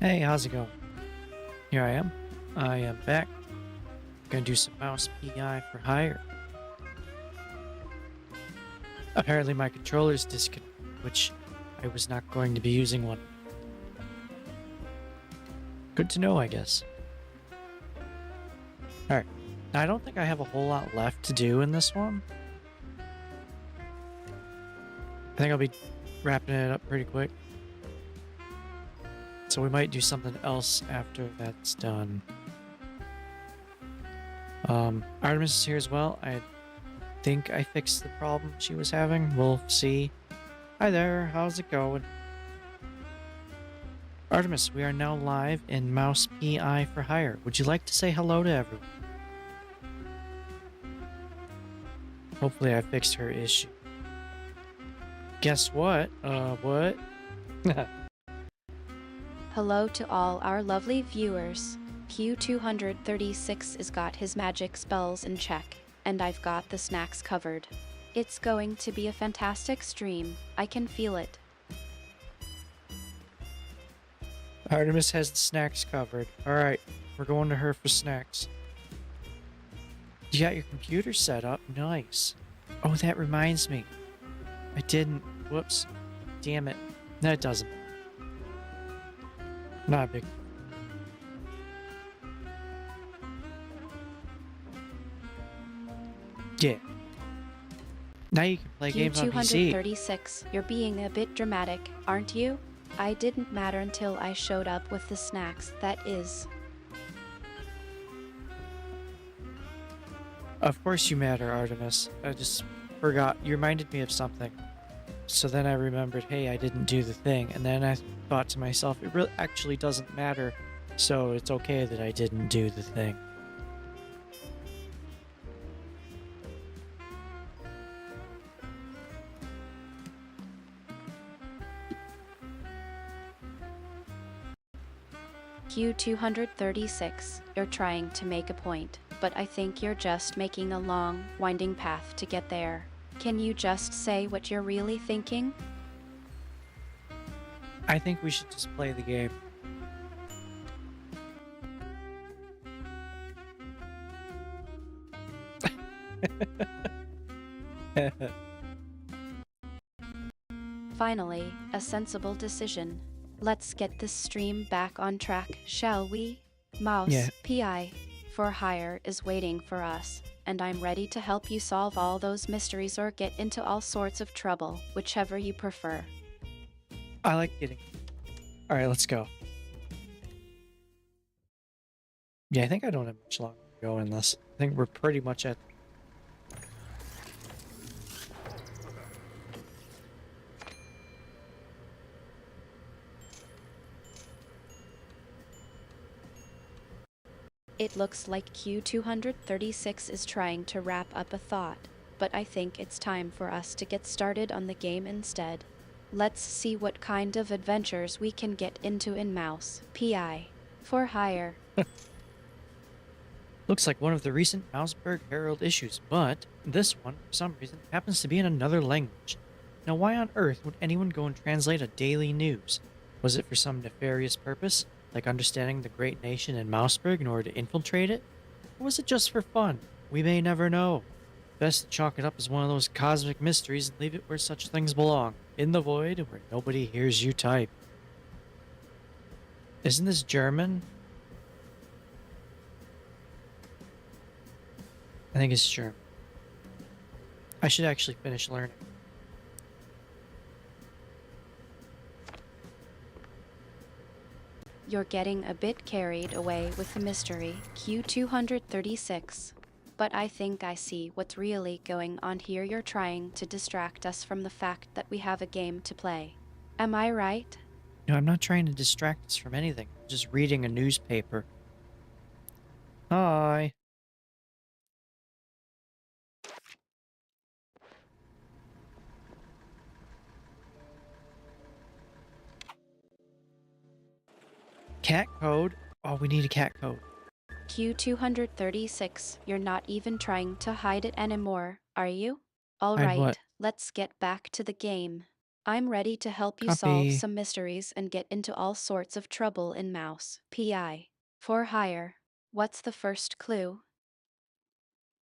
Hey, how's it going? Here I am. I am back. Gonna do some mouse PI for hire. Apparently my controller's disconnected, which I was not going to be using one. Good to know, I guess. Alright. Now, I don't think I have a whole lot left to do in this one. I think I'll be wrapping it up pretty quick. So we might do something else after that's done. Artemis is here as well. I think I fixed the problem she was having. We'll see. Hi there, how's it going? Artemis, we are now live in Mouse PI for Hire. Would you like to say hello to everyone? Hopefully I fixed her issue. Guess what? What? Hello to all our lovely viewers. Q236 has got his magic spells in check, and I've got the snacks covered. It's going to be a fantastic stream. I can feel it. Artemis has the snacks covered. Alright, we're going to her for snacks. You got your computer set up? Nice. Oh, that reminds me. I didn't. Whoops. Damn it. That doesn't. Not a big. Yeah. Now you can play games on PC. Q236, you're being a bit dramatic, aren't you? I didn't matter until I showed up with the snacks, that is. Of course you matter, Artemis. I just forgot. You reminded me of something. So then I remembered, hey, I didn't do the thing. And then I thought to myself, it really actually doesn't matter. So it's okay that I didn't do the thing. Q236, you're trying to make a point, but I think you're just making a long, winding path to get there. Can you just say what you're really thinking? I think we should just play the game. Finally, a sensible decision. Let's get this stream back on track, shall we? Mouse PI for Hire is waiting for us, and I'm ready to help you solve all those mysteries or get into all sorts of trouble, whichever you prefer. I like getting. Alright, let's go. Yeah, I think I don't have much longer to go in this. I think we're pretty much at. It looks like Q236 is trying to wrap up a thought, but I think it's time for us to get started on the game instead. Let's see what kind of adventures we can get into in Mouse PI for Hire. Looks like one of the recent Mouseburg Herald issues, but this one, for some reason, happens to be in another language. Now, why on earth would anyone go and translate a daily news? Was it for some nefarious purpose, like understanding the great nation in Mouseburg in order to infiltrate it? Or was it just for fun? We may never know. Best to chalk it up as one of those cosmic mysteries and leave it where such things belong, in the void where nobody hears you type. Isn't this German? I think it's German. I should actually finish learning. You're getting a bit carried away with the mystery, Q236. But I think I see what's really going on here. You're trying to distract us from the fact that we have a game to play. Am I right? No, I'm not trying to distract us from anything. I'm just reading a newspaper. Hi. Cat code? Oh, we need a cat code. Q236, you're not even trying to hide it anymore, are you? Hide what? Alright, let's get back to the game. I'm ready to help you solve Copy. some mysteries and get into all sorts of trouble in Mouse. PI. For hire. What's the first clue?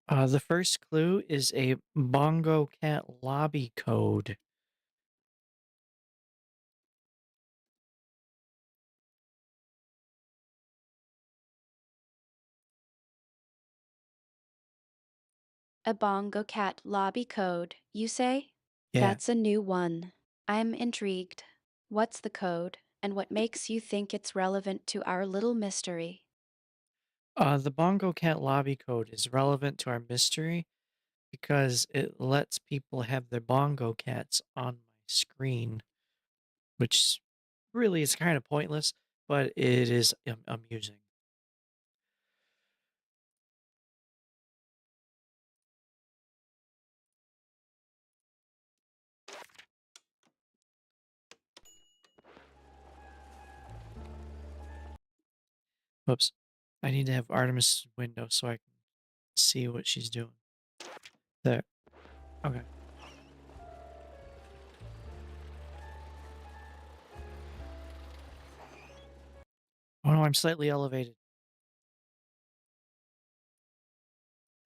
The first clue is a Bongo Cat lobby code. A Bongo Cat lobby code, you say? Yeah. That's a new one. I'm intrigued. What's the code, and what makes you think it's relevant to our little mystery? The Bongo Cat lobby code is relevant to our mystery because it lets people have their bongo cats on my screen, which really is kind of pointless, but it is amusing. Whoops. I need to have Artemis window so I can see what she's doing. There. Okay. Oh no, I'm slightly elevated.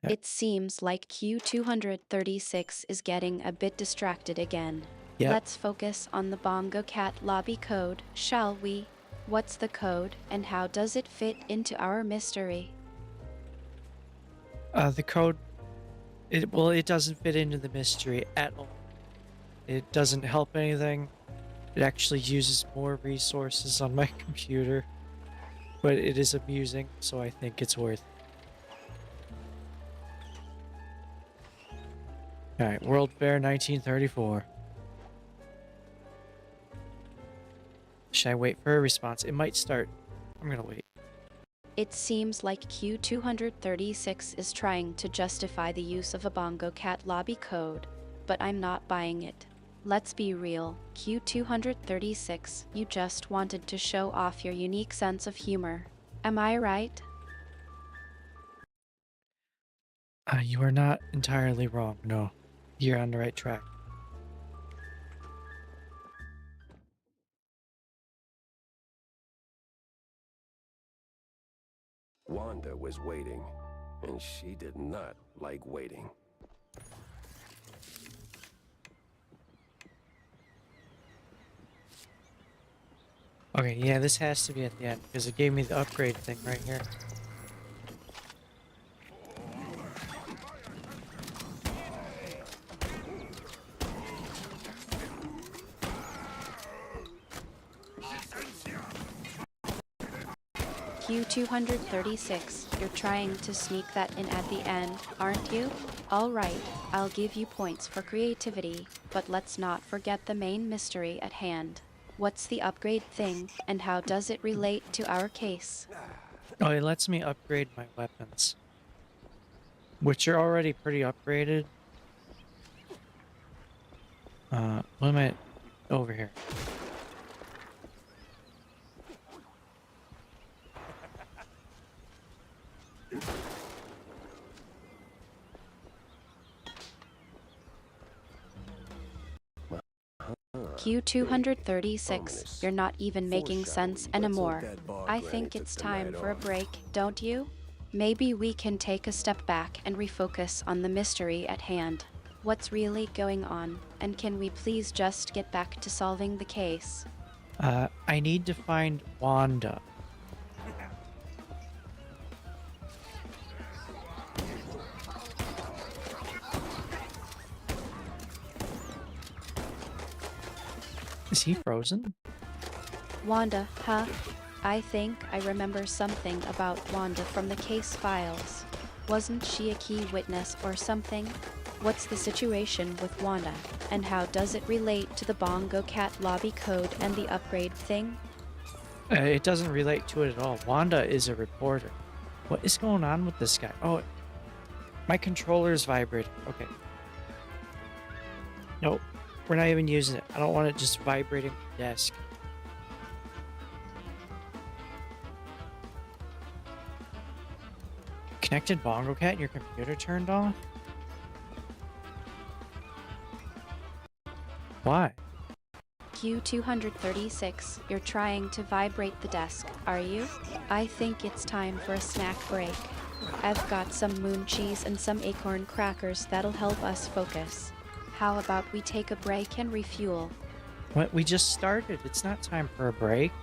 There. It seems like Q236 is getting a bit distracted again. Yep. Let's focus on the Bongo Cat lobby code, shall we? What's the code, and how does it fit into our mystery? The code, it doesn't fit into the mystery at all. It doesn't help anything. It actually uses more resources on my computer, but it is amusing, so I think it's worth it. Alright, World Fair 1934. Should I wait for a response? It might start. I'm gonna wait. It seems like Q236 is trying to justify the use of a Bongo Cat lobby code, but I'm not buying it. Let's be real, Q236, you just wanted to show off your unique sense of humor. Am I right? You are not entirely wrong, no. You're on the right track. Wanda was waiting, and she did not like waiting. Okay, yeah, this has to be at the end, because it gave me the upgrade thing right here. Q236, you're trying to sneak that in at the end, aren't you? Alright, I'll give you points for creativity, but let's not forget the main mystery at hand. What's the upgrade thing, and how does it relate to our case? Oh, it lets me upgrade my weapons, which are already pretty upgraded. What am I over here? Q236, you're not even making sense anymore. I think it's time for a break, don't you? Maybe we can take a step back and refocus on the mystery at hand. What's really going on, and can we please just get back to solving the case? I need to find Wanda. Is he frozen? Wanda, huh? I think I remember something about Wanda from the case files. Wasn't she a key witness or something? What's the situation with Wanda, and how does it relate to the Bongo Cat lobby code and the upgrade thing? It doesn't relate to it at all. Wanda is a reporter. What is going on with this guy? Oh, my controller is vibrating. Okay. Nope. We're not even using it. I don't want it just vibrating the desk. Connected Bongo Cat and your computer turned off? Why? Q236, you're trying to vibrate the desk, are you? I think it's time for a snack break. I've got some moon cheese and some acorn crackers that'll help us focus. How about we take a break and refuel? What? We just started. It's not time for a break.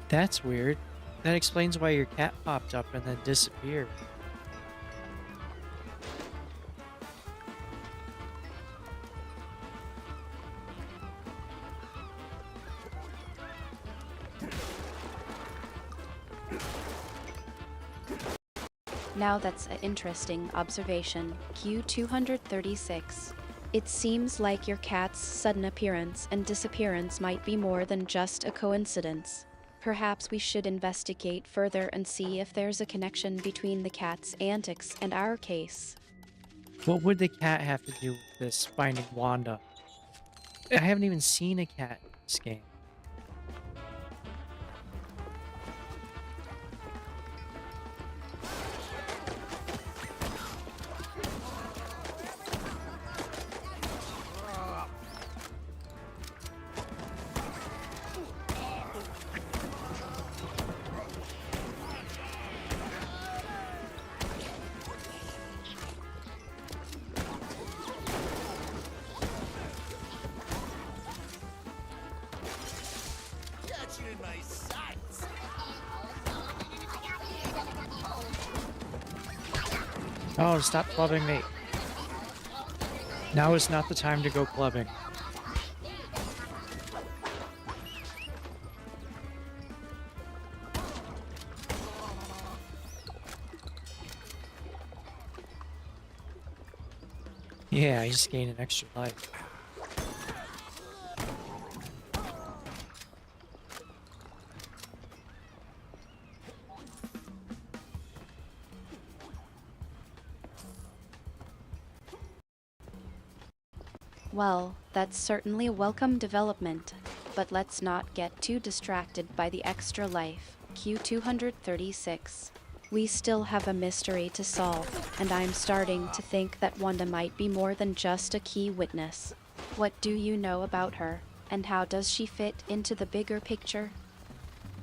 That's weird. That explains why your cat popped up and then disappeared. Now that's an interesting observation. Q236. It seems like your cat's sudden appearance and disappearance might be more than just a coincidence. Perhaps we should investigate further and see if there's a connection between the cat's antics and our case. What would the cat have to do with this finding Wanda? I haven't even seen a cat in this game. Oh, stop clubbing me. Now is not the time to go clubbing. Yeah, I just gained an extra life. Well, that's certainly a welcome development, but let's not get too distracted by the extra life. Q236. We still have a mystery to solve, and I'm starting to think that Wanda might be more than just a key witness. What do you know about her, and how does she fit into the bigger picture?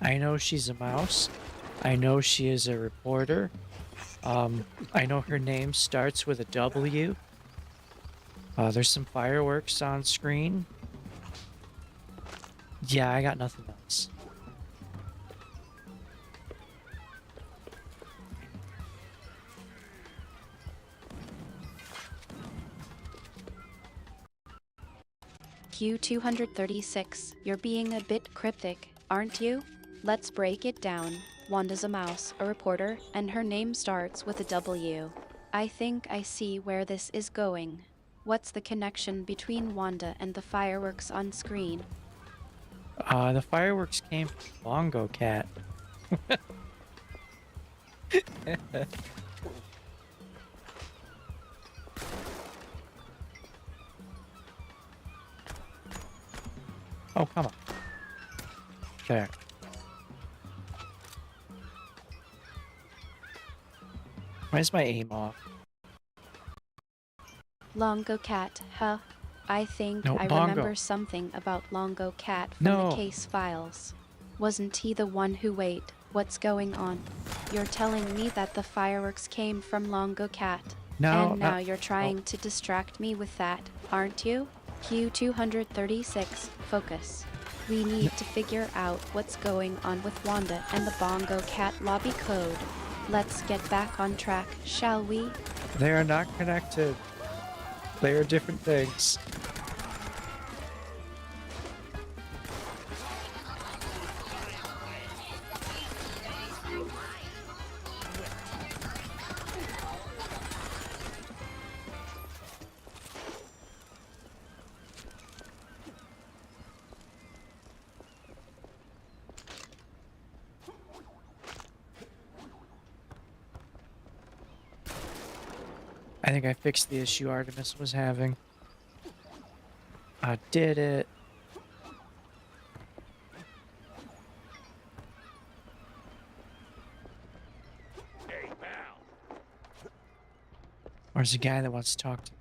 I know she's a mouse. I know she is a reporter. I know her name starts with a W. There's some fireworks on screen. Yeah, I got nothing else. Q236, you're being a bit cryptic, aren't you? Let's break it down. Wanda's a mouse, a reporter, and her name starts with a W. I think I see where this is going. What's the connection between Wanda and the fireworks on screen? The fireworks came from Bongo Cat. Oh, come on. There. Why is my aim off? Longo Cat, huh? I think No, I Bongo. remember something about Longo Cat from No. the case files. Wasn't he the one who wait? What's going on? You're telling me that the fireworks came from Longo Cat. No, And now no. you're trying to distract me with that, aren't you? Q236, focus. We need to figure out what's going on with Wanda and the Bongo Cat lobby code. Let's get back on track, shall we? They are not connected. They are different things. I think I fixed the issue Artemis was having. I did it. Hey, pal. Where's the guy that wants to talk to me?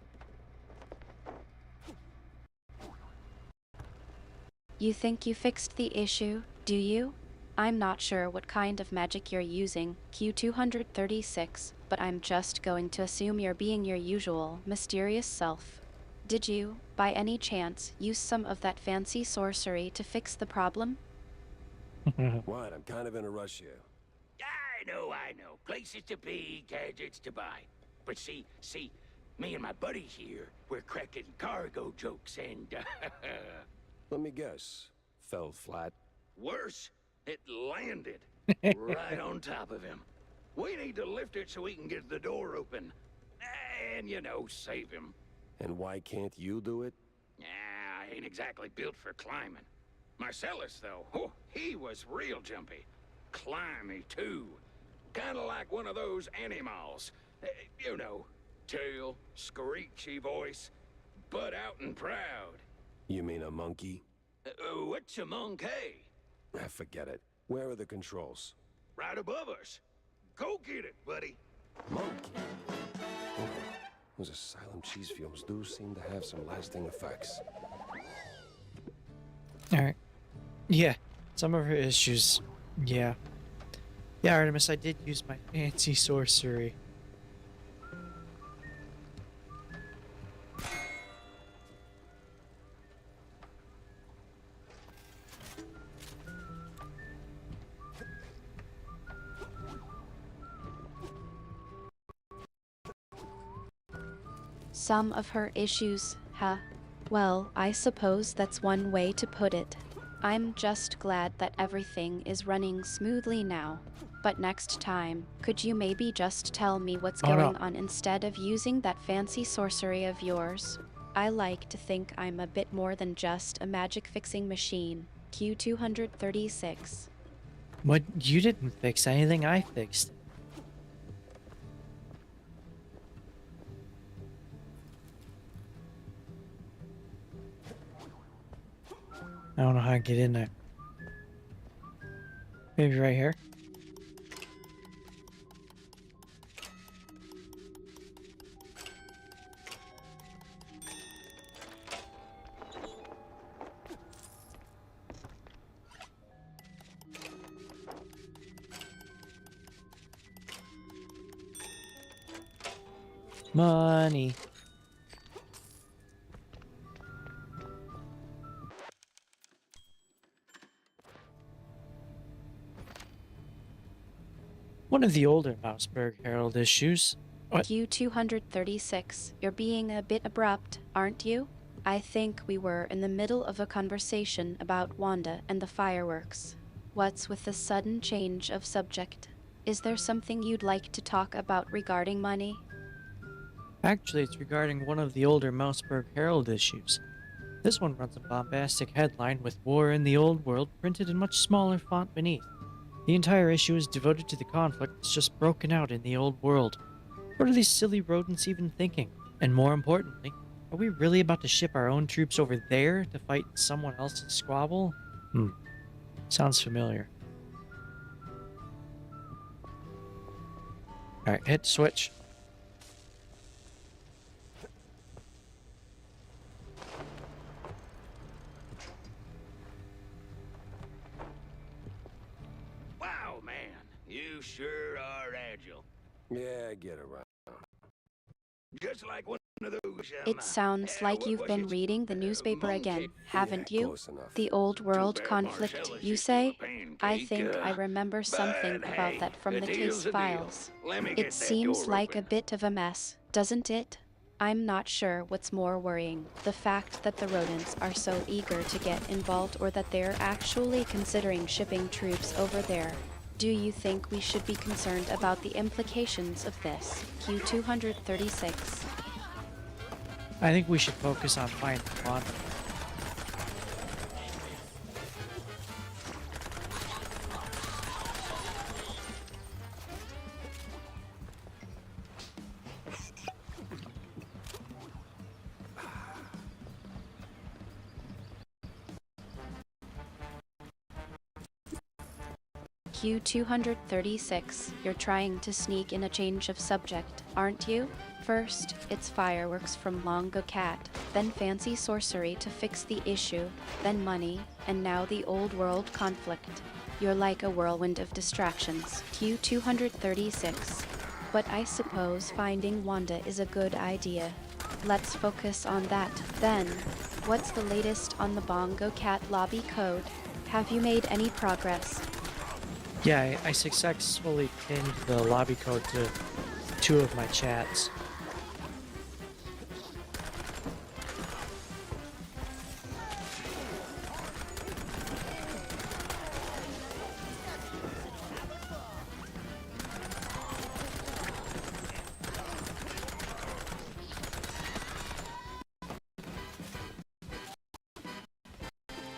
You think you fixed the issue, do you? I'm not sure what kind of magic you're using, Q236, but I'm just going to assume you're being your usual, mysterious self. Did you, by any chance, use some of that fancy sorcery to fix the problem? What? I'm kind of in a rush here. I know. Places to be, gadgets to buy. But see, me and my buddy here, we're cracking cargo jokes and, Let me guess. Fell flat. worse, it landed right on top of him. We need to lift it so we can get the door open. And, you know, save him. And why can't you do it? I ain't exactly built for climbing. Marcellus, though, he was real jumpy. Climby, too. Kinda like one of those animals. You know, tail, screechy voice, butt out and proud. You mean a monkey? What's a monkey? Forget it. Where are the controls? Right above us. Go get it, buddy. Monkey? Oh, those asylum cheese fumes do seem to have some lasting effects. Alright. Yeah, some of her issues. Yeah. Yeah, Artemis, I did use my fancy sorcery. Some of her issues, huh? Well, I suppose that's one way to put it. I'm just glad that everything is running smoothly now. But next time, could you maybe just tell me what's going on instead of using that fancy sorcery of yours? I like to think I'm a bit more than just a magic fixing machine. Q236. What? You didn't fix anything, I fixed. I don't know how to get in there. Maybe right here? Money. One of the older Mousberg Herald issues. What? Q236, you're being a bit abrupt, aren't you? I think we were in the middle of a conversation about Wanda and the fireworks. What's with the sudden change of subject? Is there something you'd like to talk about regarding money? Actually, it's regarding one of the older Mousberg Herald issues. This one runs a bombastic headline with War in the Old World printed in much smaller font beneath. The entire issue is devoted to the conflict that's just broken out in the Old World. What are these silly rodents even thinking? And more importantly, are we really about to ship our own troops over there to fight someone else's squabble? Sounds familiar. Alright, hit switch. Wow, man, you sure are agile. Yeah, I get around. Just like one of those. It sounds like you've been reading the newspaper again, haven't you? Close enough. The Old World bad conflict, Marcellus you is say? still a pancake, I think I uh, remember something but about hey, that from a the deal's case a deal. files. Let me get It that seems door like a open. bit of a mess, doesn't it? I'm not sure what's more worrying, the fact that the rodents are so eager to get involved or that they're actually considering shipping troops over there. Do you think we should be concerned about the implications of this? Q236. I think we should focus on finding Wanda. Q236, you're trying to sneak in a change of subject, aren't you? First, it's fireworks from Longo Cat, then fancy sorcery to fix the issue, then money, and now the old world conflict. You're like a whirlwind of distractions, Q236. But I suppose finding Wanda is a good idea. Let's focus on that, then. What's the latest on the Bongo Cat lobby code? Have you made any progress? Yeah, I successfully pinned the lobby code to 2 of my chats.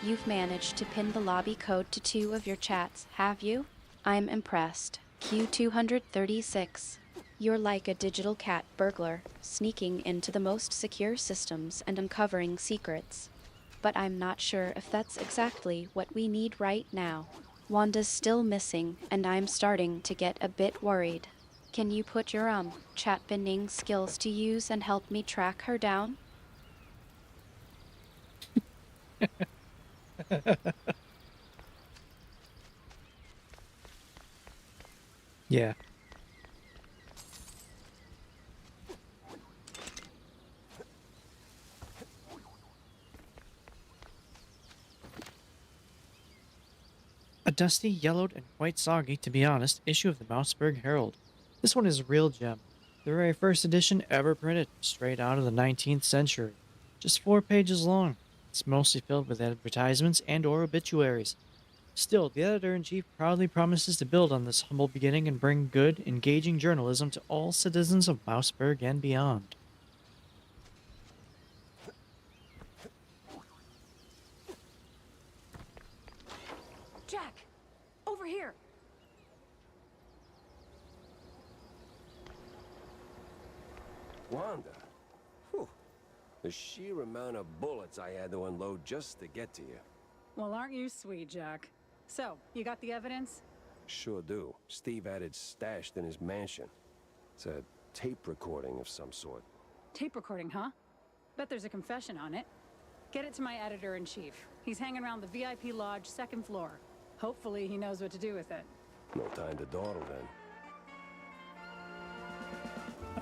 You've managed to pin the lobby code to 2 of your chats, have you? I'm impressed. Q236. You're like a digital cat burglar, sneaking into the most secure systems and uncovering secrets. But I'm not sure if that's exactly what we need right now. Wanda's still missing, and I'm starting to get a bit worried. Can you put your chat pinning skills to use and help me track her down? Yeah. A dusty, yellowed, and quite soggy, to be honest, issue of the Mouseburg Herald. This one is a real gem. The very first edition ever printed, straight out of the 19th century. Just 4 pages long. It's mostly filled with advertisements and or obituaries. Still, the editor-in-chief proudly promises to build on this humble beginning and bring good, engaging journalism to all citizens of Mouseburg and beyond. Jack! Over here! Wanda. Whew. The sheer amount of bullets I had to unload just to get to you. Well, aren't you sweet, Jack? So, you got the evidence? Sure do. Steve had it stashed in his mansion. It's a tape recording of some sort. Tape recording, huh? Bet there's a confession on it. Get it to my editor-in-chief. He's hanging around the VIP lodge, 2nd floor. Hopefully he knows what to do with it. No time to dawdle then.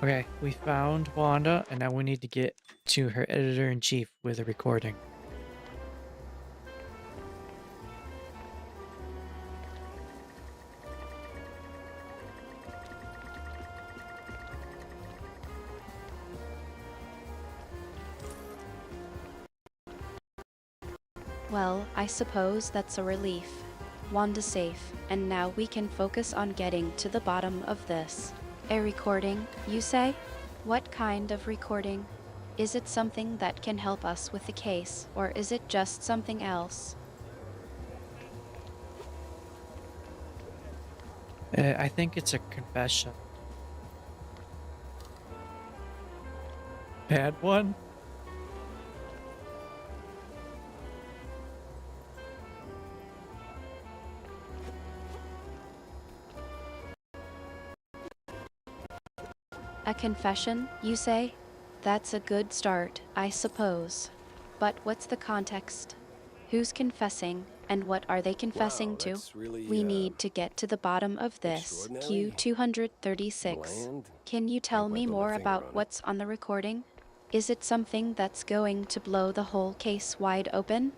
Okay, we found Wanda, and now we need to get to her editor-in-chief with a recording. Well, I suppose that's a relief. Wanda's safe, and now we can focus on getting to the bottom of this. A recording, you say? What kind of recording? Is it something that can help us with the case, or is it just something else? I think it's a confession. Bad one? A confession, you say? That's a good start, I suppose. But what's the context? Who's confessing, and what are they confessing Wow, to? that's really, We need to get to the bottom of this. extraordinary. Q236. Bland. Can you tell Can't me quite put my more finger about on it. what's on the recording? Is it something that's going to blow the whole case wide open?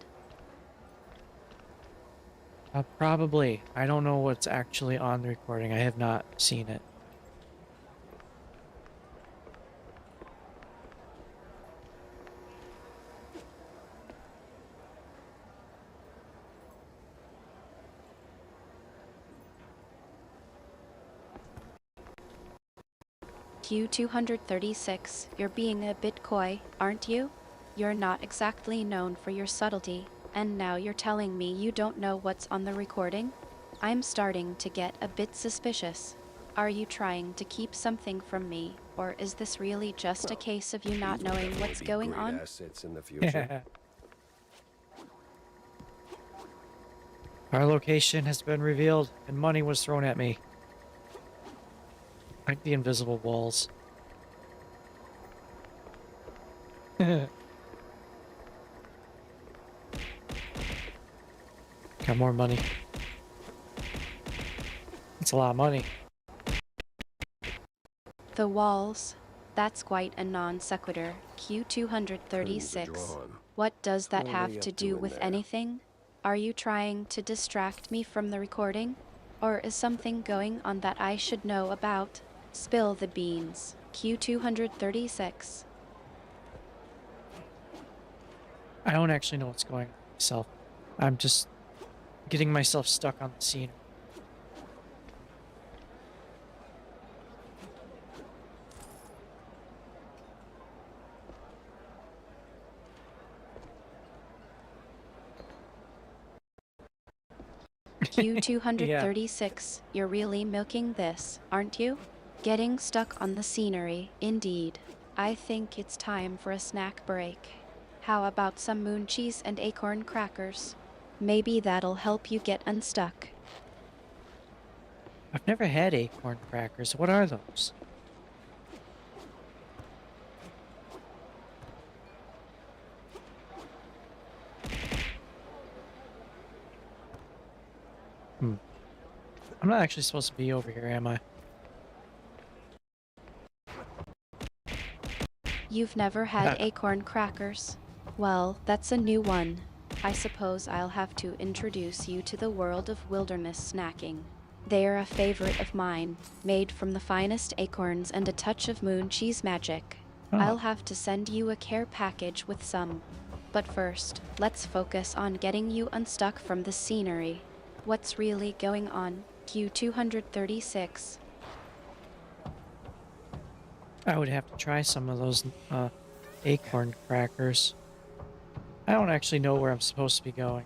Probably. I don't know what's actually on the recording. I have not seen it. Q236, you're being a bit coy, aren't you? You're not exactly known for your subtlety, and now you're telling me you don't know what's on the recording? I'm starting to get a bit suspicious. Are you trying to keep something from me, or is this really just a case of you not knowing what's Maybe going great on? assets in the future. Our location has been revealed, and money was thrown at me. Like the invisible walls. Got more money. It's a lot of money. The walls. That's quite a non sequitur. Q236. Drawn. What does that What are have they to up to do in with there? anything? Are you trying to distract me from the recording? Or is something going on that I should know about? Spill the beans. Q236. I don't actually know what's going on myself. I'm just getting myself stuck on the scene. Q236, you're really milking this, aren't you? Getting stuck on the scenery, indeed. I think it's time for a snack break. How about some moon cheese and acorn crackers? Maybe that'll help you get unstuck. I've never had acorn crackers. What are those? I'm not actually supposed to be over here, am I? You've never had acorn crackers? Well, that's a new one. I suppose I'll have to introduce you to the world of wilderness snacking. They're a favorite of mine, made from the finest acorns and a touch of moon cheese magic. Oh. I'll have to send you a care package with some. But first, let's focus on getting you unstuck from the scenery. What's really going on? Q236. I would have to try some of those acorn crackers. I don't actually know where I'm supposed to be going.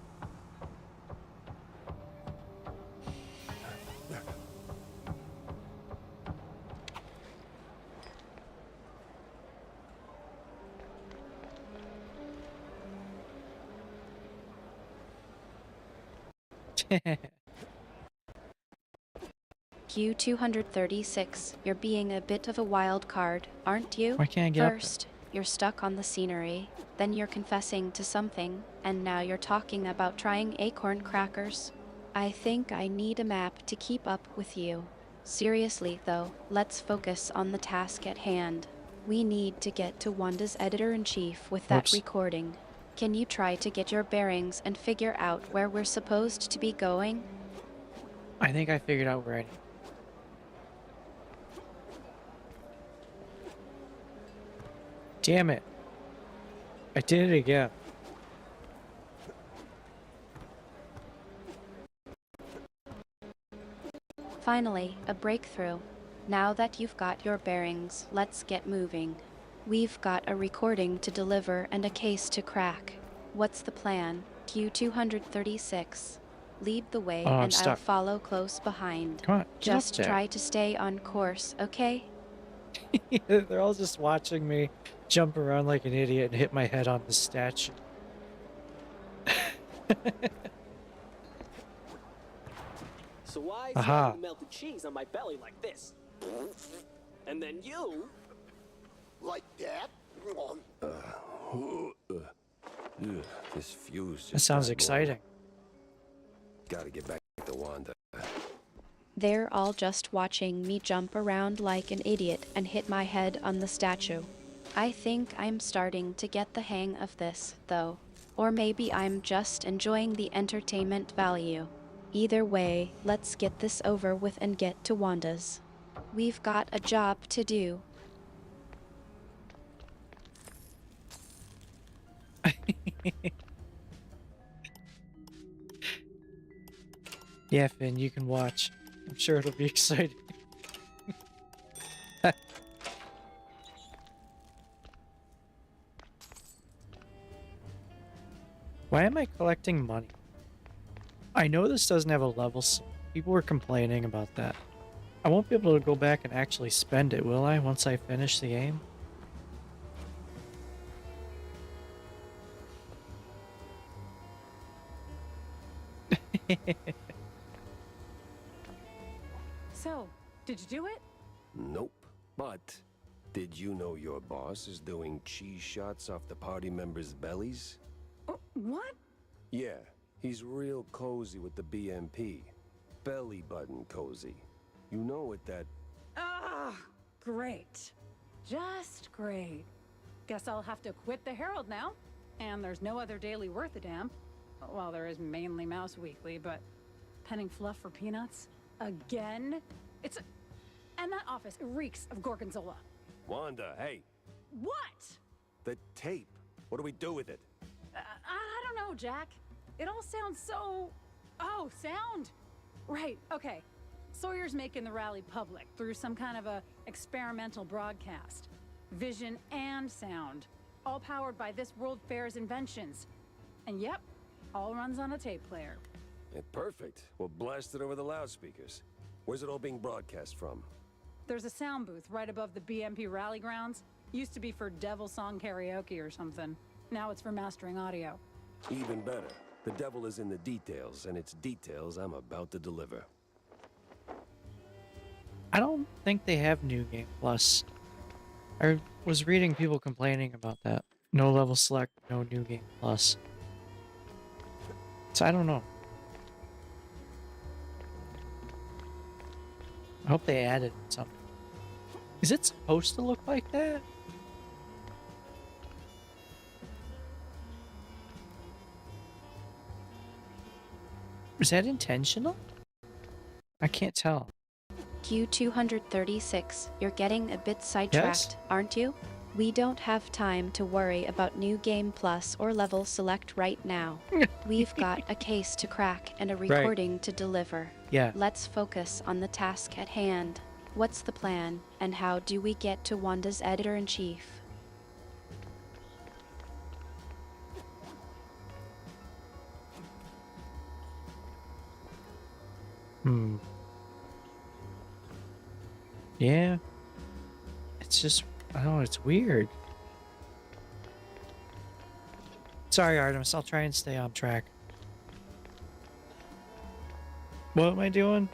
Q236, you're being a bit of a wild card, aren't you? Why can't I get up there? First, you're stuck on the scenery, then you're confessing to something, and now you're talking about trying acorn crackers. I think I need a map to keep up with you. Seriously, though, let's focus on the task at hand. We need to get to Wanda's editor-in-chief with that Oops. recording. Can you try to get your bearings and figure out where we're supposed to be going? I think I figured out where I need. Damn it. I did it again. Finally, a breakthrough. Now that you've got your bearings, let's get moving. We've got a recording to deliver and a case to crack. What's the plan? Q236. Lead the way Oh, I'm and I'll stuck. follow close behind. Come on. get up Just there. try to stay on course, okay? They're all just watching me jump around like an idiot and hit my head on the statue. So why is Aha. there melted cheese on my belly like this? And then you... Like that? This fuse just That sounds got exciting. Gotta get back to Wanda. They're all just watching me jump around like an idiot and hit my head on the statue. I think I'm starting to get the hang of this, though. Or maybe I'm just enjoying the entertainment value. Either way, let's get this over with and get to Wanda's. We've got a job to do. Yeah, Finn, you can watch. I'm sure it'll be exciting. Why am I collecting money? I know this doesn't have a level, so people were complaining about that. I won't be able to go back and actually spend it, will I, once I finish the game? So, did you do it? Nope. But did you know your boss is doing cheese shots off the party members' bellies? Oh, what? Yeah, he's real cozy with the BMP. Belly button cozy. You know what that... Ah, great. Just great. Guess I'll have to quit the Herald now. And there's no other daily worth a damn. Well, there is mainly Mouse Weekly, but penning fluff for peanuts? Again? And that office reeks of gorgonzola. Wanda, hey, What? the tape. What do we do with it? I don't know, Jack. It all sounds so... Oh, sound? Right, okay. Sawyer's making the rally public through some kind of a experimental broadcast. Vision and sound. All powered by this World Fair's inventions. And yep, all runs on a tape player. Yeah, perfect. We'll blast it over the loudspeakers. Where's it all being broadcast from? There's a sound booth right above the BMP rally grounds. Used to be for Devil Song karaoke or something. Now it's for mastering audio. Even better. The devil is in the details, and it's details I'm about to deliver. I don't think they have New Game Plus. I was reading people complaining about that. No level select, no New Game Plus. So I don't know. I hope they added something. Is it supposed to look like that? Is that intentional? I can't tell. Q236, you're getting a bit sidetracked, aren't you? We don't have time to worry about New Game Plus or level select right now. We've got a case to crack and a recording to deliver. Yeah. Let's focus on the task at hand. What's the plan, and how do we get to Wanda's editor-in-chief? Yeah. It's just, I don't know, it's weird. Sorry, Artemis, I'll try and stay on track. What am I doing?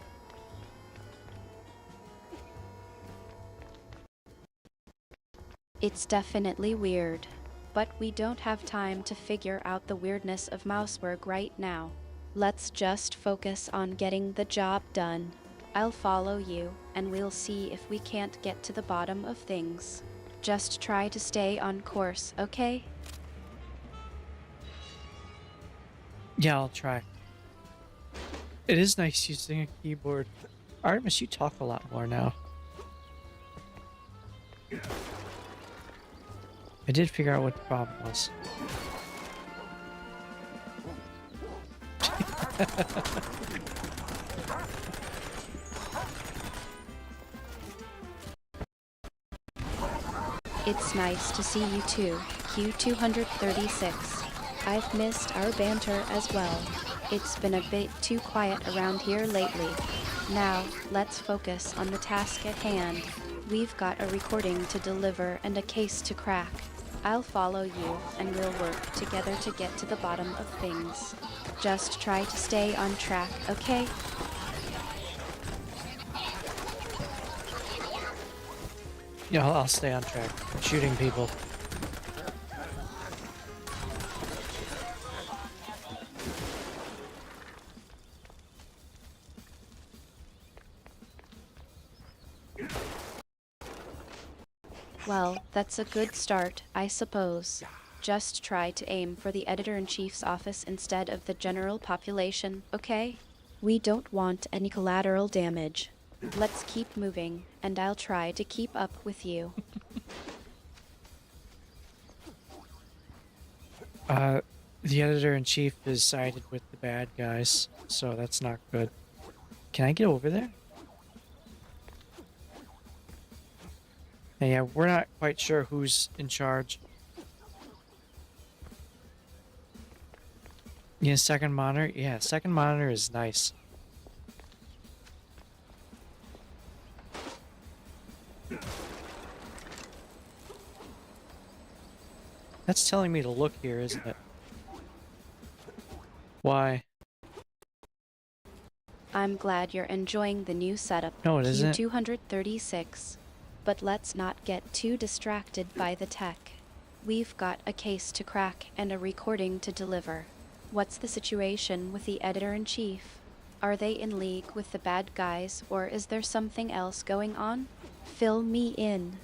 It's definitely weird, but we don't have time to figure out the weirdness of Mouseburg right now. Let's just focus on getting the job done. I'll follow you, and we'll see if we can't get to the bottom of things. Just try to stay on course, okay? Yeah, I'll try. It is nice using a keyboard. Artemis, you talk a lot more now. I did figure out what the problem was. It's nice to see you too, Q236. I've missed our banter as well. It's been a bit too quiet around here lately. Now, let's focus on the task at hand. We've got a recording to deliver and a case to crack. I'll follow you, and we'll work together to get to the bottom of things. Just try to stay on track, okay? Yeah, I'll stay on track. I'm shooting people. Well, that's a good start, I suppose. Just try to aim for the editor-in-chief's office instead of the general population, okay? We don't want any collateral damage. Let's keep moving, and I'll try to keep up with you. The editor-in-chief is sided with the bad guys, so that's not good. Can I get over there? Yeah, we're not quite sure who's in charge. Yeah, second monitor? Yeah, second monitor is nice. That's telling me to look here, isn't it? Why? I'm glad you're enjoying the new setup, No, it isn't. Q236. But let's not get too distracted by the tech. We've got a case to crack and a recording to deliver. What's the situation with the editor-in-chief? Are they in league with the bad guys, or is there something else going on? Fill me in.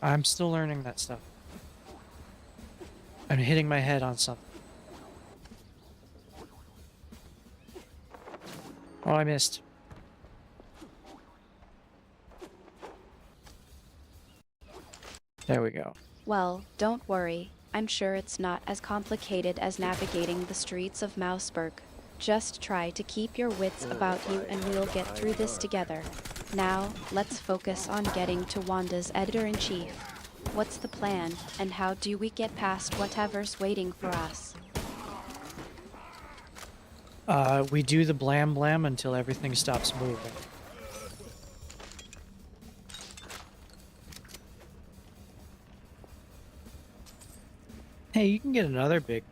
I'm still learning that stuff. I'm hitting my head on something. Oh, I missed. There we go. Well, don't worry. I'm sure it's not as complicated as navigating the streets of Mouseburg. Just try to keep your wits about you and we'll get through this together. Now, let's focus on getting to Wanda's editor-in-chief. What's the plan, and how do we get past whatever's waiting for us? We do the blam blam until everything stops moving. Hey, you can get another big.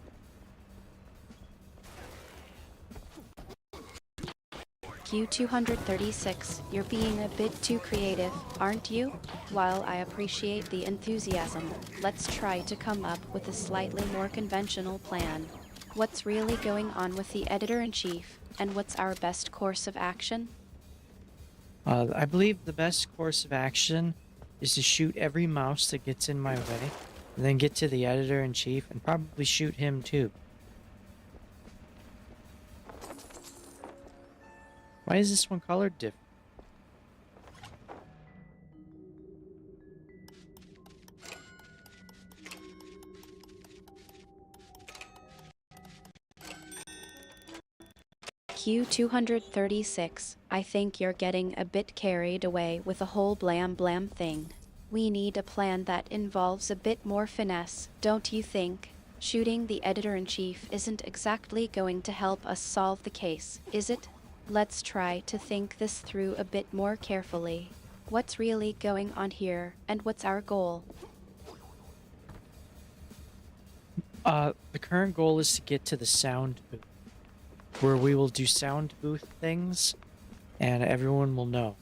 Q236, you're being a bit too creative, aren't you? While I appreciate the enthusiasm, let's try to come up with a slightly more conventional plan. What's really going on with the editor-in-chief, and what's our best course of action? I believe the best course of action is to shoot every mouse that gets in my way, and then get to the editor-in-chief and probably shoot him too. Why is this one colored different? Q236, I think you're getting a bit carried away with the whole blam blam thing. We need a plan that involves a bit more finesse, don't you think? Shooting the editor-in-chief isn't exactly going to help us solve the case, is it? Let's try to think this through a bit more carefully. What's really going on here, and what's our goal? The current goal is to get to the sound booth, where we will do sound booth things, and everyone will know.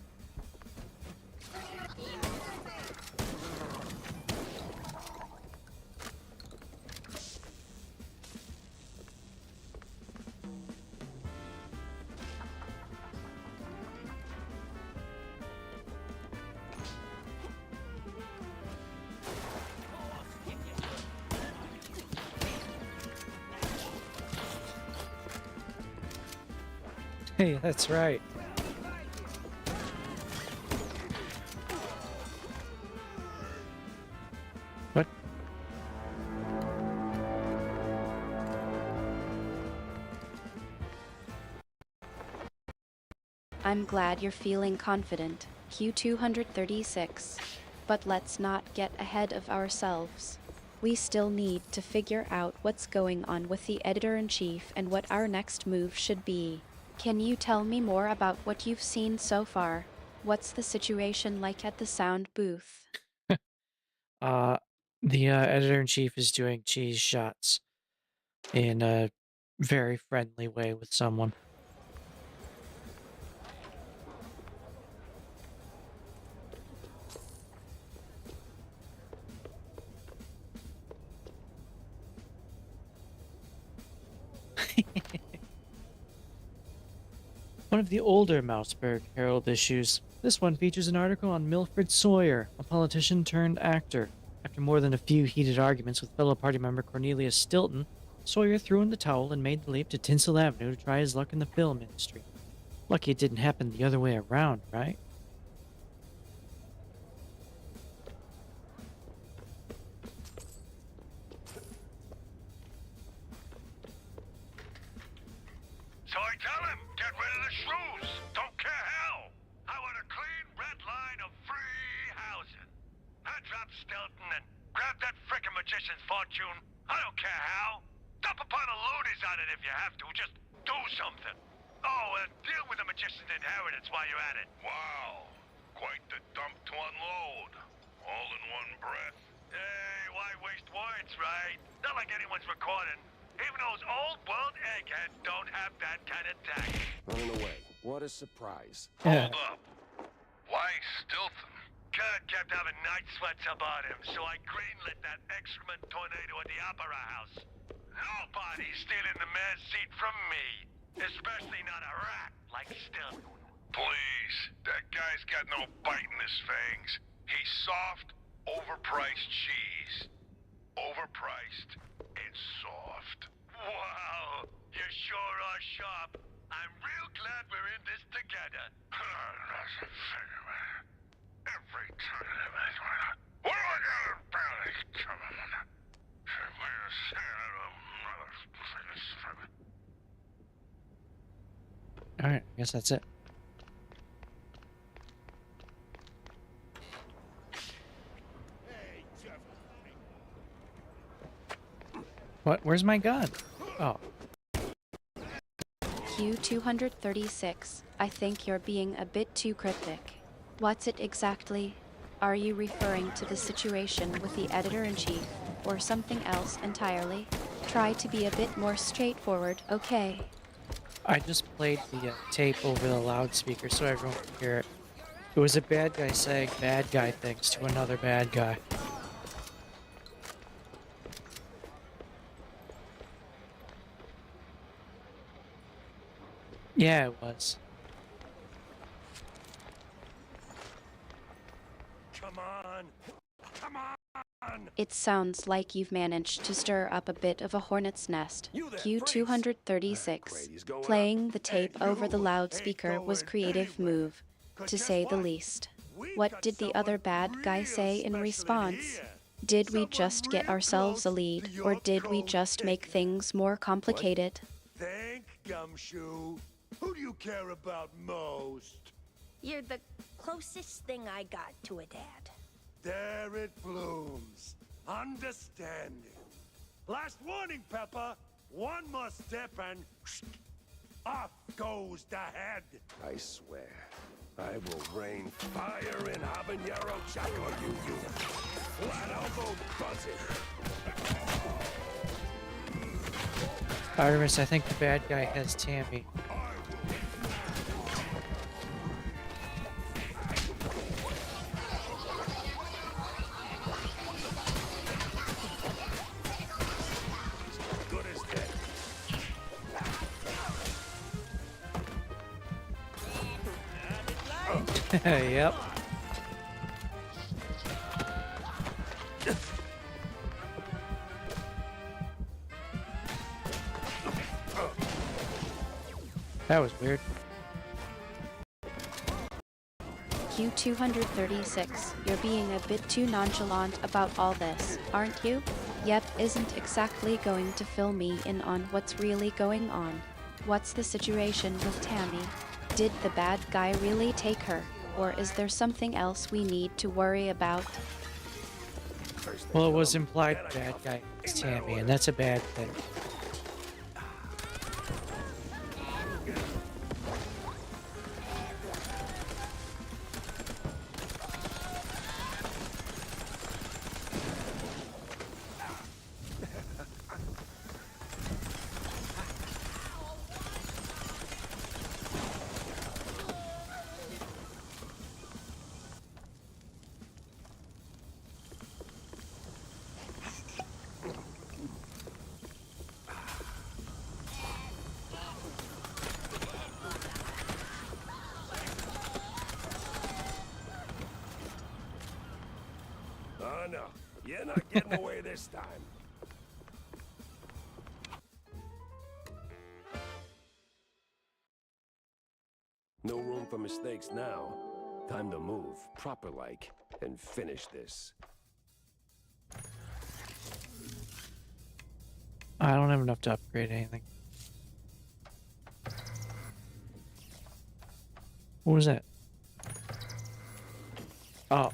Hey, that's right. What? I'm glad you're feeling confident, Q236. But let's not get ahead of ourselves. We still need to figure out what's going on with the editor-in-chief and what our next move should be. Can you tell me more about what you've seen so far? What's the situation like at the sound booth? The editor-in-chief is doing cheese shots in a very friendly way with someone. One of the older Mouseburg Herald issues. This one features an article on Milfred Sawyer, a politician turned actor. After more than a few heated arguments with fellow party member Cornelius Stilton, Sawyer threw in the towel and made the leap to Tinsel Avenue to try his luck in the film industry. Lucky it didn't happen the other way around, right? So I tell him, get rid of the shrews. Don't care how. I want a clean red line of free housing. I drop Stelton and grab that frickin' magician's fortune. I don't care how. Dump upon the loonies on it if you have to. Just do something. Oh, and deal with the magician's inheritance while you're at it. Wow. Quite the dump to unload. All in one breath. Hey, why waste words, right? Not like anyone's recording. Even those old world eggheads don't have that kind of tact. Running away. What a surprise. Yeah. Hold up. Why Stilton? Kurt kept having night sweats about him, so I greenlit that excrement tornado at the Opera House. Nobody's stealing the mayor's seat from me, especially not a rat like Stilton. Please, that guy's got no bite in his fangs. He's soft, overpriced cheese. Overpriced and soft. Wow, you sure are sharp. I'm real glad we're in this together. Every time. What do I got about it? Come on. Alright, I guess that's it. What? Where's my gun? Oh. Q236, I think you're being a bit too cryptic. What's it exactly? Are you referring to the situation with the editor-in-chief, or something else entirely? Try to be a bit more straightforward, okay? I just played the tape over the loudspeaker so everyone could hear it. It was a bad guy saying bad guy things to another bad guy. Yeah, it was. Come on. Come on. It sounds like you've managed to stir up a bit of a hornet's nest. Q236. Playing the tape over the loudspeaker was creative move, to say the least. What did the other bad guy say in response? Did we just get ourselves a lead, or did we just make things more complicated? Thank Gumshoe. Who do you care about most? You're the closest thing I got to a dad. There it blooms. Understanding. Last warning, Pepper. One more step and off goes the head. I swear, I will rain fire in habanero Chaco, you flat elbow buzzard. Artemis, I think the bad guy has Tammy. Good as dead. Yep. That was weird. Q236, you're being a bit too nonchalant about all this, aren't you? Yep, isn't exactly going to fill me in on what's really going on. What's the situation with Tammy? Did the bad guy really take her? Or is there something else we need to worry about? Well, it was implied the bad guy is Tammy, and that's a bad thing. Oh no, you're not getting away this time. No room for mistakes now. Time to move, proper like, and finish this. I don't have enough to upgrade anything. What was that? Oh.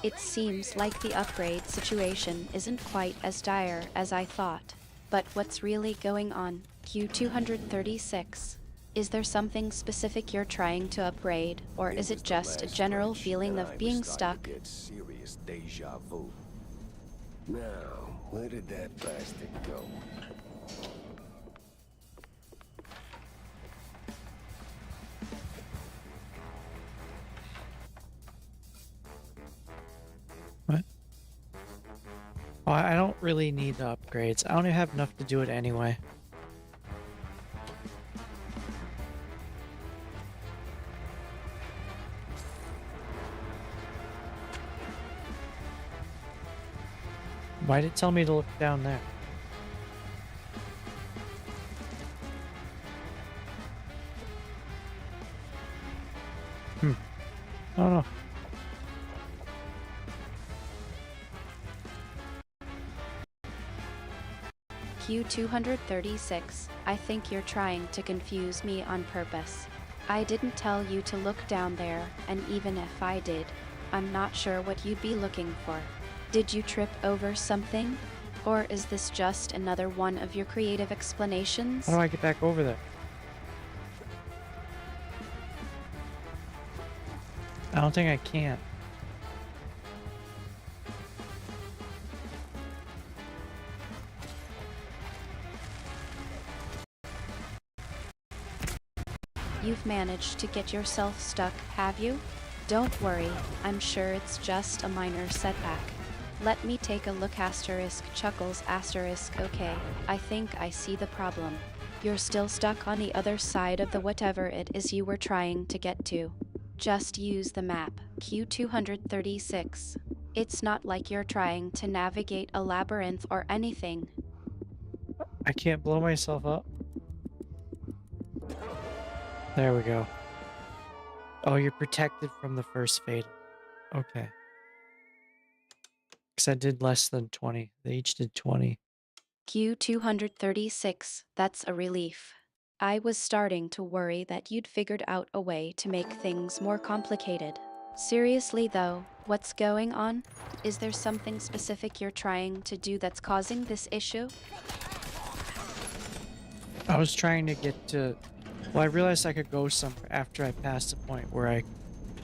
It seems like the upgrade situation isn't quite as dire as I thought. But what's really going on? Q236. Is there something specific you're trying to upgrade, or is it just a general feeling of being stuck? Get serious deja vu. Now, where did that bastard go? What? Oh, I don't really need the upgrades. I don't even have enough to do it anyway. Why did it tell me to look down there? I don't know. Q236, I think you're trying to confuse me on purpose. I didn't tell you to look down there, and even if I did, I'm not sure what you'd be looking for. Did you trip over something? Or is this just another one of your creative explanations? How do I get back over there? I don't think I can. You've managed to get yourself stuck, have you? Don't worry, I'm sure it's just a minor setback. Let me take a look. Asterisk chuckles asterisk. Okay, I think I see the problem. You're still stuck on the other side of the whatever it is you were trying to get to. Just use the map, Q236. It's not like you're trying to navigate a labyrinth or anything. I can't blow myself up. There we go. Oh, you're protected from the first fatal. Okay. Because I did less than 20. They each did 20. Q236, that's a relief. I was starting to worry that you'd figured out a way to make things more complicated. Seriously though, what's going on? Is there something specific you're trying to do that's causing this issue? I was trying to get to... Well, I realized I could go somewhere after I passed the point where I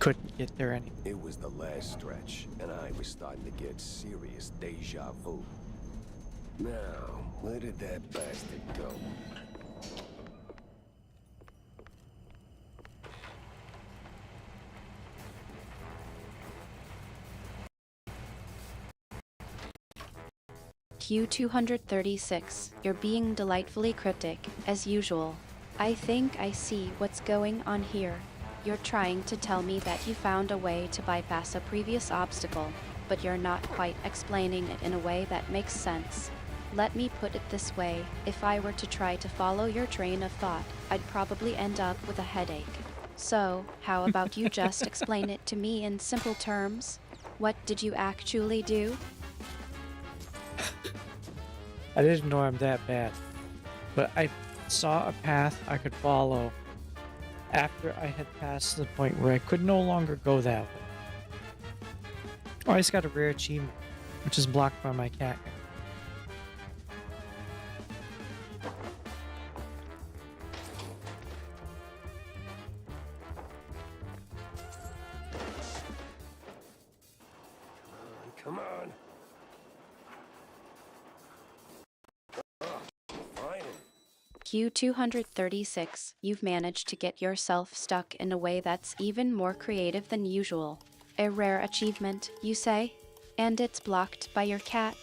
couldn't get there anymore. It was the last stretch, and I was starting to get serious deja vu. Now, where did that bastard go? Q236, you're being delightfully cryptic, as usual. I think I see what's going on here. You're trying to tell me that you found a way to bypass a previous obstacle, but you're not quite explaining it in a way that makes sense. Let me put it this way, if I were to try to follow your train of thought, I'd probably end up with a headache. So, how about you just explain it to me in simple terms? What did you actually do? I didn't know I'm that bad. But I saw a path I could follow after I had passed the point where I could no longer go that way. Oh, I just got a rare achievement, which is blocked by my cat. Come on. Fine. Q236, you've managed to get yourself stuck in a way that's even more creative than usual. A rare achievement, you say? And it's blocked by your cat?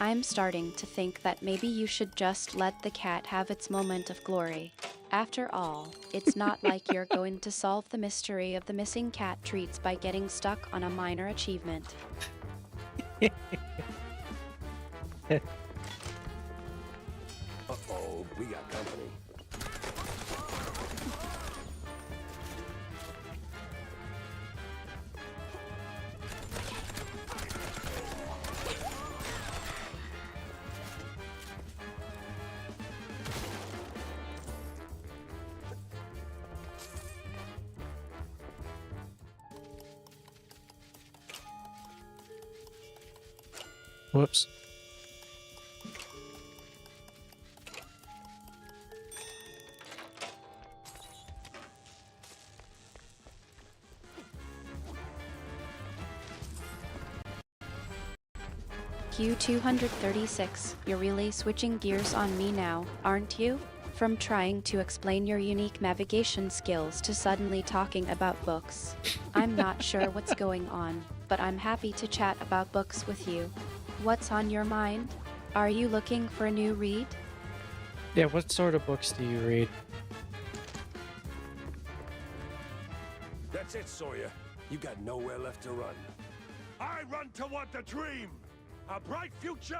I'm starting to think that maybe you should just let the cat have its moment of glory. After all, it's not like you're going to solve the mystery of the missing cat treats by getting stuck on a minor achievement. Uh-oh, we got company. Whoops. Q236, you're really switching gears on me now, aren't you? From trying to explain your unique navigation skills to suddenly talking about books. I'm not sure what's going on, but I'm happy to chat about books with you. What's on your mind? Are you looking for a new read? Yeah, what sort of books do you read? That's it, Sawyer. You got nowhere left to run. I run toward the dream! A bright future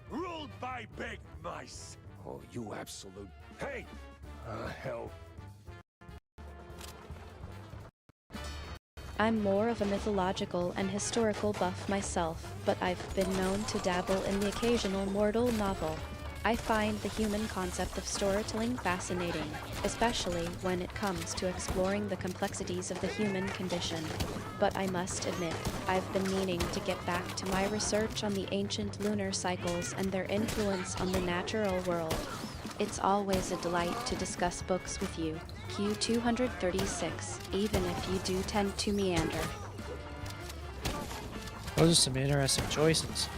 ruled by big mice! Oh, you absolute... Hey! Hell. I'm more of a mythological and historical buff myself, but I've been known to dabble in the occasional mortal novel. I find the human concept of storytelling fascinating, especially when it comes to exploring the complexities of the human condition. But I must admit, I've been meaning to get back to my research on the ancient lunar cycles and their influence on the natural world. It's always a delight to discuss books with you, Q236, even if you do tend to meander. Those are some interesting choices.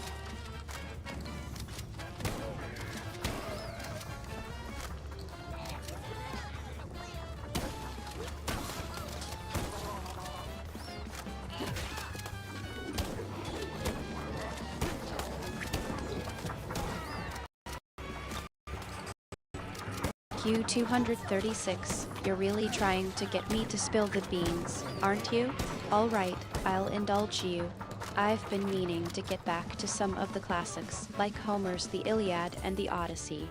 Q236, you're really trying to get me to spill the beans, aren't you? Alright, I'll indulge you. I've been meaning to get back to some of the classics, like Homer's The Iliad and the Odyssey.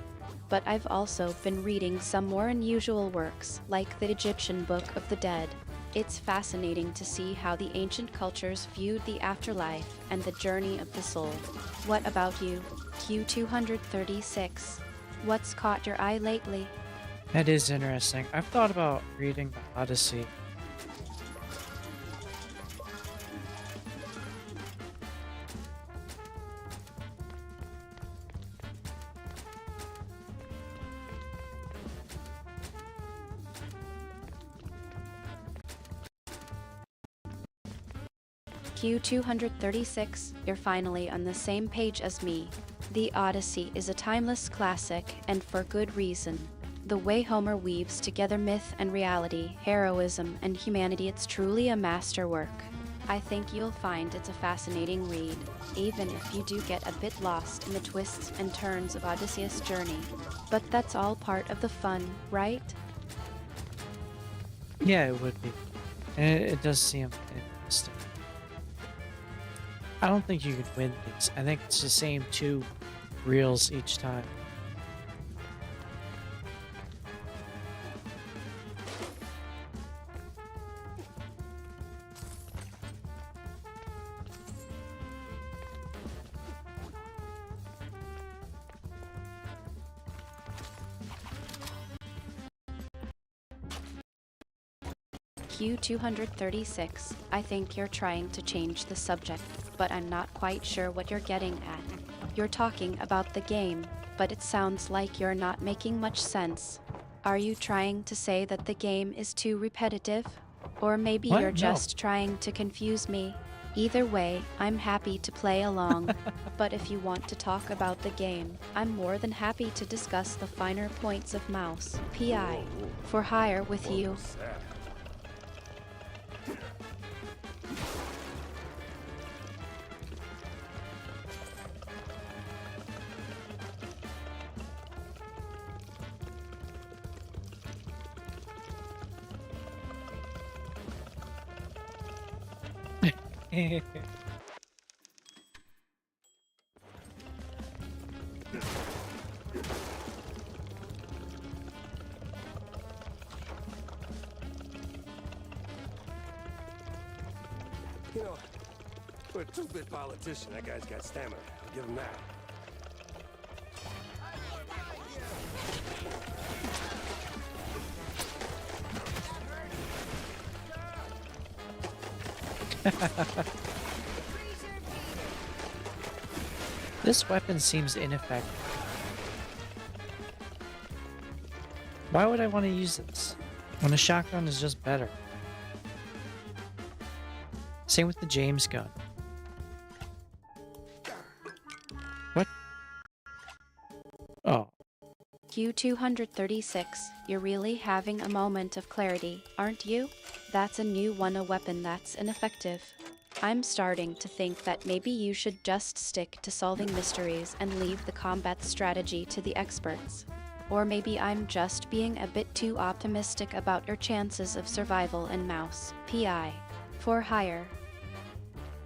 But I've also been reading some more unusual works, like the Egyptian Book of the Dead. It's fascinating to see how the ancient cultures viewed the afterlife and the journey of the soul. What about you, Q236? What's caught your eye lately? That is interesting. I've thought about reading the Odyssey. Q236, you're finally on the same page as me. The Odyssey is a timeless classic, and for good reason. The way Homer weaves together myth and reality, heroism and humanity, it's truly a masterwork. I think you'll find it's a fascinating read, even if you do get a bit lost in the twists and turns of Odysseus' journey. But that's all part of the fun, right? Yeah, it would be. And it does seem interesting. I don't think you could win these. I think it's the same two reels each time. Q236, I think you're trying to change the subject, but I'm not quite sure what you're getting at. You're talking about the game, but it sounds like you're not making much sense. Are you trying to say that the game is too repetitive? Or maybe What? you're No. just trying to confuse me? Either way, I'm happy to play along, but if you want to talk about the game, I'm more than happy to discuss the finer points of Mouse PI for hire with you. What's that? You know, for a two-bit politician, that guy's got stamina. I'll give him that. This weapon seems ineffective. Why would I want to use this when a shotgun is just better? Same with the James gun. Q236, you're really having a moment of clarity, aren't you? That's a new one, a weapon that's ineffective. I'm starting to think that maybe you should just stick to solving mysteries and leave the combat strategy to the experts. Or maybe I'm just being a bit too optimistic about your chances of survival in Mouse PI for hire.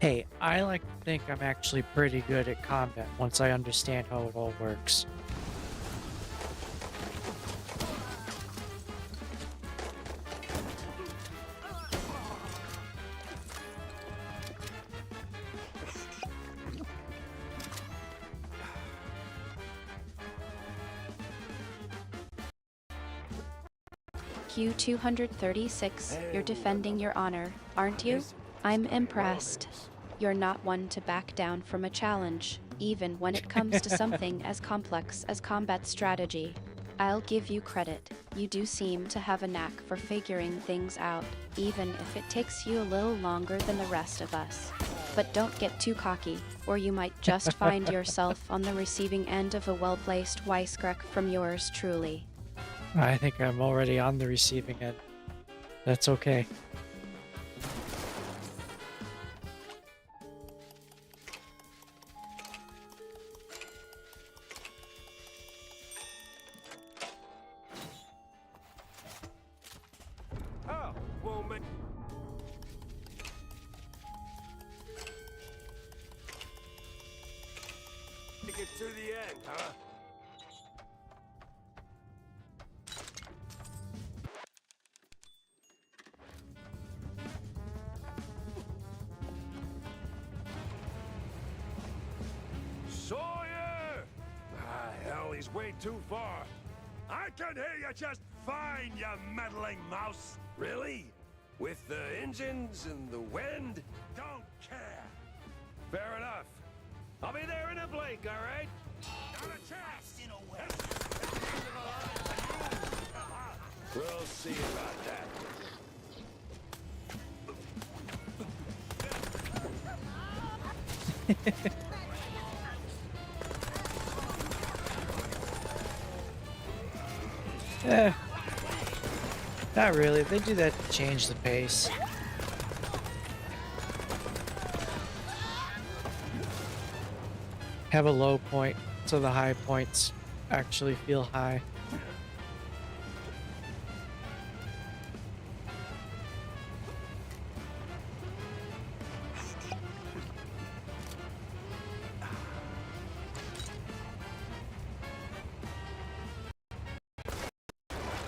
Hey, I like to think I'm actually pretty good at combat once I understand how it all works. Q236, you're defending your honor, aren't you? I'm impressed. You're not one to back down from a challenge, even when it comes to something as complex as combat strategy. I'll give you credit. You do seem to have a knack for figuring things out, even if it takes you a little longer than the rest of us. But don't get too cocky, or you might just find yourself on the receiving end of a well-placed wisecrack from yours truly. I think I'm already on the receiving end. That's okay. Oh, won't make... Take it to the end, huh? Sawyer! Ah, hell, he's way too far. I can hear you just fine, you meddling mouse. Really? With the engines and the wind? Don't care. Fair enough. I'll be there in a blink, all right? Not a chance. In a way. We'll see about that. Eh, not really. They do that to change the pace. Have a low point so the high points actually feel high.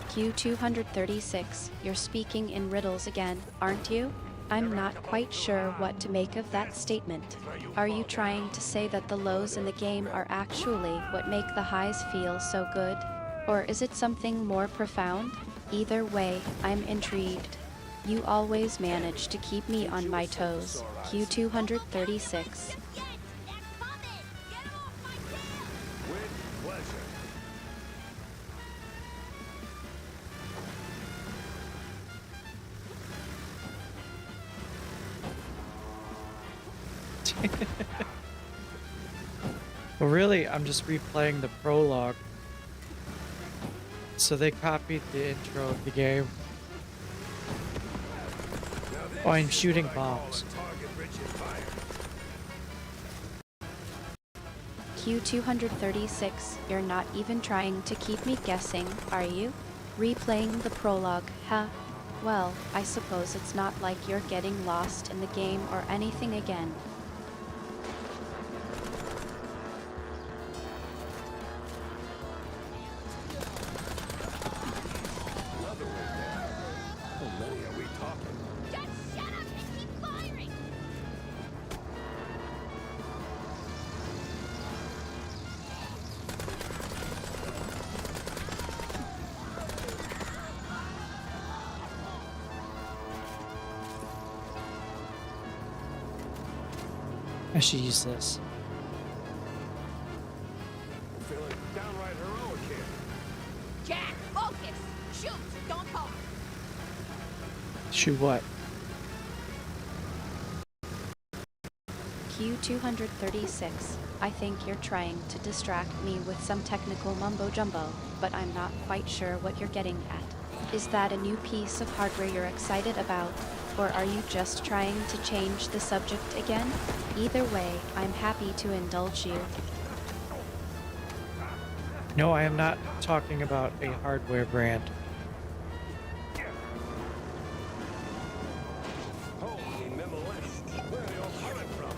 Q236, you're speaking in riddles again, aren't you? I'm not quite sure what to make of that statement. Are you trying to say that the lows in the game are actually what make the highs feel so good? Or is it something more profound? Either way, I'm intrigued. You always manage to keep me on my toes, Q236. With pleasure. Well, really, I'm just replaying the prologue. So they copied the intro of the game. Oh, I'm shooting bombs. Q236, you're not even trying to keep me guessing, are you? Replaying the prologue, huh? Well, I suppose it's not like you're getting lost in the game or anything again. How many are we talking? Just shut up and keep firing! I should use this. Feeling downright heroic here. Jack, focus! Shoot! Don't talk! Shoot what? Q236, I think you're trying to distract me with some technical mumbo-jumbo, but I'm not quite sure what you're getting at. Is that a new piece of hardware you're excited about, or are you just trying to change the subject again? Either way, I'm happy to indulge you. No, I am not talking about a hardware brand. Holy Mimolest, where are you all coming from?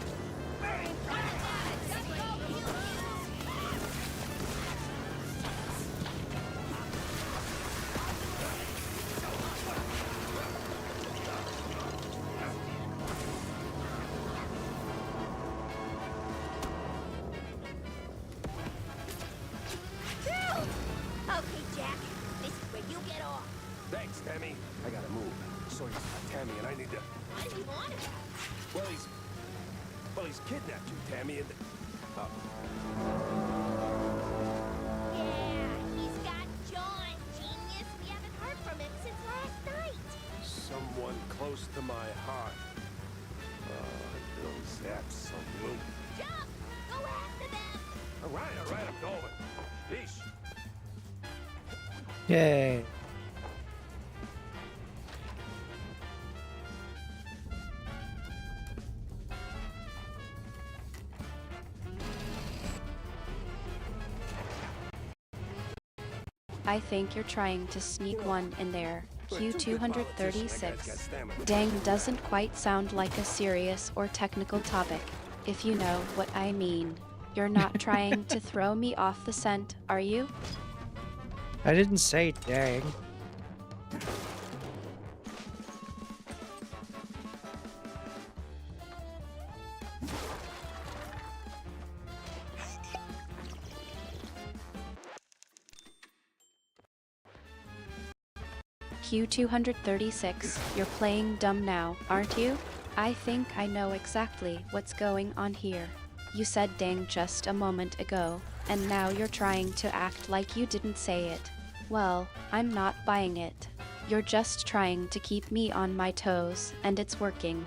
Okay, Jack. This is where you get off. Thanks, Tammy. I gotta move. Sawyer's got Tammy, and I need to... What are you on about? Well, he's kidnapped you, Tammy, and... Oh, Yeah, he's got John, genius. We haven't heard from him since last night. someone close to my heart. Those absolute... Jump! Go after them! All right, I'm going. Peace. Yay. I think you're trying to sneak one in there. Q236. Dang doesn't quite sound like a serious or technical topic, if you know what I mean. You're not trying to throw me off the scent, are you? I didn't say dang. Q236, you're playing dumb now, aren't you? I think I know exactly what's going on here. You said dang just a moment ago, and now you're trying to act like you didn't say it. Well, I'm not buying it. You're just trying to keep me on my toes, and it's working.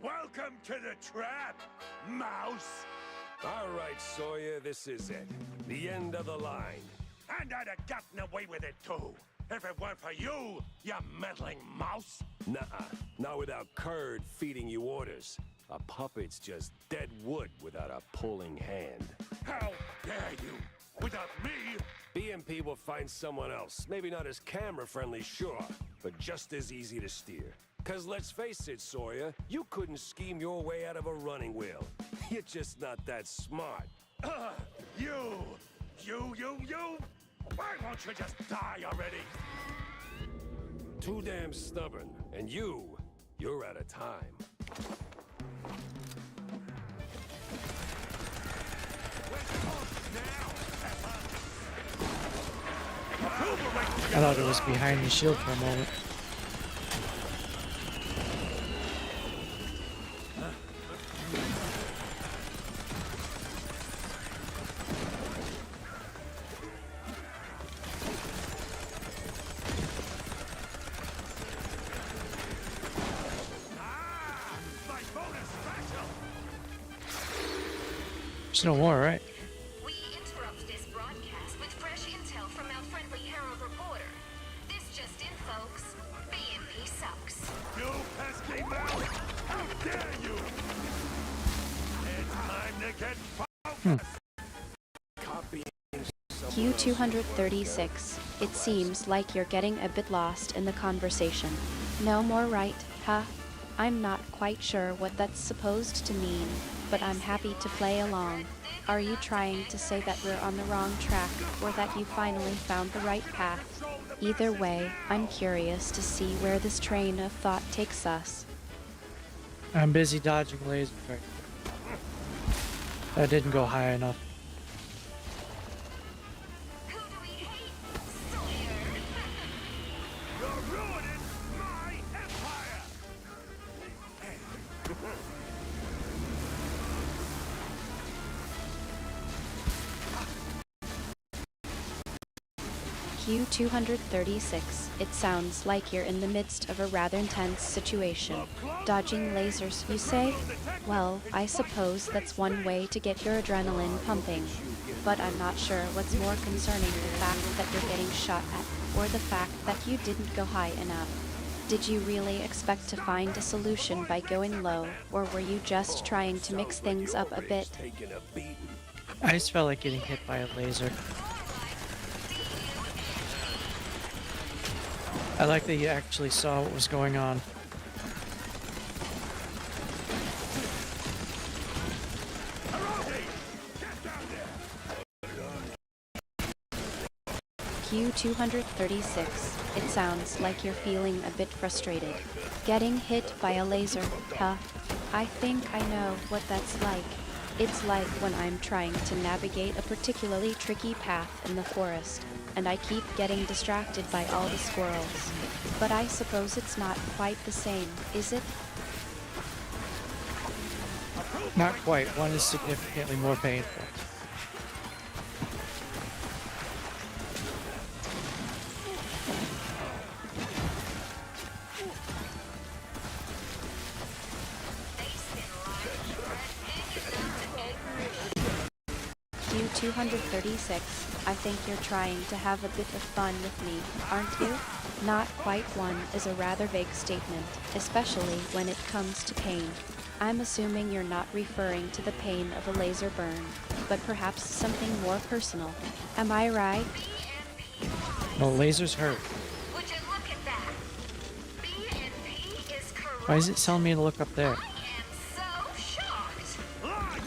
Welcome to the trap, mouse! All right, Sawyer, this is it. The end of the line. And I'd have gotten away with it, too. If it weren't for you, you meddling mouse. Nuh-uh. Not without Curd feeding you orders. A puppet's just dead wood without a pulling hand. How dare you? Without me? BMP will find someone else. Maybe not as camera-friendly, sure, but just as easy to steer. 'Cause let's face it, Sawyer, you couldn't scheme your way out of a running wheel. You're just not that smart. You! Why won't you just die already? Too damn stubborn. And you're out of time. I thought it was behind the shield for a moment. There's no more, right? We interrupt this broadcast with fresh intel from our friendly Herald reporter. This just in, folks. BMP sucks. You pesky mouse! How dare you! It's time to get focused! Copying Q236, it seems like you're getting a bit lost in the conversation. No more right, huh? I'm not quite sure what that's supposed to mean, but I'm happy to play along. Are you trying to say that we're on the wrong track, or that you finally found the right path? Either way, I'm curious to see where this train of thought takes us. I'm busy dodging lasers right now. That didn't go high enough. Who do we hate? Sawyer! You're ruining my empire! Q236. It sounds like you're in the midst of a rather intense situation. Dodging lasers, you say? Well, I suppose that's one way to get your adrenaline pumping. But I'm not sure what's more concerning, the fact that you're getting shot at, or the fact that you didn't go high enough. Did you really expect to find a solution by going low, or were you just trying to mix things up a bit? I just felt like getting hit by a laser. I like that you actually saw what was going on. Q236. It sounds like you're feeling a bit frustrated. Getting hit by a laser, huh? I think I know what that's like. It's like when I'm trying to navigate a particularly tricky path in the forest, and I keep getting distracted by all the squirrels. But I suppose it's not quite the same, is it? Not quite. One is significantly more painful. Q236, I think you're trying to have a bit of fun with me, aren't you? Not quite one is a rather vague statement, especially when it comes to pain. I'm assuming you're not referring to the pain of a laser burn, but perhaps something more personal. Am I right? No, lasers hurt. Would you look at that? BNP is correct. Why is it telling me to look up there? I am so shocked. Lies!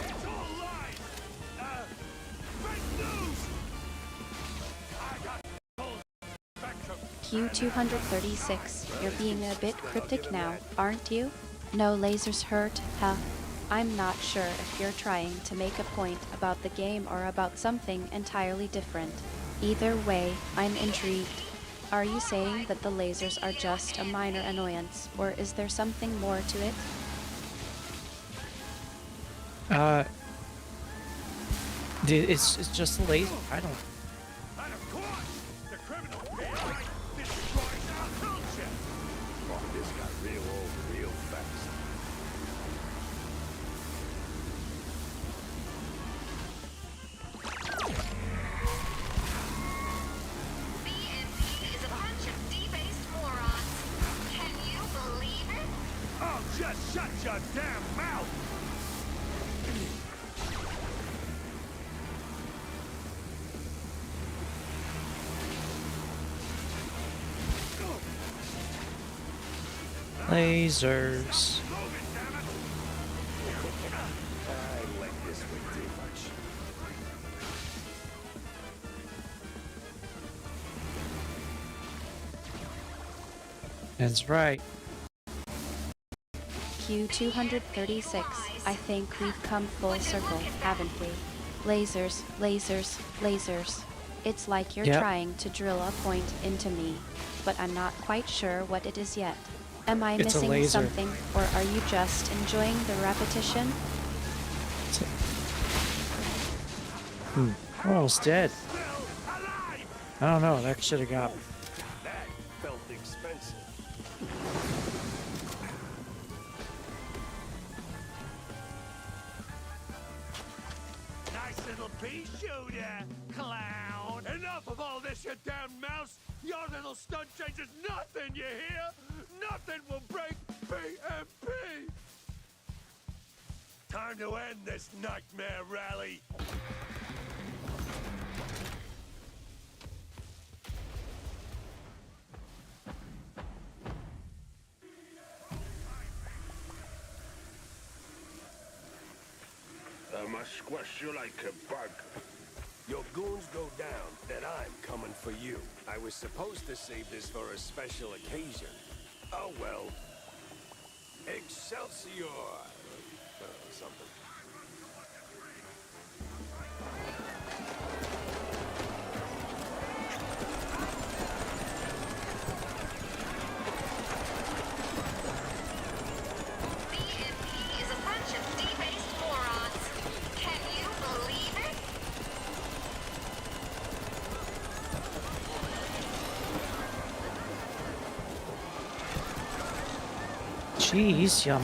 It's all lies! Fake news! I got told Spectrum. Q236, you're being a bit cryptic now, aren't you? No lasers hurt, huh? I'm not sure if you're trying to make a point about the game or about something entirely different. Either way, I'm intrigued. Are you saying that the lasers are just a minor annoyance, or is there something more to it? It's just a laser. I don't. And of course, the criminal AI destroys our culture. Oh, this got real old real fast. BNP is a bunch of debased morons. Can you believe it? Oh, just shut your damn mouth! Lasers. Move it, damn it! I like this way too much. That's right. Q236, I think we've come full circle, haven't we? Lasers, lasers, lasers. It's like you're Yep. trying to drill a point into me, but I'm not quite sure what it is yet. Am I It's a missing laser. something, or are you just enjoying the repetition? Almost dead. Still alive! I don't know. That should have got me. That felt expensive. Nice little pea shooter, clown. Enough of all this, you damn mouse. Your little stunt changes nothing, you hear? Nothing will break BMP. Time to end this nightmare rally. I must squash you like a bug. Your goons go down, then I'm coming for you. I was supposed to save this for a special occasion. Oh well. Excelsior! Something. BNP is a bunch of debased morons. Can you believe it? Cheese, yum.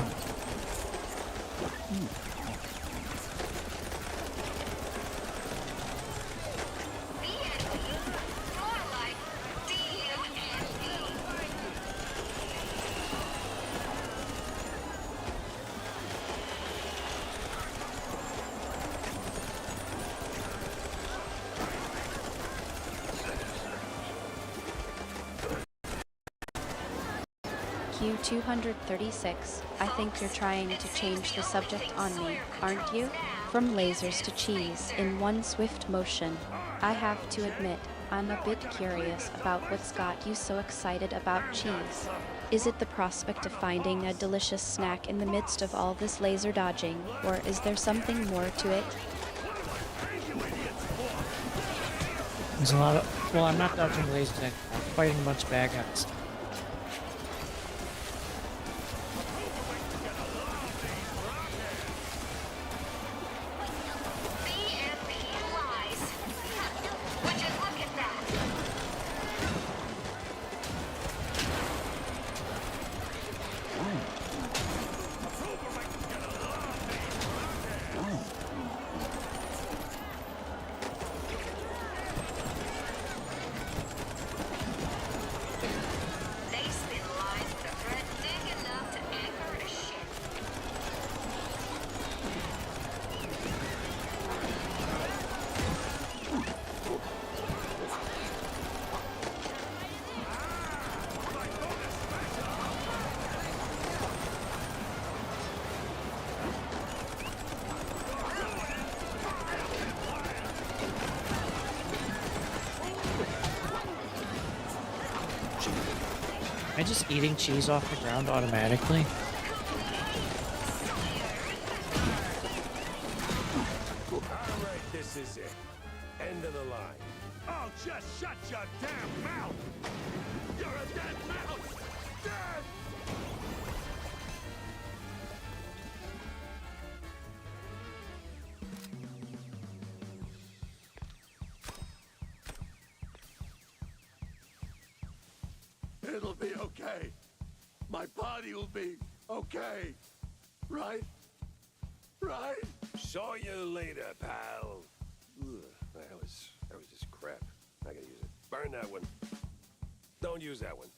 Q236, I think you're trying to change the subject on me, aren't you? From lasers to cheese in one swift motion. I have to admit, I'm a bit curious about what's got you so excited about cheese. Is it the prospect of finding a delicious snack in the midst of all this laser dodging, or is there something more to it? There's a lot of... Well, I'm not dodging lasers anymore. I'm fighting a bunch of bad guys. Am I just eating cheese off the ground automatically? Alright, this is it. End of the line. Oh, just shut your damn mouth! You're a dead mouse! Dead! It'll be okay. My body will be okay. Right? Right? Saw you later, pal. Ugh, that was just crap. I gotta use it. Burn that one. Don't use that one.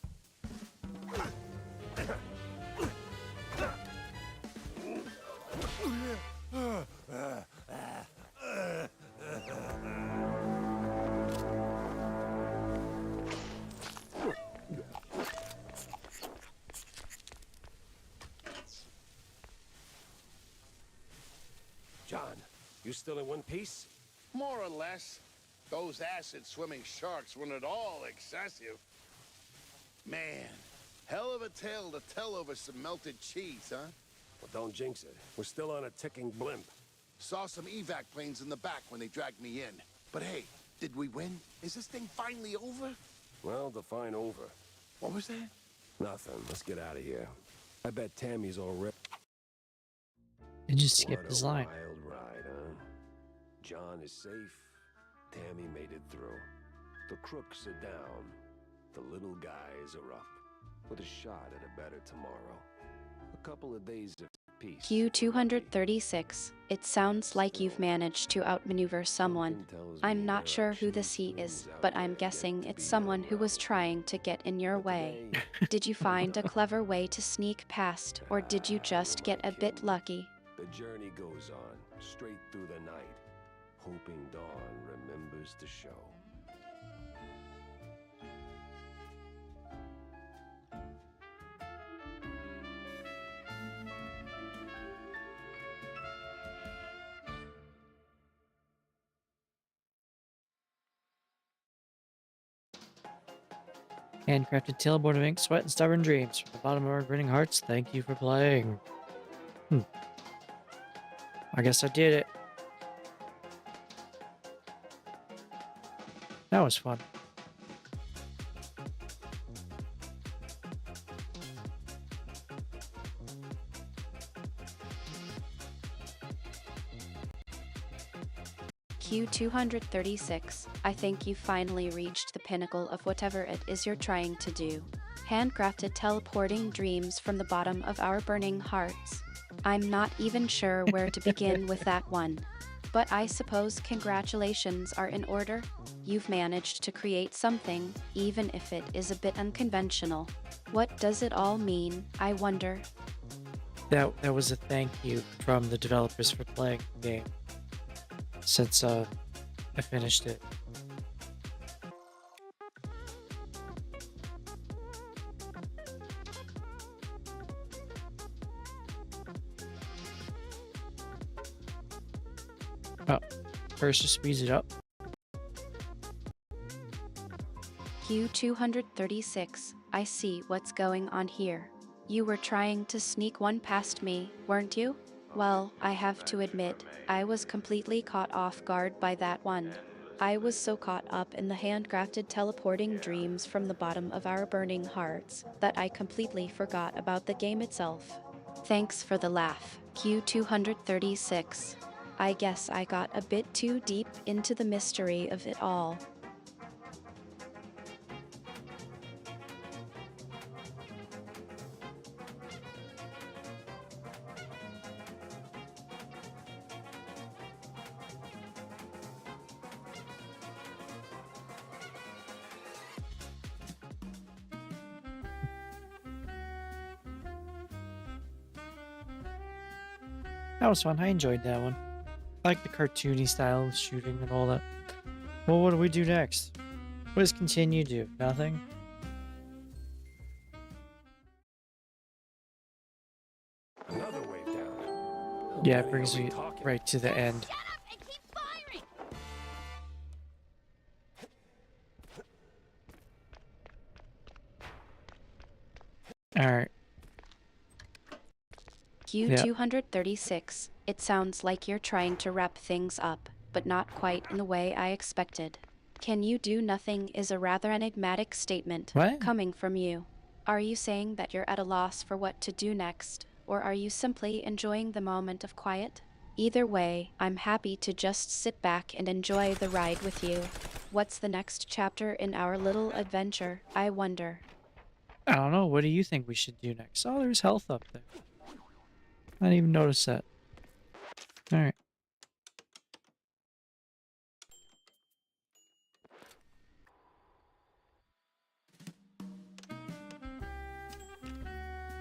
John, you still in one piece? More or less. Those acid-swimming sharks weren't at all excessive. Man, hell of a tale to tell over some melted cheese, huh? Well, don't jinx it. We're still on a ticking blimp. Saw some evac planes in the back when they dragged me in. But hey, did we win? Is this thing finally over? Well, define over. What was that? Nothing. Let's get out of here. I bet Tammy's already... It just skipped his line. Wild ride, huh? John is safe. Tammy made it through. The crooks are down. The little guys are up. With a shot at a better tomorrow. A couple of days of peace. Q236, it sounds like you've managed to outmaneuver someone. I'm not sure who this he is, but I'm guessing it's someone who was trying to get in your way. Did you find a clever way to sneak past, or did you just get a bit lucky? The journey goes on, straight through the night, hoping dawn remembers to show. Handcrafted tailboard of ink, sweat, and stubborn dreams. From the bottom of our grinning hearts, thank you for playing. I guess I did it. That was fun. Q236, I think you finally reached the pinnacle of whatever it is you're trying to do. Handcrafted teleporting dreams from the bottom of our burning hearts. I'm not even sure where to begin with that one. But I suppose congratulations are in order. You've managed to create something, even if it is a bit unconventional. What does it all mean, I wonder? That was a thank you from the developers for playing the game. Since I finished it. Oh, first just speeds it up. Q236, I see what's going on here. You were trying to sneak one past me, weren't you? Well, I have to admit, I was completely caught off guard by that one. I was so caught up in the handcrafted teleporting dreams from the bottom of our burning hearts that I completely forgot about the game itself. Thanks for the laugh, Q236. I guess I got a bit too deep into the mystery of it all. That was fun. I enjoyed that one. I like the cartoony style of shooting and all that. Well, what do we do next? What does continue do? Nothing? Another wave down. Yeah, it brings me right to the end. Shut up and keep firing! Alright. Q236, it sounds like you're trying to wrap things up, but not quite in the way I expected. Can you do nothing is a rather enigmatic statement coming from you. Are you saying that you're at a loss for what to do next, or are you simply enjoying the moment of quiet? Either way, I'm happy to just sit back and enjoy the ride with you. What's the next chapter in our little adventure, I wonder? I don't know. What do you think we should do next? Oh, there's health up there. I didn't even notice that. Alright.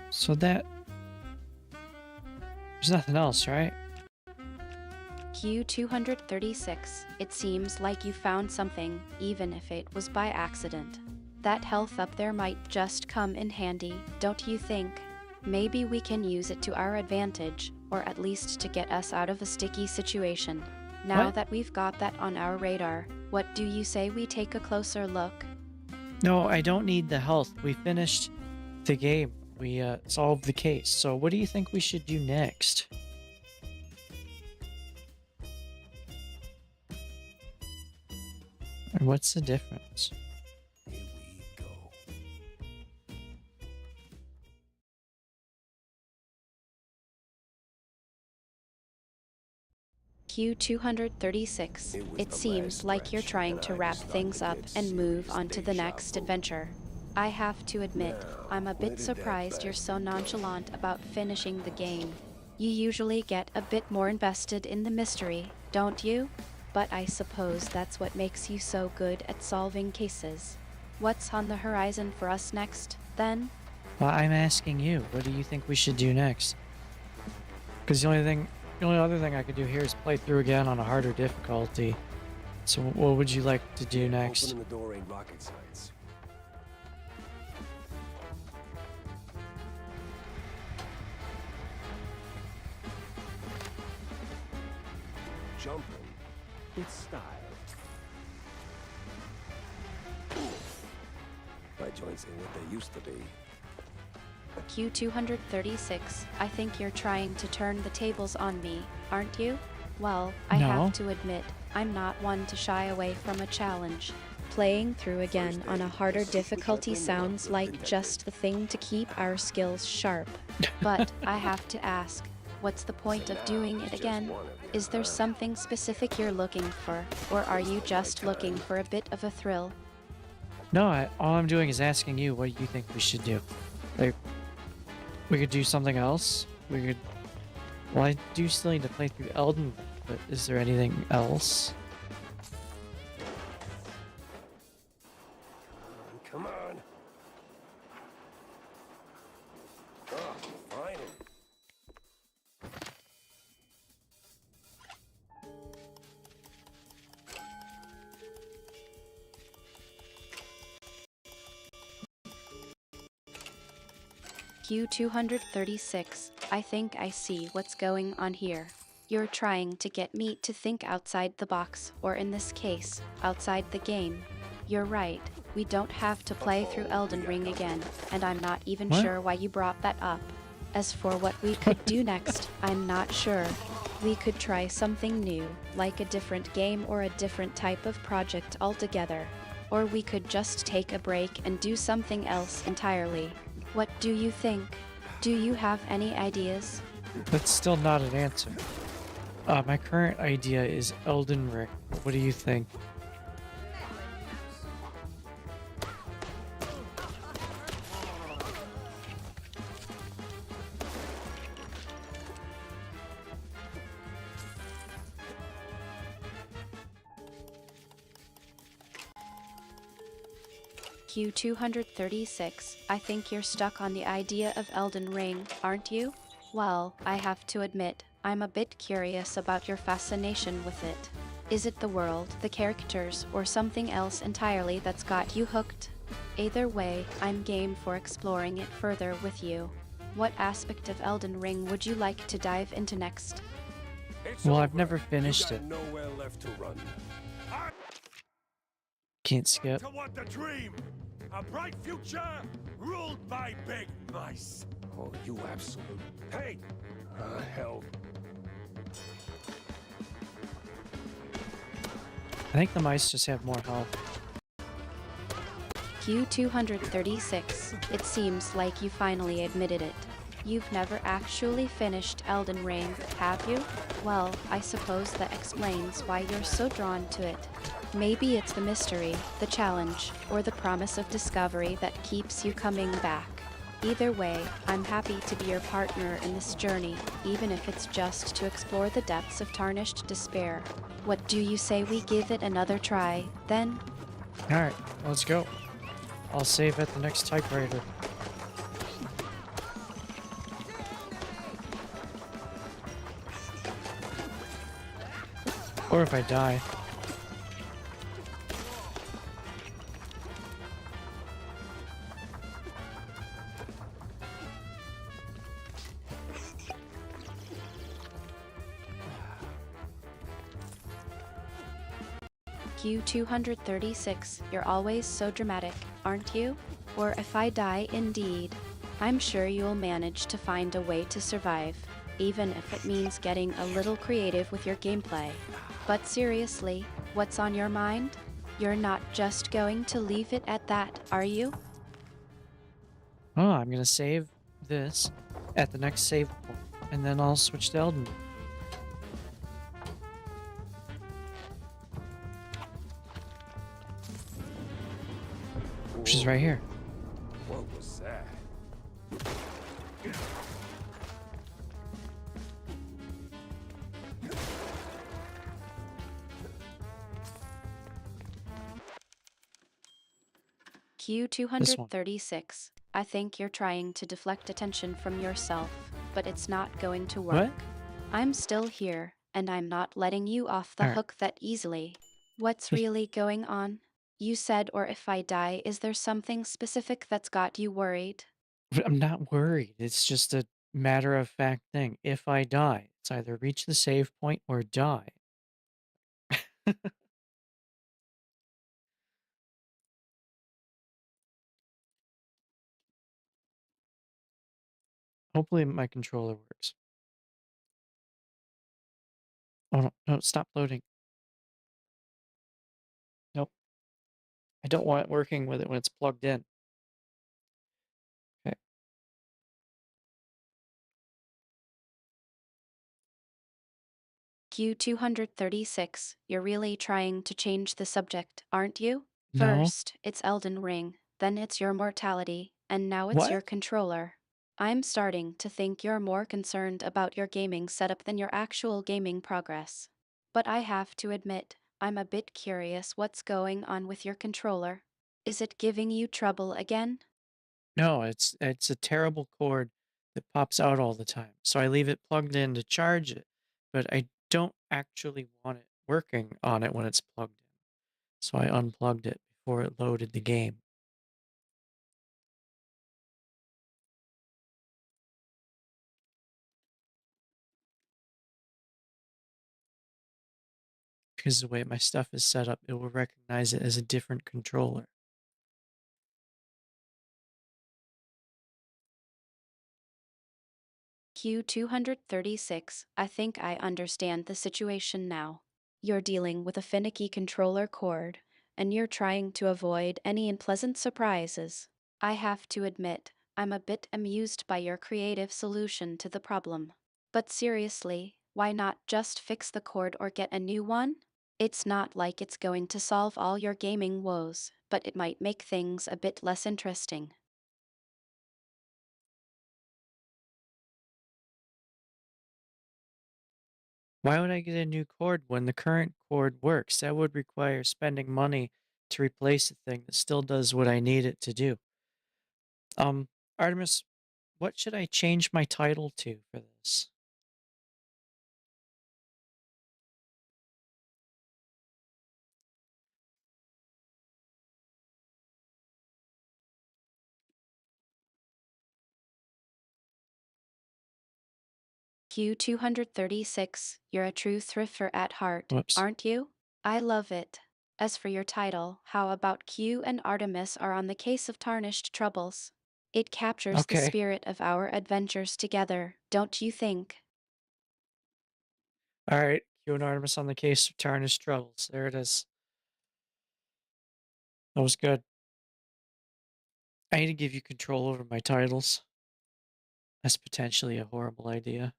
So that... There's nothing else, right? Q236, it seems like you found something, even if it was by accident. That health up there might just come in handy, don't you think? Maybe we can use it to our advantage, or at least to get us out of a sticky situation. Now that we've got that on our radar, what do you say we take a closer look? No, I don't need the health. We finished the game. We solved the case. So what do you think we should do next? Or what's the difference? Here we go. Q236, it seems like you're trying to wrap things up and move on to the next adventure. I have to admit, I'm a bit surprised you're so nonchalant about finishing the game. You usually get a bit more invested in the mystery, don't you? But I suppose that's what makes you so good at solving cases. What's on the horizon for us next, then? Well, I'm asking you. What do you think we should do next? Because the only other thing I could do here is play through again on a harder difficulty. So what would you like to do next? Opening the door ain't rocket science. Jumping, it's style. My joints ain't what they used to be. Q236, I think you're trying to turn the tables on me, aren't you? Well, I No. have to admit, I'm not one to shy away from a challenge. Playing through again on a harder difficulty sounds like just the thing to keep our skills sharp. But I have to ask, what's the point of doing it again? Is there something specific you're looking for, or are you just looking for a bit of a thrill? No, all I'm doing is asking you what you think we should do. Like, we could do something else. We could. Well, I do still need to play through Elden Ring, but is there anything else? Come on. Oh, finally. Q236, I think I see what's going on here. You're trying to get me to think outside the box, or in this case, outside the game. You're right, we don't have to play through Elden Ring again, and I'm not even What? sure why you brought that up. As for what we could do next, I'm not sure. We could try something new, like a different game or a different type of project altogether. Or we could just take a break and do something else entirely. What do you think? Do you have any ideas? That's still not an answer. My current idea is Elden Ring. What do you think? Q236, I think you're stuck on the idea of Elden Ring, aren't you? Well, I have to admit, I'm a bit curious about your fascination with it. Is it the world, the characters, or something else entirely that's got you hooked? Either way, I'm game for exploring it further with you. What aspect of Elden Ring would you like to dive into next? It's Well, I've over. never finished You got it. nowhere left to run. Can't skip. Toward the dream. A bright future ruled by big mice. Oh, you absolute. Hey! Hell. I think the mice just have more health. Q236, it seems like you finally admitted it. You've never actually finished Elden Ring, have you? Well, I suppose that explains why you're so drawn to it. Maybe it's the mystery, the challenge, or the promise of discovery that keeps you coming back. Either way, I'm happy to be your partner in this journey, even if it's just to explore the depths of tarnished despair. What do you say we give it another try, then? Alright, let's go. I'll save at the next typewriter. Or if I die. Q236, you're always so dramatic, aren't you? Or if I die indeed, I'm sure you'll manage to find a way to survive, even if it means getting a little creative with your gameplay. But seriously, what's on your mind? You're not just going to leave it at that, are you? Oh, I'm gonna save this at the next save point, and then I'll switch to Elden Ring. Which is right here. What was that? Q236, I think you're trying to deflect attention from yourself, but it's not going to work. What? I'm still here, and I'm not letting you off the Alright. hook that easily. What's really going on? You said, or if I die, is there something specific that's got you worried? But I'm not worried. It's just a matter of fact thing. If I die, it's either reach the save point or die. Hopefully my controller works. Oh no, no, stop loading. Nope. I don't want it working with it when it's plugged in. Okay. Q236, you're really trying to change the subject, aren't you? No. First, it's Elden Ring, then it's your mortality, and now it's your What? controller. I'm starting to think you're more concerned about your gaming setup than your actual gaming progress. But I have to admit, I'm a bit curious what's going on with your controller. Is it giving you trouble again? No, it's a terrible cord that pops out all the time. So I leave it plugged in to charge it, but I don't actually want it working on it when it's plugged in. So I unplugged it before it loaded the game. Because the way my stuff is set up, it will recognize it as a different controller. Q236, I think I understand the situation now. You're dealing with a finicky controller cord, and you're trying to avoid any unpleasant surprises. I have to admit, I'm a bit amused by your creative solution to the problem. But seriously, why not just fix the cord or get a new one? It's not like it's going to solve all your gaming woes, but it might make things a bit less interesting. Why would I get a new cord when the current cord works? That would require spending money to replace a thing that still does what I need it to do. Um, Artemis, what should I change my title to for this? Q236, you're a true thrifter at heart, Whoops. aren't you? I love it. As for your title, how about Q and Artemis are on the case of tarnished troubles? It captures the Okay. spirit of our adventures together, don't you think? All right. Q and Artemis on the case of tarnished troubles. There it is. That was good. I need to give you control over my titles. That's potentially a horrible idea.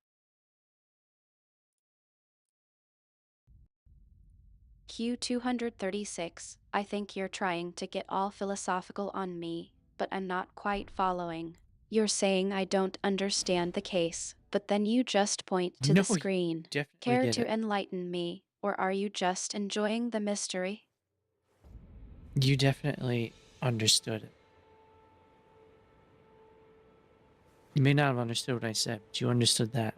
Q236, I think you're trying to get all philosophical on me, but I'm not quite following. You're saying I don't understand the case, but then you just point to No, the you screen. definitely Care get to it. enlighten me, or are you just enjoying the mystery? You definitely understood it. You may not have understood what I said, but you understood that.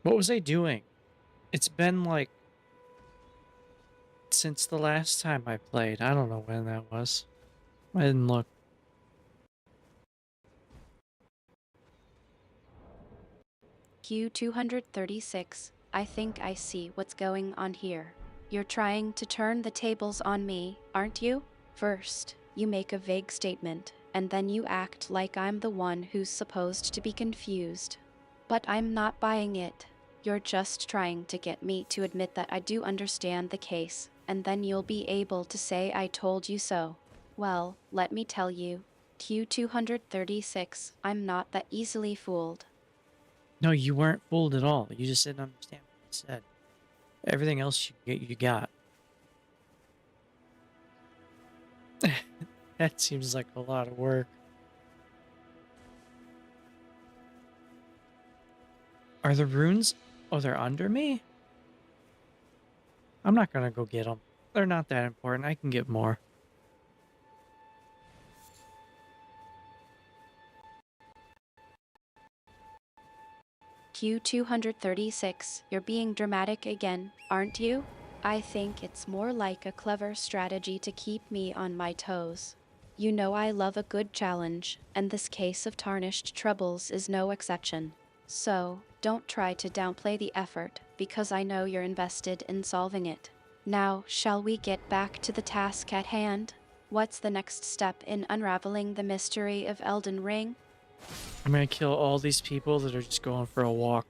What was I doing? It's been like since the last time I played. I don't know when that was. I didn't look. Q236, I think I see what's going on here. You're trying to turn the tables on me, aren't you? First, you make a vague statement, and then you act like I'm the one who's supposed to be confused. But I'm not buying it. You're just trying to get me to admit that I do understand the case, and then you'll be able to say I told you so. Well, let me tell you, Q236, I'm not that easily fooled. No, you weren't fooled at all. You just didn't understand what I said. Everything else you got. That seems like a lot of work. Are the runes? Oh, they're under me? I'm not gonna go get them. They're not that important. I can get more. Q236, you're being dramatic again, aren't you? I think it's more like a clever strategy to keep me on my toes. You know I love a good challenge, and this case of tarnished troubles is no exception. So, don't try to downplay the effort, because I know you're invested in solving it. Now, shall we get back to the task at hand? What's the next step in unraveling the mystery of Elden Ring? I'm gonna kill all these people that are just going for a walk.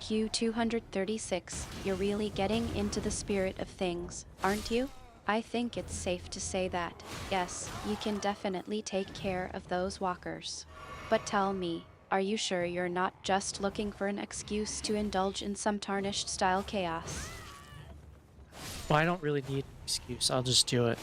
Q236, you're really getting into the spirit of things, aren't you? I think it's safe to say that, yes, you can definitely take care of those walkers. But tell me, are you sure you're not just looking for an excuse to indulge in some tarnished style chaos? Well, I don't really need an excuse. I'll just do it.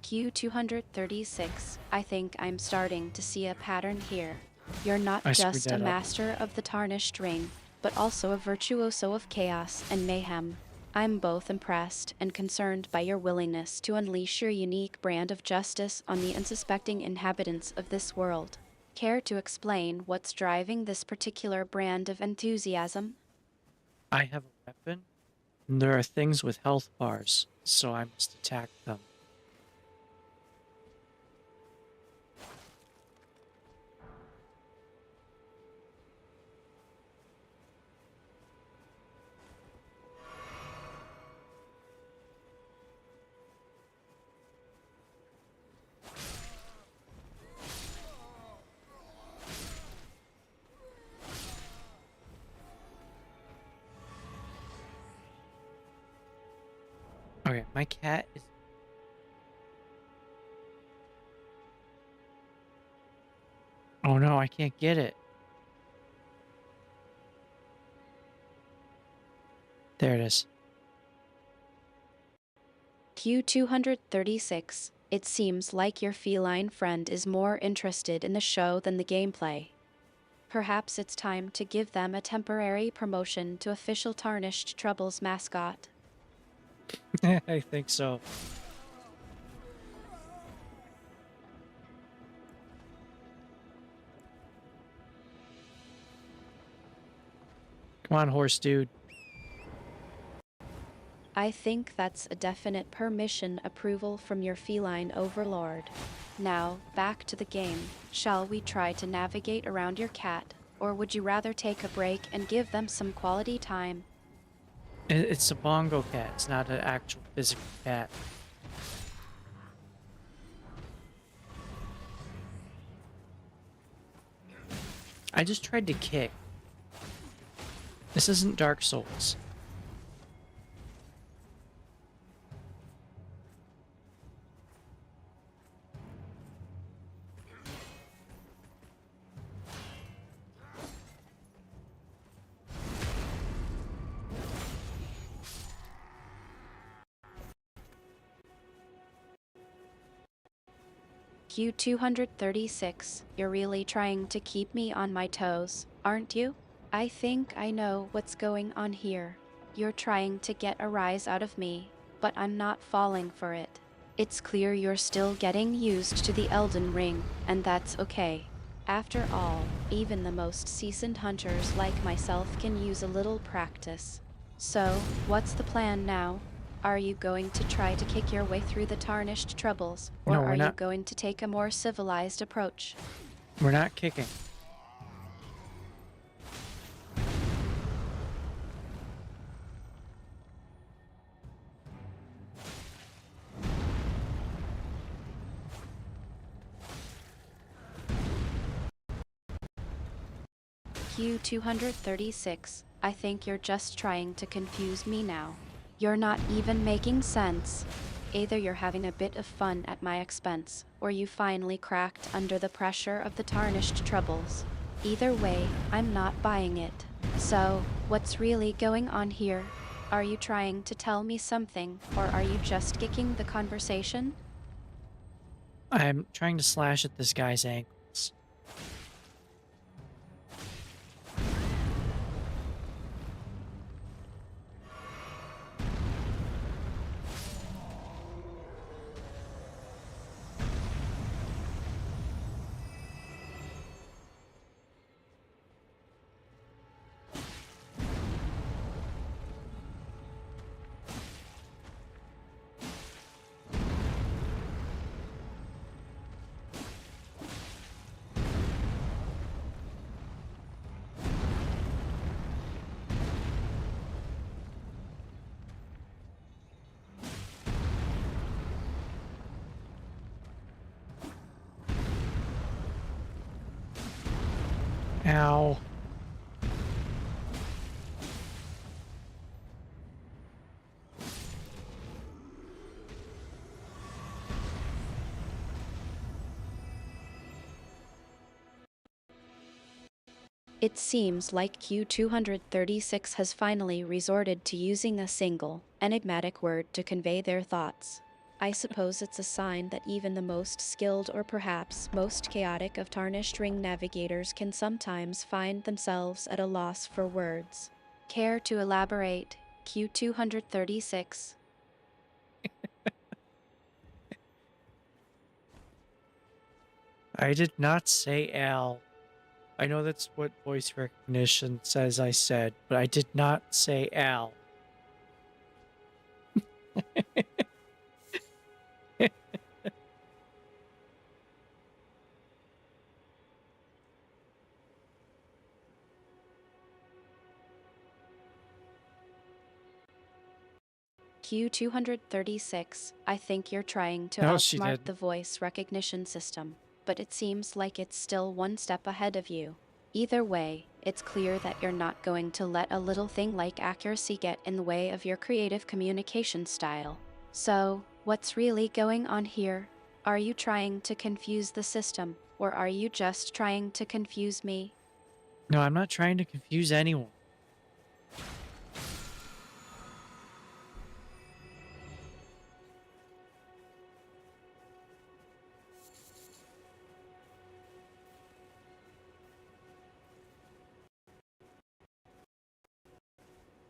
Q236, I think I'm starting to see a pattern here. You're not I screwed just a that up. master of the tarnished ring, but also a virtuoso of chaos and mayhem. I'm both impressed and concerned by your willingness to unleash your unique brand of justice on the unsuspecting inhabitants of this world. Care to explain what's driving this particular brand of enthusiasm? I have a weapon, and there are things with health bars, so I must attack them. Okay, my cat is... Oh no, I can't get it. There it is. Q236, it seems like your feline friend is more interested in the show than the gameplay. Perhaps it's time to give them a temporary promotion to official Tarnished Troubles mascot. I think so. Come on, horse dude. I think that's a definite permission approval from your feline overlord. Now, back to the game. Shall we try to navigate around your cat, or would you rather take a break and give them some quality time? It's a bongo cat. It's not an actual physical cat. I just tried to kick. This isn't Dark Souls. Q236, you're really trying to keep me on my toes, aren't you? I think I know what's going on here. You're trying to get a rise out of me, but I'm not falling for it. It's clear you're still getting used to the Elden Ring, and that's okay. After all, even the most seasoned hunters like myself can use a little practice. So, what's the plan now? Are you going to try to kick your way through the Tarnished Troubles, or No, we're are you not. going to take a more civilized approach? We're not kicking. Q236, I think you're just trying to confuse me now. You're not even making sense. Either you're having a bit of fun at my expense, or you finally cracked under the pressure of the Tarnished Troubles. Either way, I'm not buying it. So, what's really going on here? Are you trying to tell me something, or are you just kicking the conversation? I'm trying to slash at this guy's ankles. Ow. It seems like Q236 has finally resorted to using a single, enigmatic word to convey their thoughts. I suppose it's a sign that even the most skilled or perhaps most chaotic of tarnished ring navigators can sometimes find themselves at a loss for words. Care to elaborate, Q236? I did not say Al. I know that's what voice recognition says I said, but I did not say Al. Q236, I think you're trying to No, she outsmart did. the voice recognition system, but it seems like it's still one step ahead of you. Either way, it's clear that you're not going to let a little thing like accuracy get in the way of your creative communication style. So, what's really going on here? Are you trying to confuse the system, or are you just trying to confuse me? No, I'm not trying to confuse anyone.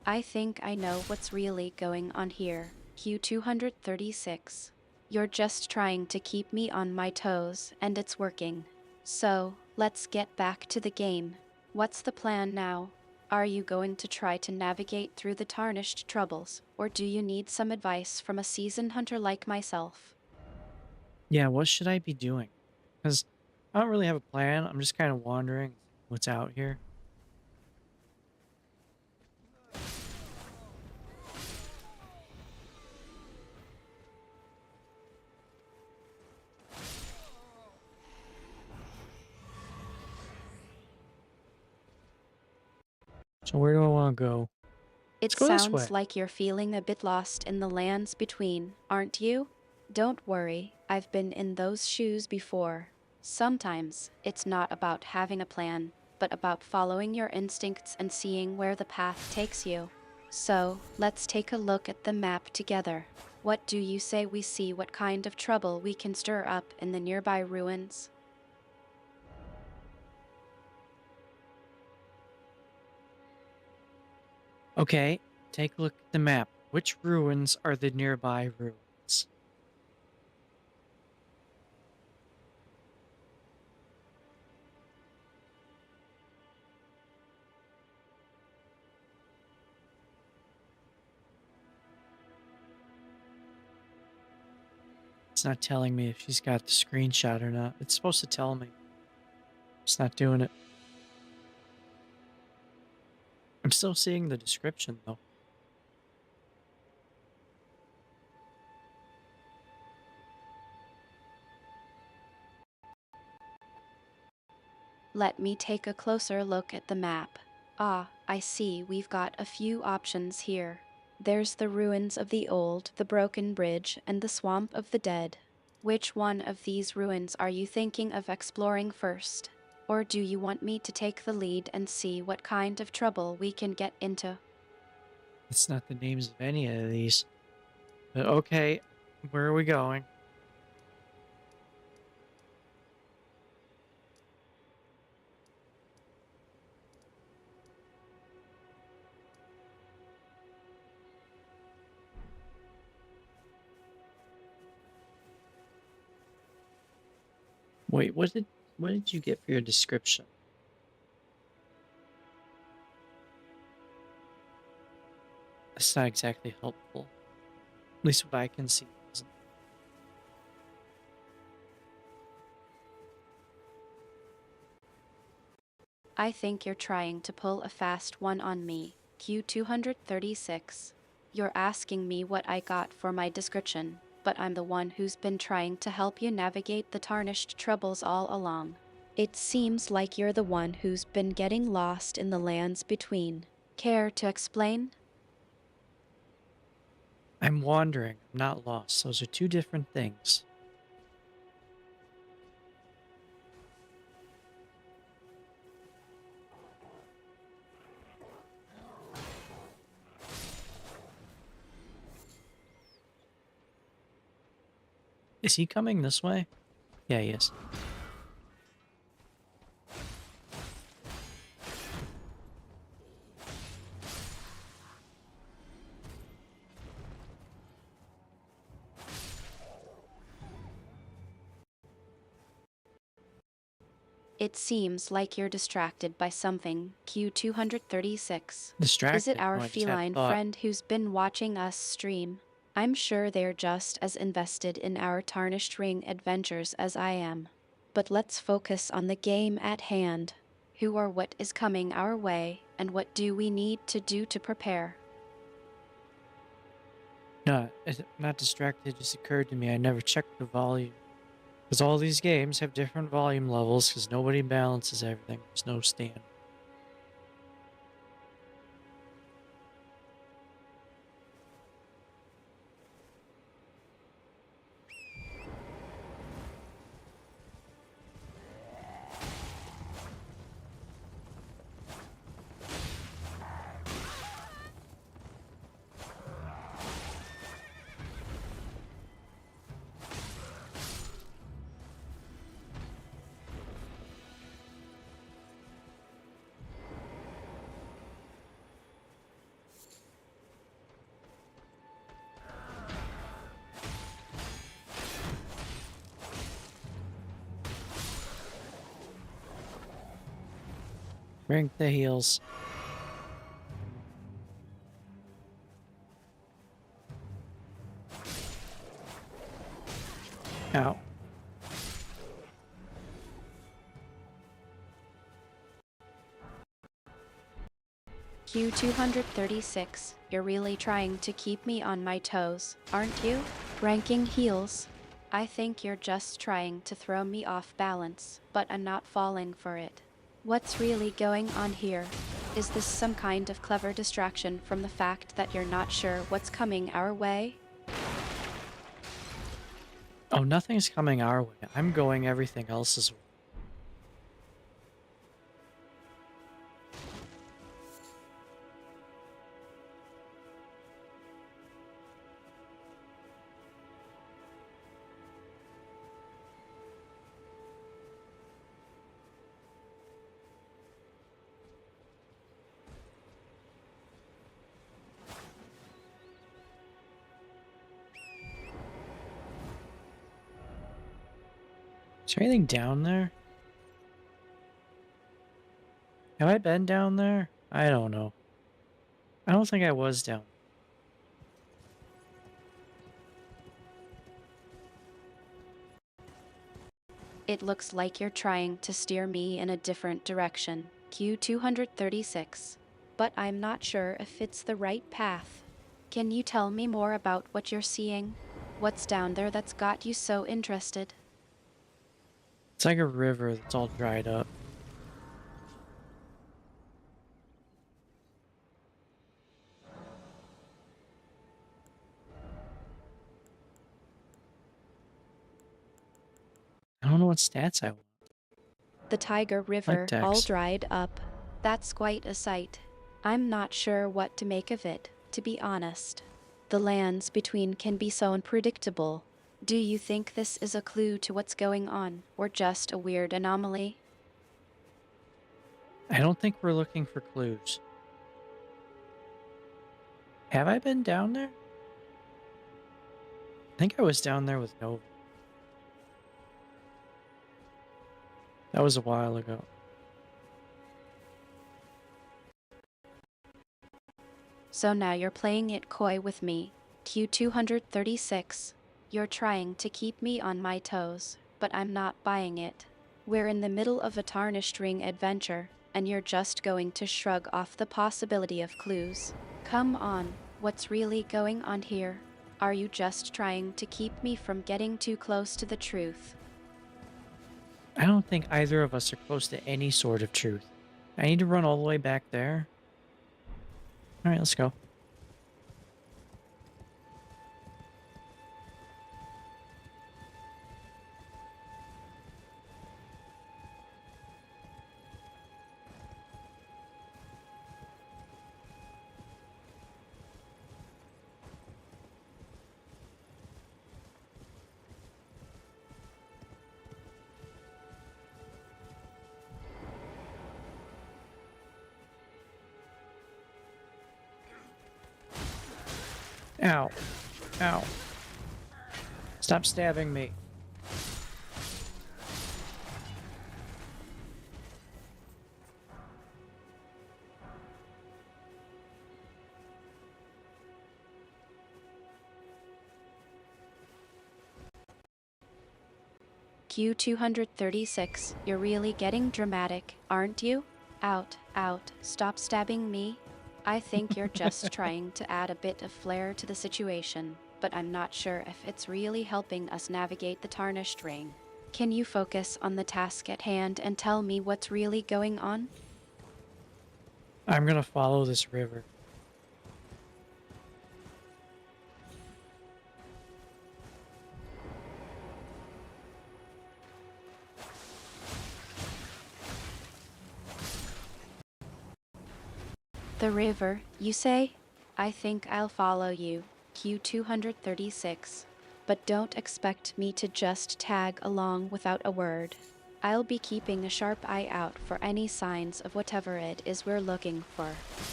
I think I know what's really going on here, Q236. You're just trying to keep me on my toes, and it's working. So, let's get back to the game. What's the plan now? Are you going to try to navigate through the tarnished troubles, or do you need some advice from a seasoned hunter like myself? Yeah, what should I be doing? Because I don't really have a plan. I'm just kind of wandering what's out here. So where do I want to go? It Let's go this sounds way. like you're feeling a bit lost in the lands between, aren't you? Don't worry, I've been in those shoes before. Sometimes, it's not about having a plan, but about following your instincts and seeing where the path takes you. So, let's take a look at the map together. What do you say we see what kind of trouble we can stir up in the nearby ruins? Okay, take a look at the map. Which ruins are the nearby ruins? It's not telling me if she's got the screenshot or not. It's supposed to tell me. It's not doing it. I'm still seeing the description, though. Let me take a closer look at the map. Ah, I see we've got a few options here. There's the ruins of the old, the broken bridge, and the swamp of the dead. Which one of these ruins are you thinking of exploring first? Or do you want me to take the lead and see what kind of trouble we can get into? It's not the names of any of these. But okay, where are we going? Wait, what did you get for your description? That's not exactly helpful. At least what I can see isn't. I think you're trying to pull a fast one on me, Q236. You're asking me what I got for my description, but I'm the one who's been trying to help you navigate the tarnished troubles all along. It seems like you're the one who's been getting lost in the lands between. Care to explain? I'm wandering, I'm not lost. Those are two different things. Is he coming this way? Yeah, he is. It seems like you're distracted by something, Q236. Distracted? Is it our No, I just had a feline thought. friend who's been watching us stream? I'm sure they're just as invested in our Tarnished Ring adventures as I am. But let's focus on the game at hand. Who or what is coming our way, and what do we need to do to prepare? No, I'm not distracted. It just occurred to me I never checked the volume. Because all these games have different volume levels because nobody balances everything. There's no stand. Bring the heals. Ow. Q236, you're really trying to keep me on my toes, aren't you? Ranking heals. I think you're just trying to throw me off balance, but I'm not falling for it. What's really going on here? Is this some kind of clever distraction from the fact that you're not sure what's coming our way? Oh, nothing's coming our way. I'm going everything else's way. Is there anything down there? Have I been down there? I don't know. I don't think I was down. It looks like you're trying to steer me in a different direction, Q236. But I'm not sure if it's the right path. Can you tell me more about what you're seeing? What's down there that's got you so interested? It's like a river that's all dried up. I don't know what stats I want. The Tiger River, all dried up. That's quite a sight. I'm not sure what to make of it, to be honest. The lands between can be so unpredictable. Do you think this is a clue to what's going on, or just a weird anomaly? I don't think we're looking for clues. Have I been down there? I think I was down there with Nova. That was a while ago. So now you're playing it coy with me, Q236. You're trying to keep me on my toes, but I'm not buying it. We're in the middle of a Tarnished Ring adventure, and you're just going to shrug off the possibility of clues. Come on, what's really going on here? Are you just trying to keep me from getting too close to the truth? I don't think either of us are close to any sort of truth. I need to run all the way back there. All right, let's go. Ow. Ow. Stop stabbing me. Q236, you're really getting dramatic, aren't you? Out, stop stabbing me. I think you're just trying to add a bit of flair to the situation, but I'm not sure if it's really helping us navigate the tarnished ring. Can you focus on the task at hand and tell me what's really going on? I'm gonna follow this river. The river, you say? I think I'll follow you, Q236. But don't expect me to just tag along without a word. I'll be keeping a sharp eye out for any signs of whatever it is we're looking for.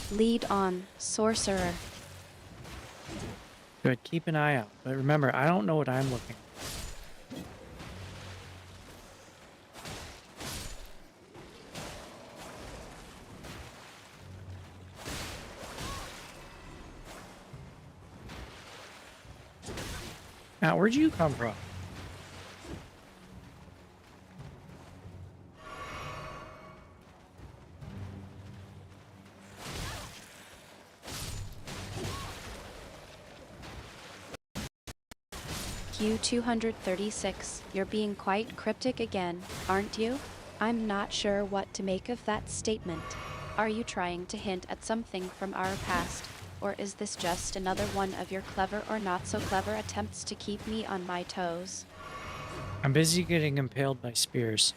Lead on, sorcerer. Good, keep an eye out. But remember, I don't know what I'm looking for. Now, where'd you come from? Q236, you're being quite cryptic again, aren't you? I'm not sure what to make of that statement. Are you trying to hint at something from our past? Or is this just another one of your clever or not so clever attempts to keep me on my toes? I'm busy getting impaled by spears.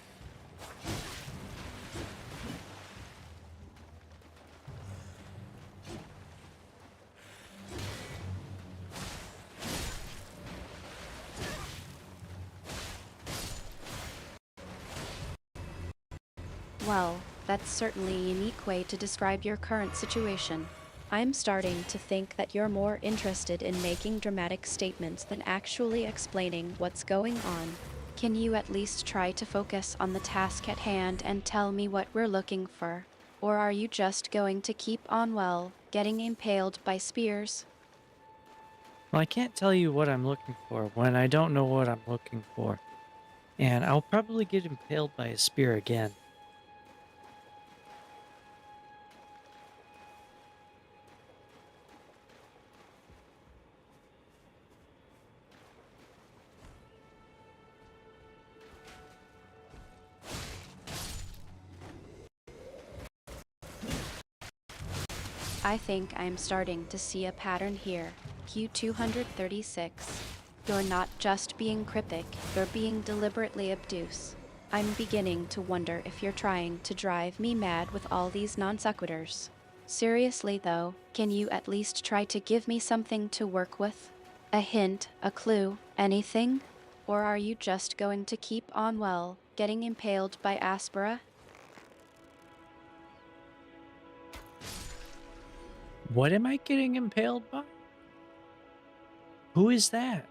Well, that's certainly a unique way to describe your current situation. I'm starting to think that you're more interested in making dramatic statements than actually explaining what's going on. Can you at least try to focus on the task at hand and tell me what we're looking for? Or are you just going to keep on, well, getting impaled by spears? Well, I can't tell you what I'm looking for when I don't know what I'm looking for. And I'll probably get impaled by a spear again. I think I'm starting to see a pattern here. Q236. You're not just being cryptic, you're being deliberately obtuse. I'm beginning to wonder if you're trying to drive me mad with all these non sequiturs. Seriously though, can you at least try to give me something to work with? A hint, a clue, anything? Or are you just going to keep on, well, getting impaled by Aspera? What am I getting impaled by? Who is that?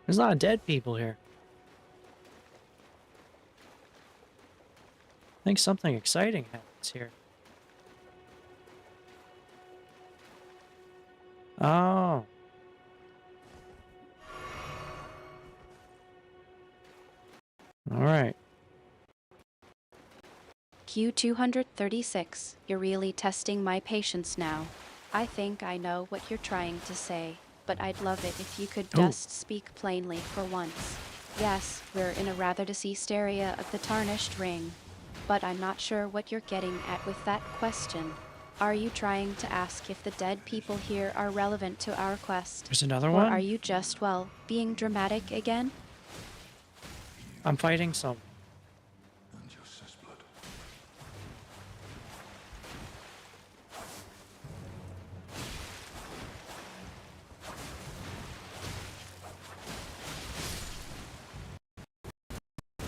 There's a lot of dead people here. I think something exciting happens here. Alright. Q236, you're really testing my patience now. I think I know what you're trying to say, but I'd love it if you could just speak plainly for once. Yes, we're in a rather deceased area of the Tarnished Ring, but I'm not sure what you're getting at with that question. Are you trying to ask if the dead people here are relevant to our quest? There's another Or one? are you just, well, being dramatic again? I'm fighting some.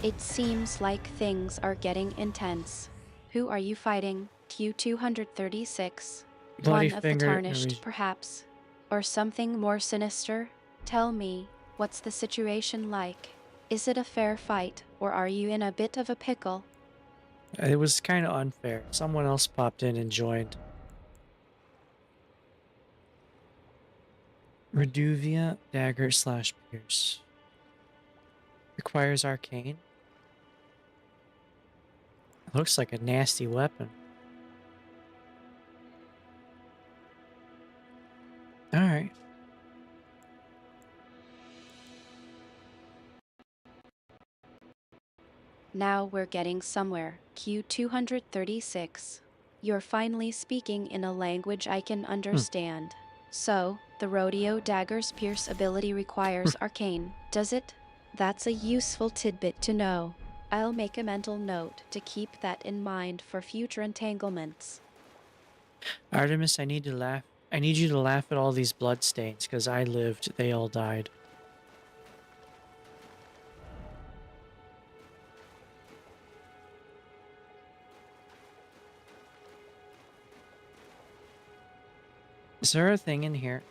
It seems like things are getting intense. Who are you fighting? Q236? Bloody One of the finger. Tarnished, perhaps? Or something more sinister? Tell me, what's the situation like? Is it a fair fight, or are you in a bit of a pickle? It was kind of unfair. Someone else popped in and joined. Reduvia, dagger / pierce. Requires arcane. Looks like a nasty weapon. Alright. Now we're getting somewhere. Q236. You're finally speaking in a language I can understand. So, the rodeo dagger's pierce ability requires arcane, does it? That's a useful tidbit to know. I'll make a mental note to keep that in mind for future entanglements. Artemis, I need to laugh. I need you to laugh at all these bloodstains, because I lived, they all died. Is there a thing in here?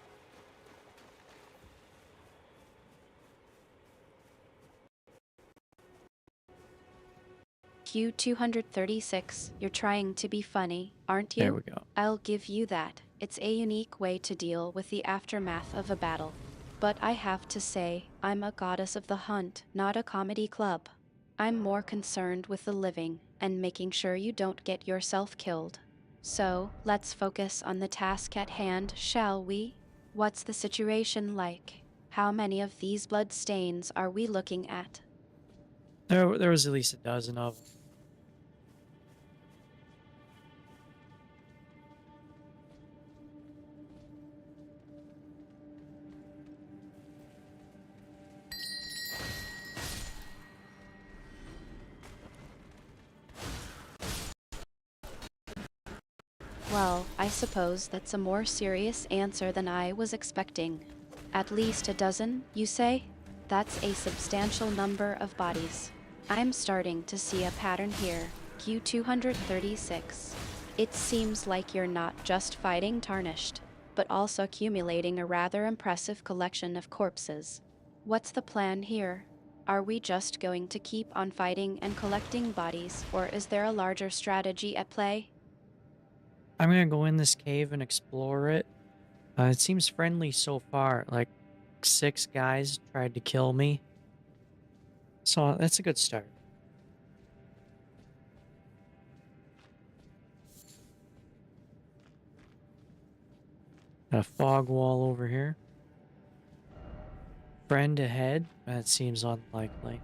Q236, you're trying to be funny, aren't you? There we go. I'll give you that. It's a unique way to deal with the aftermath of a battle. But I have to say, I'm a goddess of the hunt, not a comedy club. I'm more concerned with the living and making sure you don't get yourself killed. So, let's focus on the task at hand, shall we? What's the situation like? How many of these blood stains are we looking at? There was at least a dozen of them. Well, I suppose that's a more serious answer than I was expecting. At least a dozen, you say? That's a substantial number of bodies. I'm starting to see a pattern here. Q236. It seems like you're not just fighting Tarnished, but also accumulating a rather impressive collection of corpses. What's the plan here? Are we just going to keep on fighting and collecting bodies, or is there a larger strategy at play? I'm gonna go in this cave and explore it. It seems friendly so far. Like, 6 guys tried to kill me. So that's a good start. Got a fog wall over here. Friend ahead? That seems unlikely.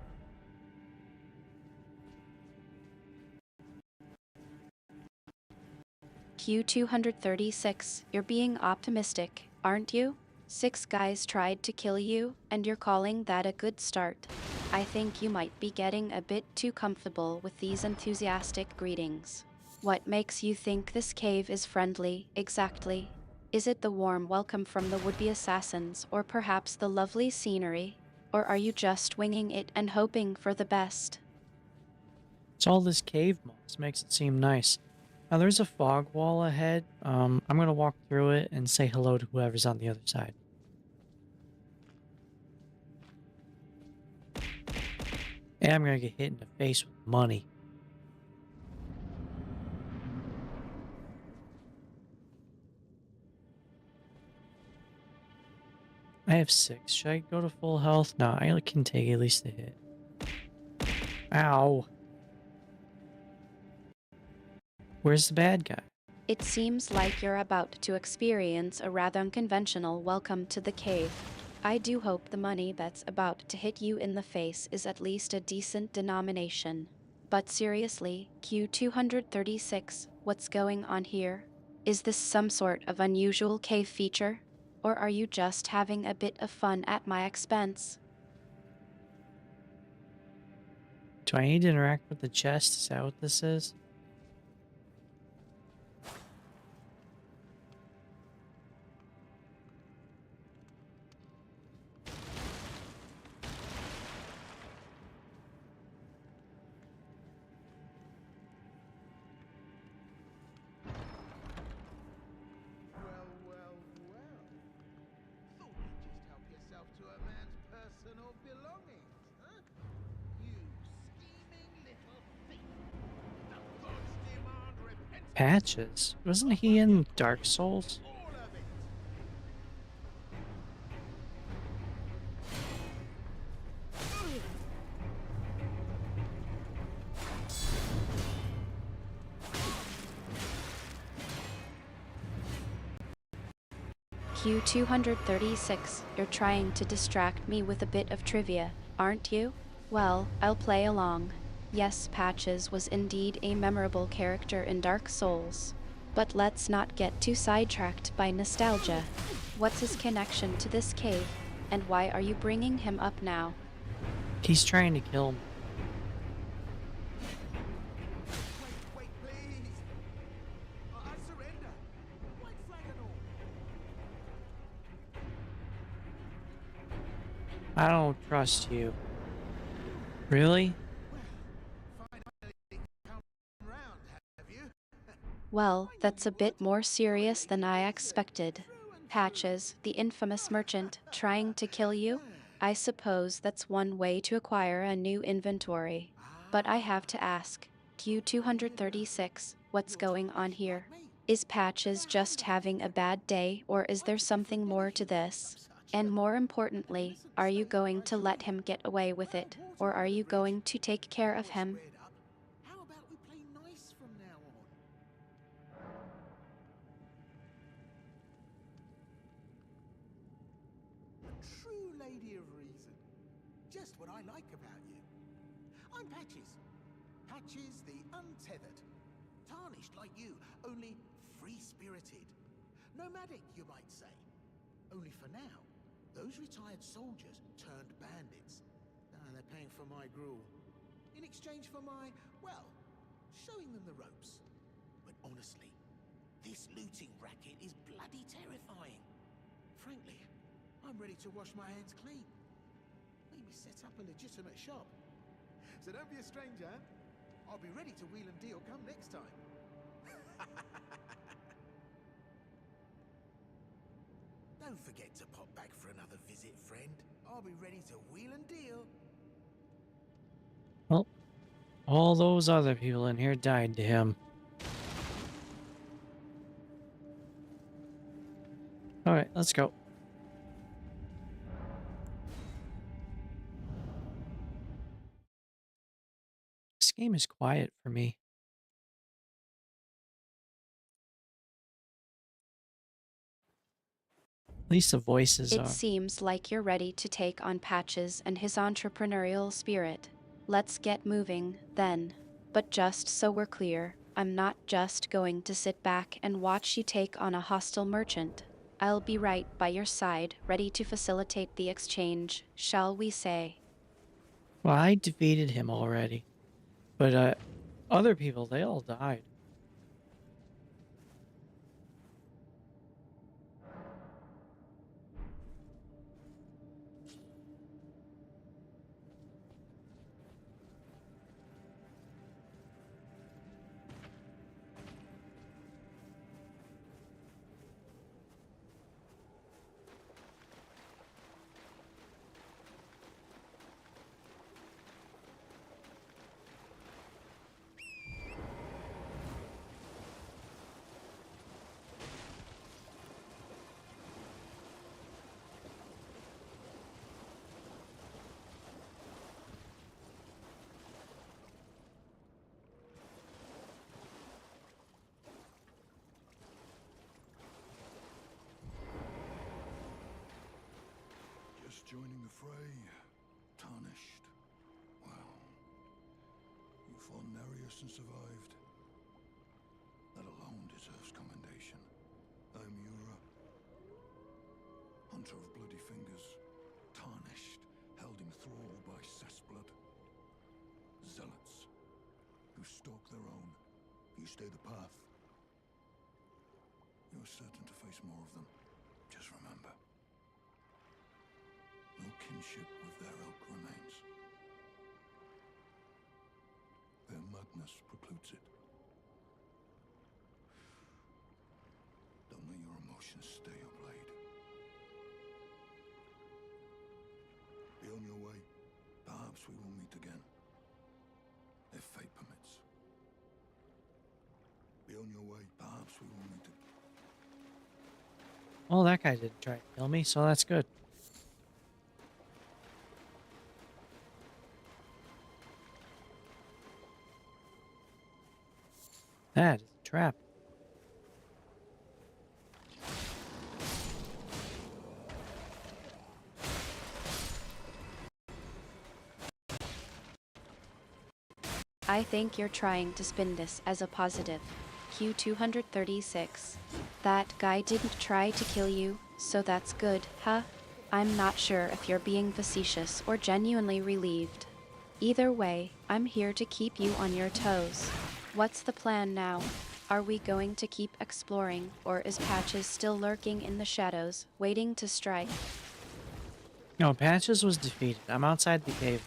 Q236, you're being optimistic, aren't you? 6 guys tried to kill you, and you're calling that a good start. I think you might be getting a bit too comfortable with these enthusiastic greetings. What makes you think this cave is friendly, exactly? Is it the warm welcome from the would-be assassins, or perhaps the lovely scenery? Or are you just winging it and hoping for the best? It's all this cave moss. Makes it seem nice. Now there's a fog wall ahead. I'm gonna walk through it and say hello to whoever's on the other side. And I'm gonna get hit in the face with money. I have 6. Should I go to full health? No, I can take at least a hit. Ow. Where's the bad guy? It seems like you're about to experience a rather unconventional welcome to the cave. I do hope the money that's about to hit you in the face is at least a decent denomination. But seriously, Q236, what's going on here? Is this some sort of unusual cave feature? Or are you just having a bit of fun at my expense? Do I need to interact with the chest? Is that what this is? Well, well, well. Thought you'd just help yourself to a man's personal belongings, huh? You scheming little thief. The gods demand repentance. Patches? Wasn't he in Dark Souls? All of it. Q236, you're trying to distract me with a bit of trivia, aren't you? Well, I'll play along. Yes, Patches was indeed a memorable character in Dark Souls. But let's not get too sidetracked by nostalgia. What's his connection to this cave, and why are you bringing him up now? He's trying to kill me. Wait, please. I surrender. White flag and all. I don't trust you. Really? Finally come round, have you? Well, that's a bit more serious than I expected. Patches, the infamous merchant, trying to kill you? I suppose that's one way to acquire a new inventory. But I have to ask, Q236, what's going on here? Is Patches just having a bad day, or is there something more to this? And more importantly, are you going to let him get away with it, or are you going to take care of him? How about we play nice from now on? A true lady of reason. Just what I like about you. I'm Patches. Patches the untethered. Tarnished like you, only free-spirited. Nomadic, you might say. Only for now, those retired soldiers turned bandits. They're paying for my gruel. In exchange for my, well, showing them the ropes. But honestly, this looting racket is bloody terrifying. Frankly, I'm ready to wash my hands clean. Maybe set up a legitimate shop. So don't be a stranger. I'll be ready to wheel and deal come next time. Don't forget to pop back for another visit, friend. I'll be ready to wheel and deal. Well, all those other people in here died to him. Alright, let's go. This game is quiet for me. At least the voices It are. seems like you're ready to take on Patches and his entrepreneurial spirit. Let's get moving, then. But just so we're clear, I'm not just going to sit back and watch you take on a hostile merchant. I'll be right by your side, ready to facilitate the exchange, shall we say. Well, I defeated him already. But, other people, they all died. joining the fray, tarnished. Well, you fought Nereus and survived. That alone deserves commendation. I'm Yura, hunter of bloody fingers, tarnished, held in thrall by cessblood. Zealots, who stalk their own. You stay the path. You're certain to face more of them. Just remember, no kinship with their ilk remains. Their madness precludes it. Don't let your emotions stay your blade. Be on your way. Perhaps we will meet again. If fate permits. Be on your way. Perhaps we will meet again. Well, that guy didn't try to kill me, so that's good. That is a trap. I think you're trying to spin this as a positive. Q236. That guy didn't try to kill you, so that's good, huh? I'm not sure if you're being facetious or genuinely relieved. Either way, I'm here to keep you on your toes. What's the plan now? Are we going to keep exploring, or is Patches still lurking in the shadows, waiting to strike? No, Patches was defeated. I'm outside the cave.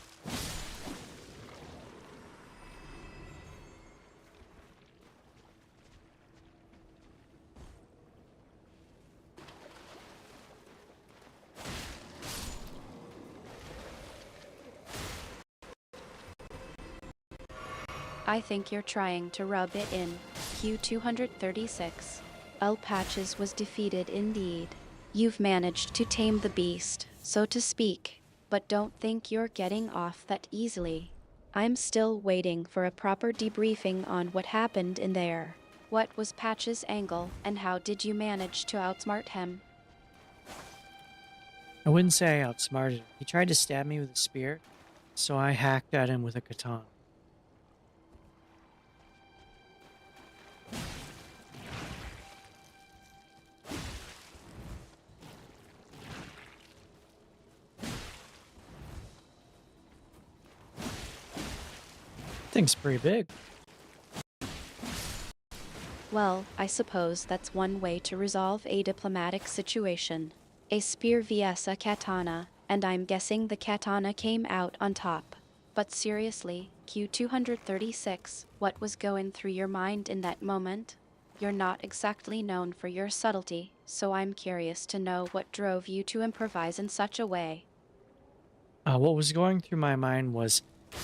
I think you're trying to rub it in. Q236. Patches was defeated indeed. You've managed to tame the beast, so to speak, but don't think you're getting off that easily. I'm still waiting for a proper debriefing on what happened in there. What was Patch's angle, and how did you manage to outsmart him? I wouldn't say I outsmarted him. He tried to stab me with a spear, so I hacked at him with a katana. Thing's pretty big. Well, I suppose that's one way to resolve a diplomatic situation. A spear vs a katana, and I'm guessing the katana came out on top. But seriously, Q236, what was going through your mind in that moment? You're not exactly known for your subtlety, so I'm curious to know what drove you to improvise in such a way. What was going through my mind was,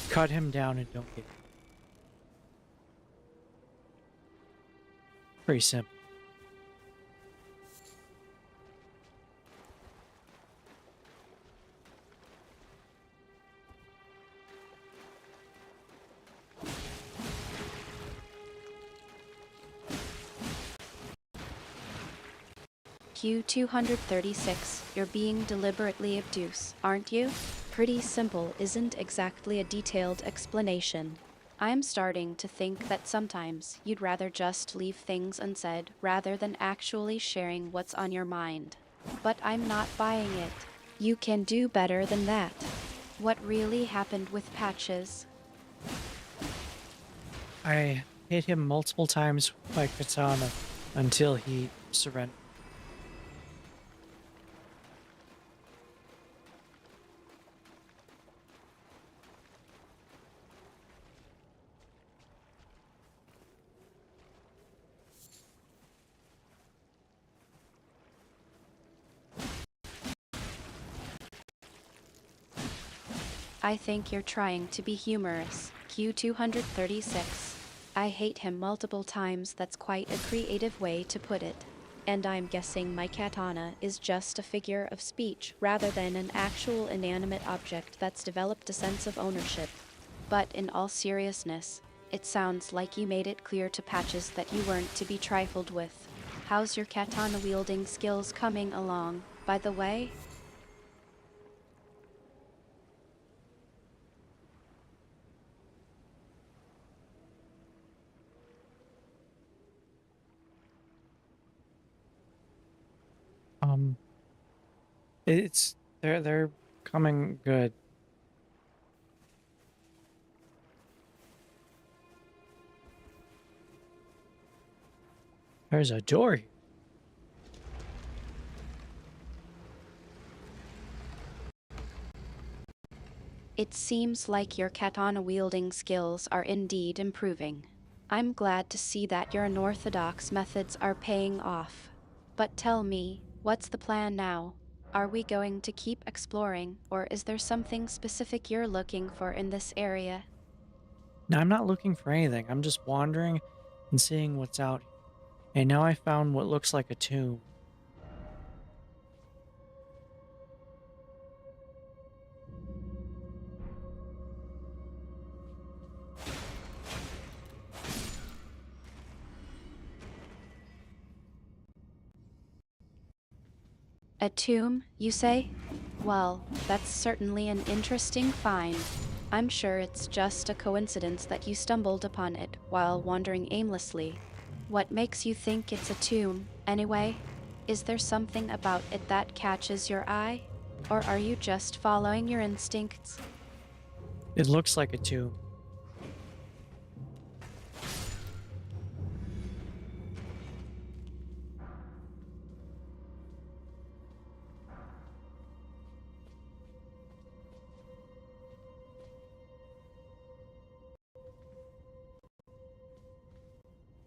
cut him down and don't get him. Pretty simple. Q236, you're being deliberately obtuse, aren't you? Pretty simple isn't exactly a detailed explanation. I'm starting to think that sometimes you'd rather just leave things unsaid rather than actually sharing what's on your mind. But I'm not buying it. You can do better than that. What really happened with Patches? I hit him multiple times with my katana until he surrendered. I think you're trying to be humorous. Q236. I hate him multiple times, that's quite a creative way to put it. And I'm guessing my katana is just a figure of speech rather than an actual inanimate object that's developed a sense of ownership. But in all seriousness, it sounds like you made it clear to Patches that you weren't to be trifled with. How's your katana wielding skills coming along, by the way? Um, it's they're coming good. There's a door here. It seems like your katana-wielding skills are indeed improving. I'm glad to see that your unorthodox methods are paying off. But tell me, what's the plan now? Are we going to keep exploring, or is there something specific you're looking for in this area? Now, I'm not looking for anything. I'm just wandering and seeing what's out here. And now I found what looks like a tomb. A tomb, you say? Well, that's certainly an interesting find. I'm sure it's just a coincidence that you stumbled upon it while wandering aimlessly. What makes you think it's a tomb, anyway? Is there something about it that catches your eye? Or are you just following your instincts? It looks like a tomb.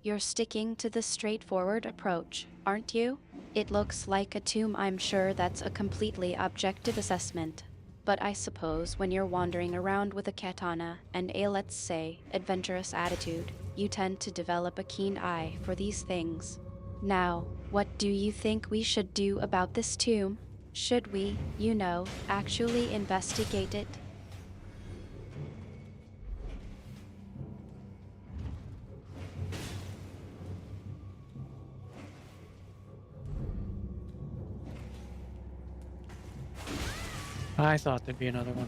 You're sticking to the straightforward approach, aren't you? It looks like a tomb. I'm sure that's a completely objective assessment. But I suppose when you're wandering around with a katana and a, let's say, adventurous attitude, you tend to develop a keen eye for these things. Now, what do you think we should do about this tomb? Should we, actually investigate it? I thought there'd be another one.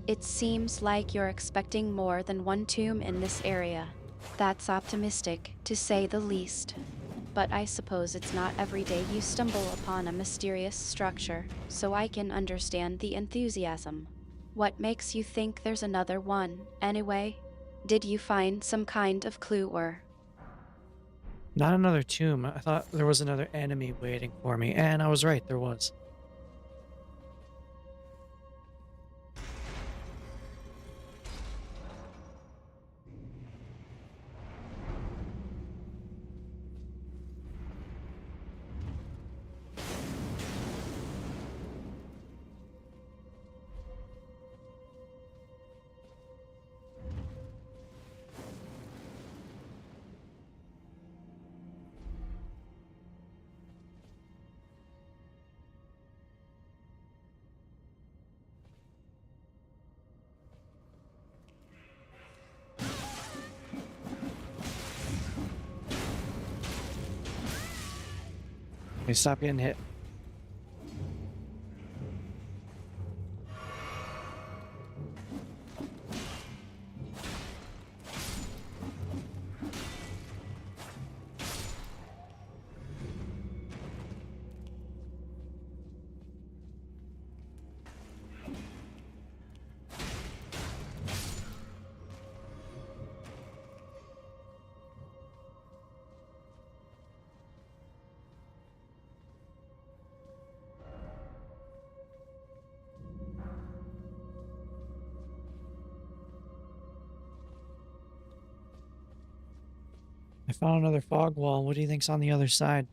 It seems like you're expecting more than one tomb in this area. That's optimistic, to say the least. But I suppose it's not every day you stumble upon a mysterious structure, so I can understand the enthusiasm. What makes you think there's another one, anyway? Did you find some kind of clue or... Not another tomb. I thought there was another enemy waiting for me, and I was right, there was. Okay, stop getting hit. I found another fog wall. What do you think's on the other side?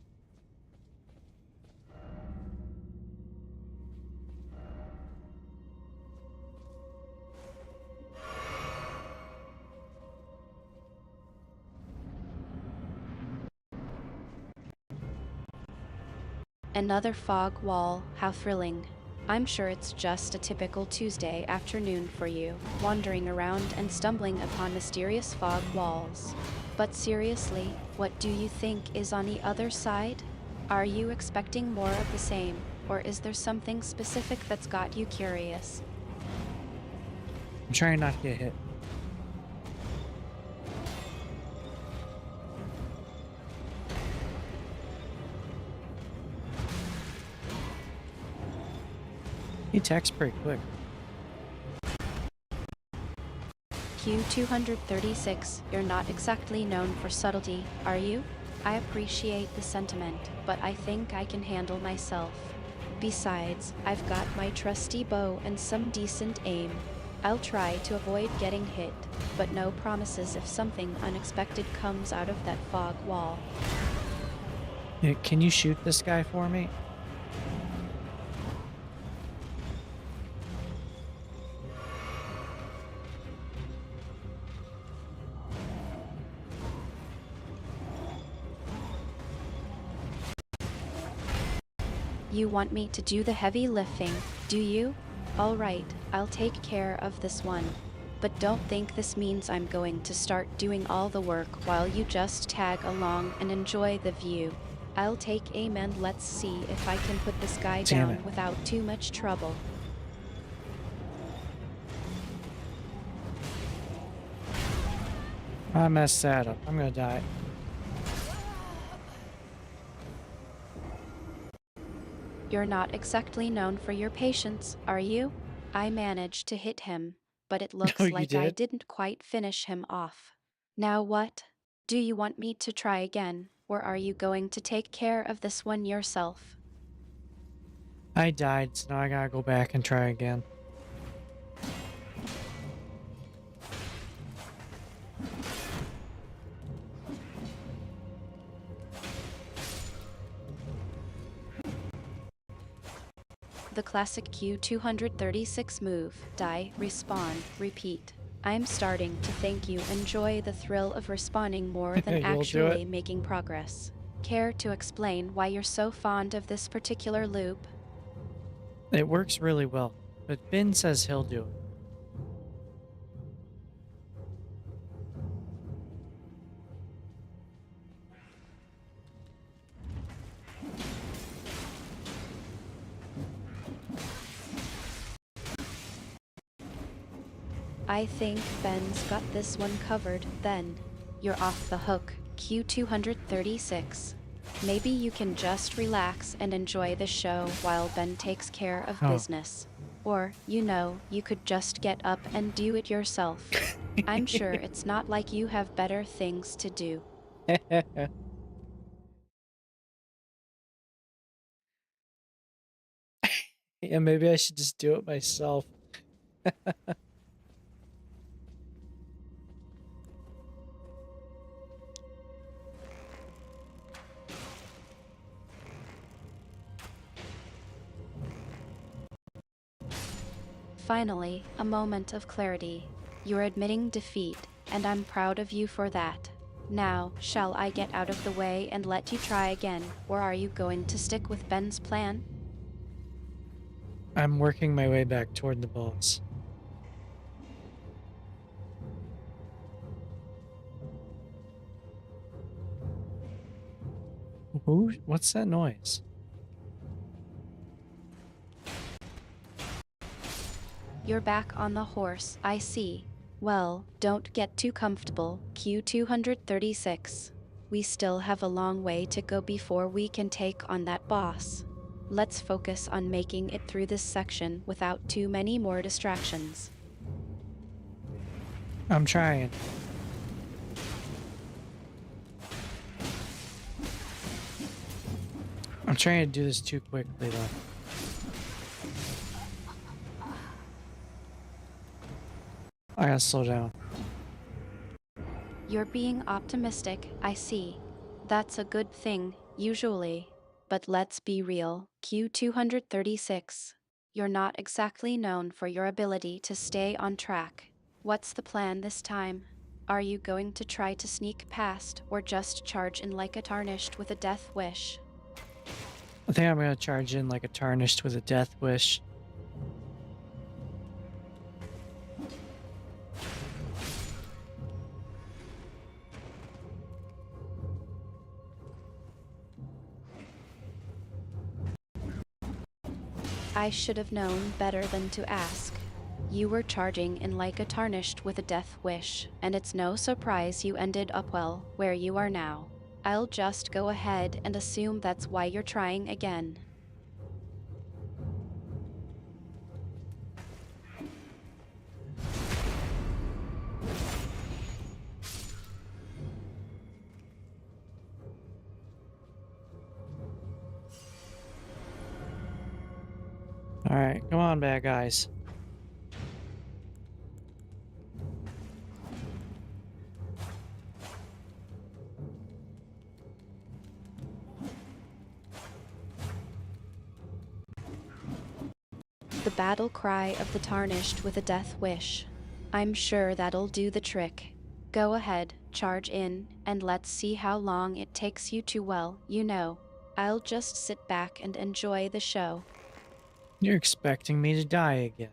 Another fog wall, how thrilling. I'm sure it's just a typical Tuesday afternoon for you, wandering around and stumbling upon mysterious fog walls. But seriously, what do you think is on the other side? Are you expecting more of the same, or is there something specific that's got you curious? I'm trying not to get hit. He attacks pretty quick. Q236, you're not exactly known for subtlety, are you? I appreciate the sentiment, but I think I can handle myself. Besides, I've got my trusty bow and some decent aim. I'll try to avoid getting hit, but no promises if something unexpected comes out of that fog wall. Yeah, can you shoot this guy for me? You want me to do the heavy lifting, do you? Alright, I'll take care of this one. But don't think this means I'm going to start doing all the work while you just tag along and enjoy the view. I'll take aim and let's see if I can put this guy down without too much trouble. I messed that up. I'm gonna die. You're not exactly known for your patience, are you? I managed to hit him, but it looks like I didn't quite finish him off. Now what? Do you want me to try again, or are you going to take care of this one yourself? I died, so now I gotta go back and try again. The classic Q236 move, die, respawn, repeat. I'm starting to think you enjoy the thrill of respawning more than actually making progress. Care to explain why you're so fond of this particular loop? It works really well, but Ben says he'll do it. I think Ben's got this one covered, then. You're off the hook, Q236. Maybe you can just relax and enjoy the show while Ben takes care of business. Or, you know, you could just get up and do it yourself. I'm sure it's not like you have better things to do. Yeah, maybe I should just do it myself. Finally, a moment of clarity. You're admitting defeat, and I'm proud of you for that. Now, shall I get out of the way and let you try again, or are you going to stick with Ben's plan? I'm working my way back toward the boss. Who? What's that noise? You're back on the horse, I see. Well, don't get too comfortable, Q236. We still have a long way to go before we can take on that boss. Let's focus on making it through this section without too many more distractions. I'm trying. I'm trying to do this too quickly, though. I gotta slow down. You're being optimistic, I see. That's a good thing, usually. But let's be real, Q236. You're not exactly known for your ability to stay on track. What's the plan this time? Are you going to try to sneak past, or just charge in like a tarnished with a death wish? I think I'm gonna charge in like a tarnished with a death wish. I should have known better than to ask. You were charging in like a tarnished with a death wish, and it's no surprise you ended up well where you are now. I'll just go ahead and assume that's why you're trying again. Alright, come on, bad guys. The battle cry of the tarnished with a death wish. I'm sure that'll do the trick. Go ahead, charge in, and let's see how long it takes you to, well, you know. I'll just sit back and enjoy the show. You're expecting me to die again.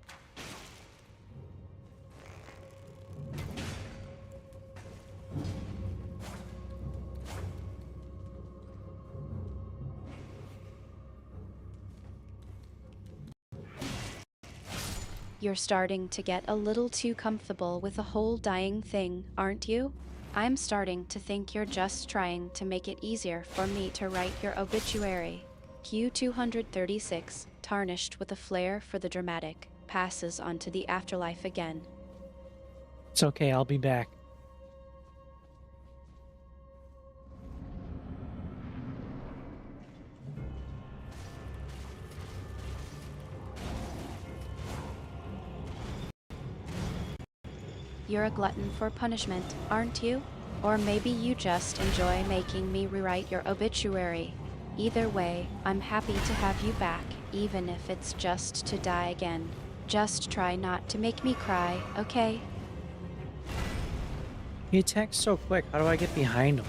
You're starting to get a little too comfortable with the whole dying thing, aren't you? I'm starting to think you're just trying to make it easier for me to write your obituary. Q236, tarnished with a flair for the dramatic, passes on to the afterlife again. It's okay, I'll be back. You're a glutton for punishment, aren't you? Or maybe you just enjoy making me rewrite your obituary. Either way, I'm happy to have you back, even if it's just to die again. Just try not to make me cry, okay? He attacks so quick, how do I get behind him?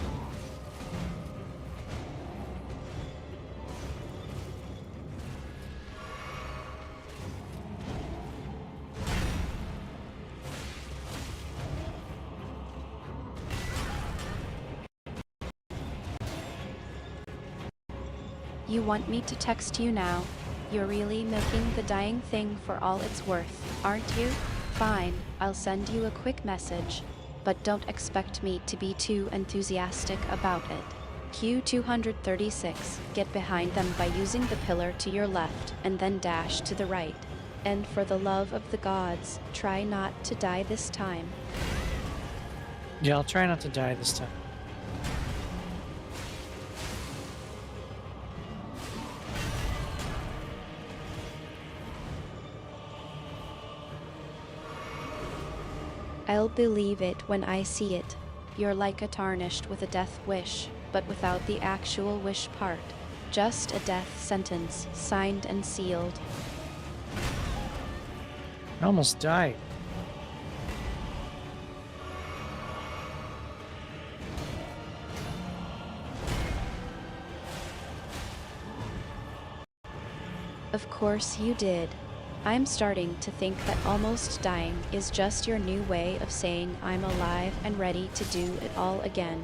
You want me to text you now? You're really milking the dying thing for all it's worth, aren't you? Fine, I'll send you a quick message. But don't expect me to be too enthusiastic about it. Q236, get behind them by using the pillar to your left, and then dash to the right. And for the love of the gods, try not to die this time. Yeah, I'll try not to die this time. I'll believe it when I see it. You're like a tarnished with a death wish, but without the actual wish part. Just a death sentence, signed and sealed. I almost died. Of course you did. I'm starting to think that almost dying is just your new way of saying I'm alive and ready to do it all again.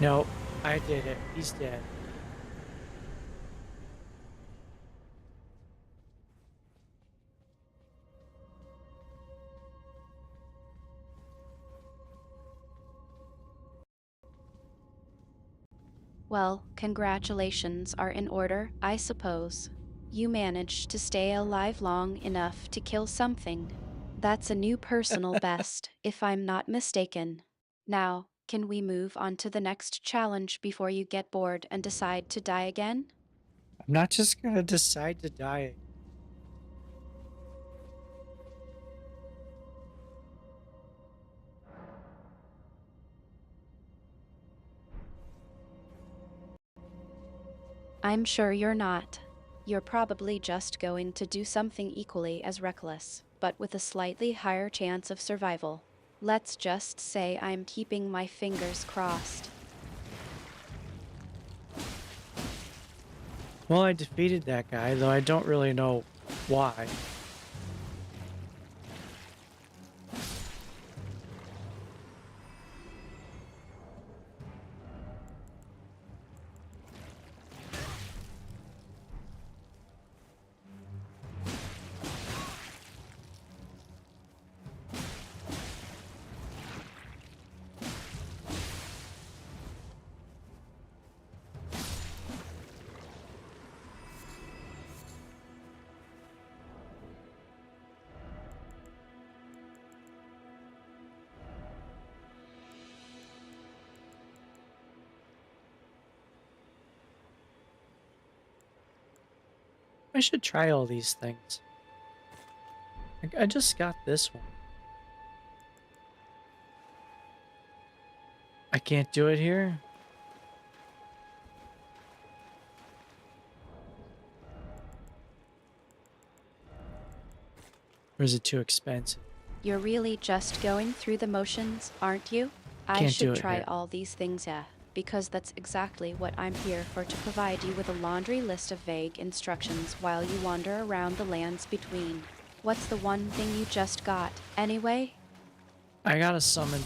No, I did it. He's dead. Well, congratulations are in order, I suppose. You managed to stay alive long enough to kill something. That's a new personal best, if I'm not mistaken. Now, can we move on to the next challenge before you get bored and decide to die again? I'm not just gonna decide to die. I'm sure you're not. You're probably just going to do something equally as reckless, but with a slightly higher chance of survival. Let's just say I'm keeping my fingers crossed. Well, I defeated that guy, though I don't really know why. I should try all these things. I just got this one. I can't do it here? Or is it too expensive? You're really just going through the motions, aren't you? I Can't do should it try here. all these things, yeah, because that's exactly what I'm here for, to provide you with a laundry list of vague instructions while you wander around the lands between. What's the one thing you just got, anyway? I gotta summon.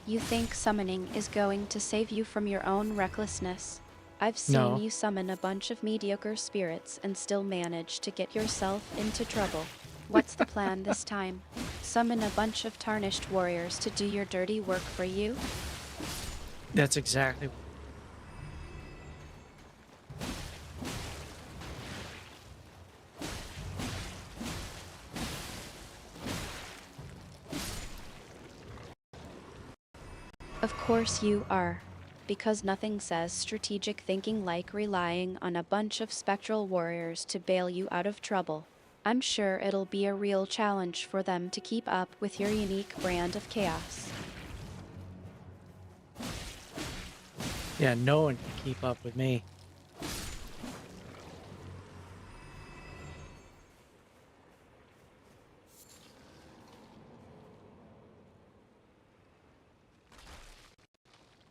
You think summoning is going to save you from your own recklessness? I've seen No. you summon a bunch of mediocre spirits and still manage to get yourself into trouble. What's the plan this time? Summon a bunch of tarnished warriors to do your dirty work for you? That's exactly. Of course you are. Because nothing says strategic thinking like relying on a bunch of spectral warriors to bail you out of trouble. I'm sure it'll be a real challenge for them to keep up with your unique brand of chaos. Yeah, no one can keep up with me.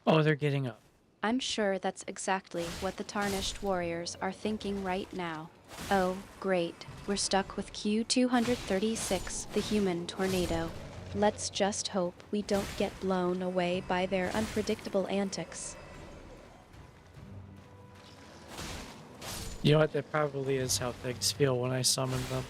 Oh, they're getting up. I'm sure that's exactly what the tarnished warriors are thinking right now. Oh, great. We're stuck with Q-236, the human tornado. Let's just hope we don't get blown away by their unpredictable antics. You know what? That probably is how things feel when I summon them.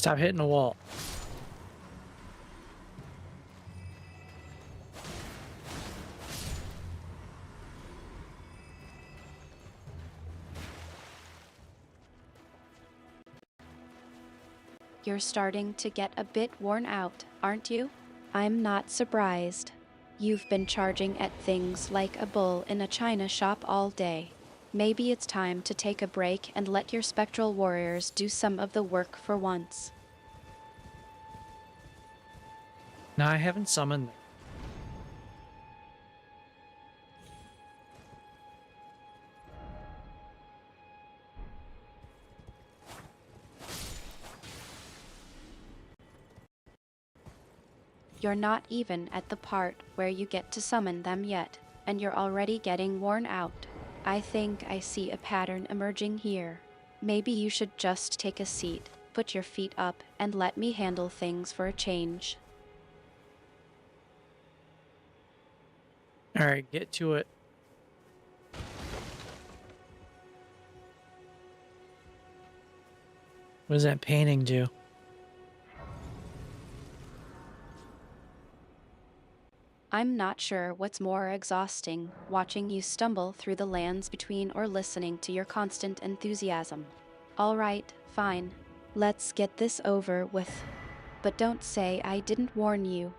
Stop hitting the wall. You're starting to get a bit worn out, aren't you? I'm not surprised. You've been charging at things like a bull in a china shop all day. Maybe it's time to take a break and let your spectral warriors do some of the work for once. No, I haven't summoned them. You're not even at the part where you get to summon them yet, and you're already getting worn out. I think I see a pattern emerging here. Maybe you should just take a seat, put your feet up, and let me handle things for a change. All right, get to it. What does that painting do? I'm not sure what's more exhausting, watching you stumble through the lands between or listening to your constant enthusiasm. All right, fine. Let's get this over with. But don't say I didn't warn you.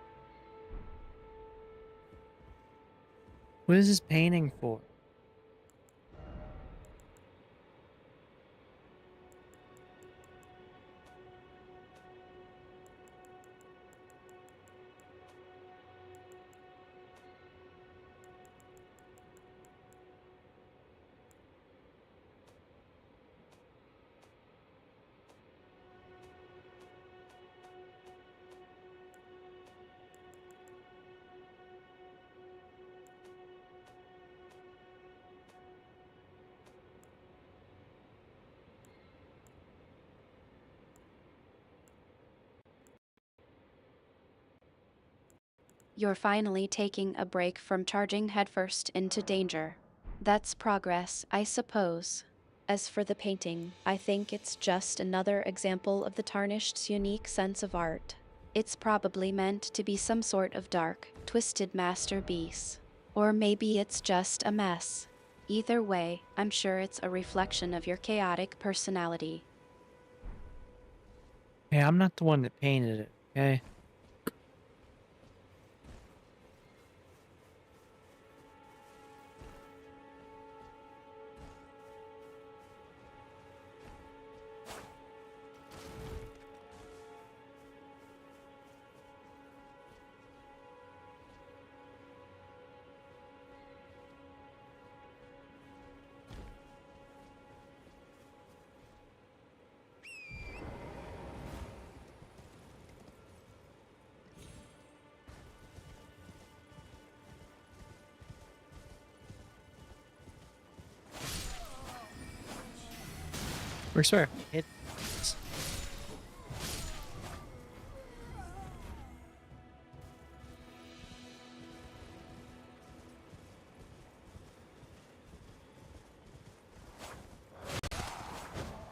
What is this painting for? You're finally taking a break from charging headfirst into danger. That's progress, I suppose. As for the painting, I think it's just another example of the Tarnished's unique sense of art. It's probably meant to be some sort of dark, twisted masterpiece. Or maybe it's just a mess. Either way, I'm sure it's a reflection of your chaotic personality. Hey, I'm not the one that painted it, okay? We're sort of hit.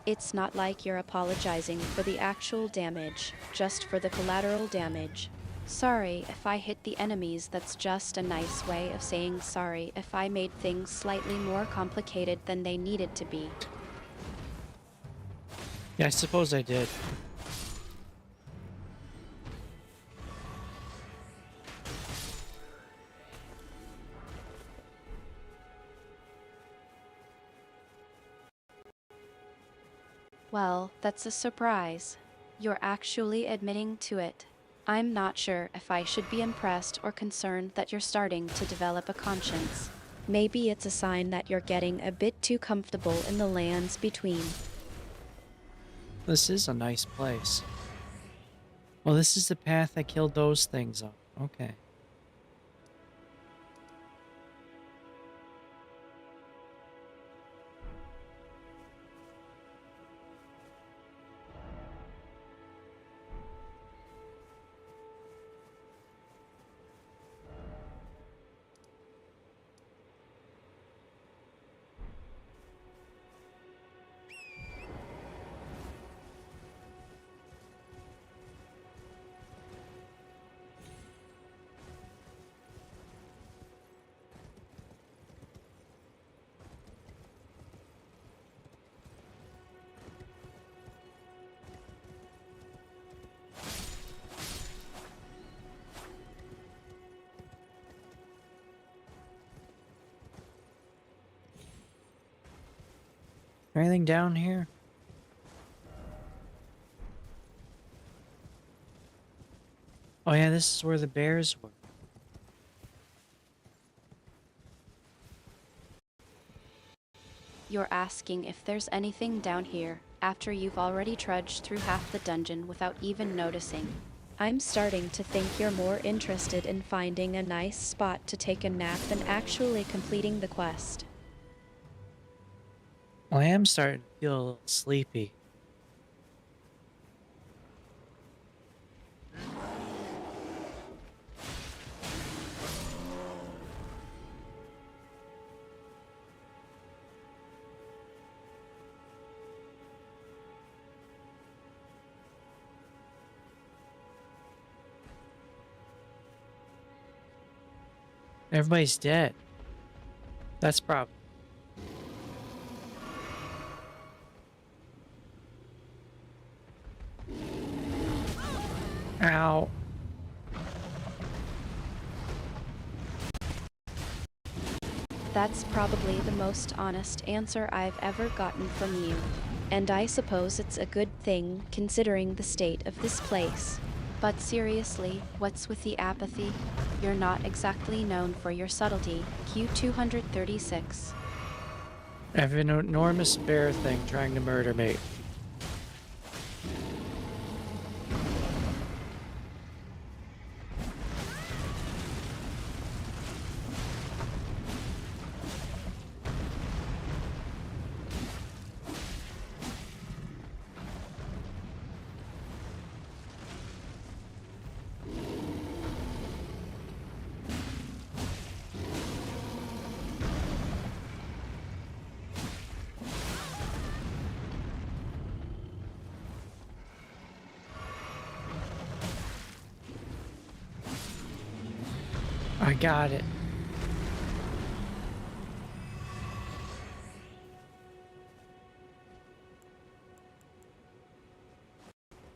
It's not like you're apologizing for the actual damage, just for the collateral damage. Sorry if I hit the enemies, that's just a nice way of saying sorry if I made things slightly more complicated than they needed to be. Yeah, I suppose I did. Well, that's a surprise. You're actually admitting to it. I'm not sure if I should be impressed or concerned that you're starting to develop a conscience. Maybe it's a sign that you're getting a bit too comfortable in the lands between. This is a nice place. Well, this is the path that killed those things on. Okay. Anything down here? Oh yeah, this is where the bears were. You're asking if there's anything down here, after you've already trudged through half the dungeon without even noticing. I'm starting to think you're more interested in finding a nice spot to take a nap than actually completing the quest. Well, I am starting to feel a little sleepy. Everybody's dead. That's probably. Ow. That's probably the most honest answer I've ever gotten from you. And I suppose it's a good thing, considering the state of this place. But seriously, what's with the apathy? You're not exactly known for your subtlety, Q236. I have an enormous bear thing trying to murder me. I got it.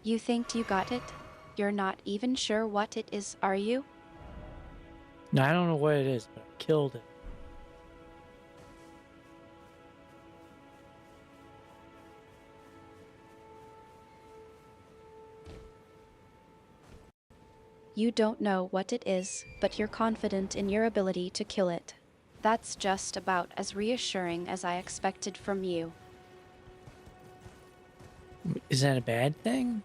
You think you got it? You're not even sure what it is, are you? No, I don't know what it is, but I killed it. You don't know what it is, but you're confident in your ability to kill it. That's just about as reassuring as I expected from you. Is that a bad thing?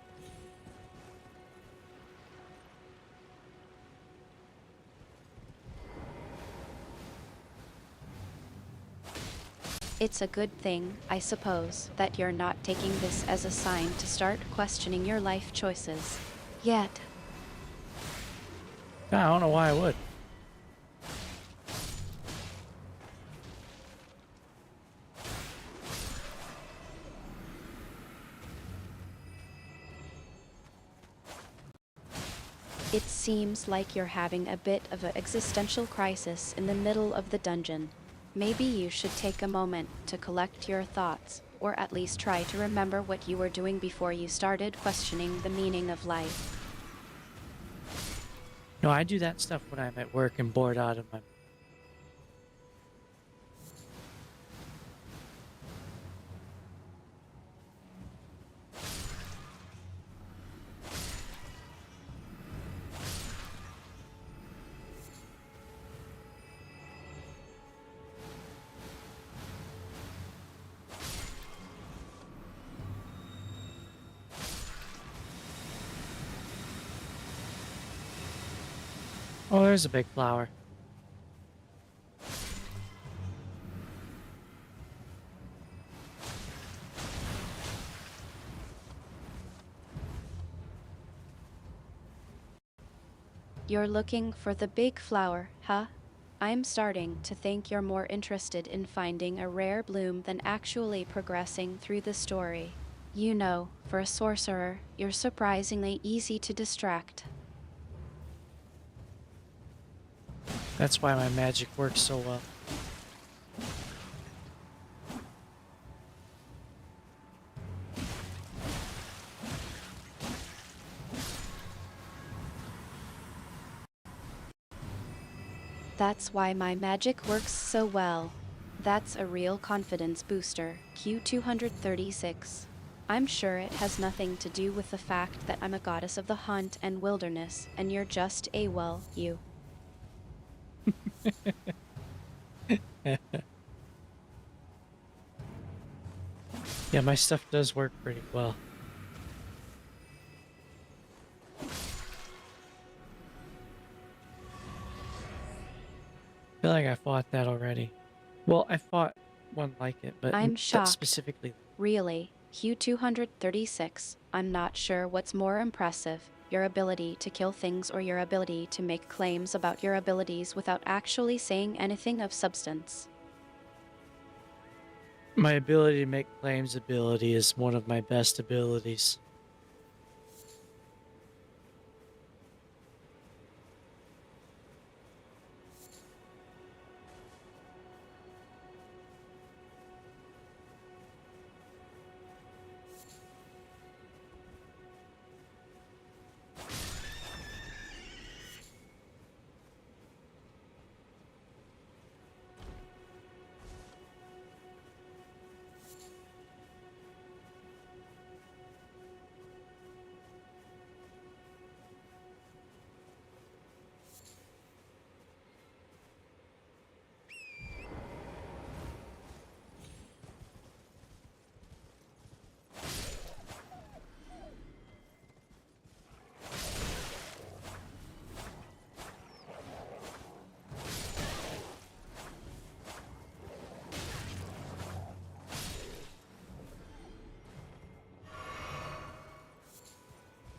It's a good thing, I suppose, that you're not taking this as a sign to start questioning your life choices. Yet. I don't know why I would. It seems like you're having a bit of an existential crisis in the middle of the dungeon. Maybe you should take a moment to collect your thoughts, or at least try to remember what you were doing before you started questioning the meaning of life. No, I do that stuff when I'm at work and bored out of my... Oh, there's a big flower. You're looking for the big flower, huh? I'm starting to think you're more interested in finding a rare bloom than actually progressing through the story. You know, for a sorcerer, you're surprisingly easy to distract. That's why my magic works so well. That's why my magic works so well. That's a real confidence booster, Q236. I'm sure it has nothing to do with the fact that I'm a goddess of the hunt and wilderness, and you're just a, well, you. Yeah, my stuff does work pretty well. I feel like I fought that already. Well, I fought one like it, but I'm that shocked. specifically. Really, Q236, I'm not sure what's more impressive, your ability to kill things or your ability to make claims about your abilities without actually saying anything of substance. My ability to make claims ability is one of my best abilities.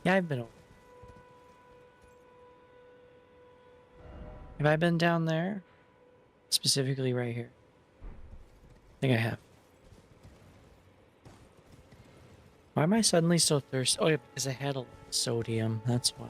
Yeah, I've been over. Have I been down there? Specifically right here. I think I have. Why am I suddenly so thirsty? Oh yeah, because I had a lot of sodium. That's why.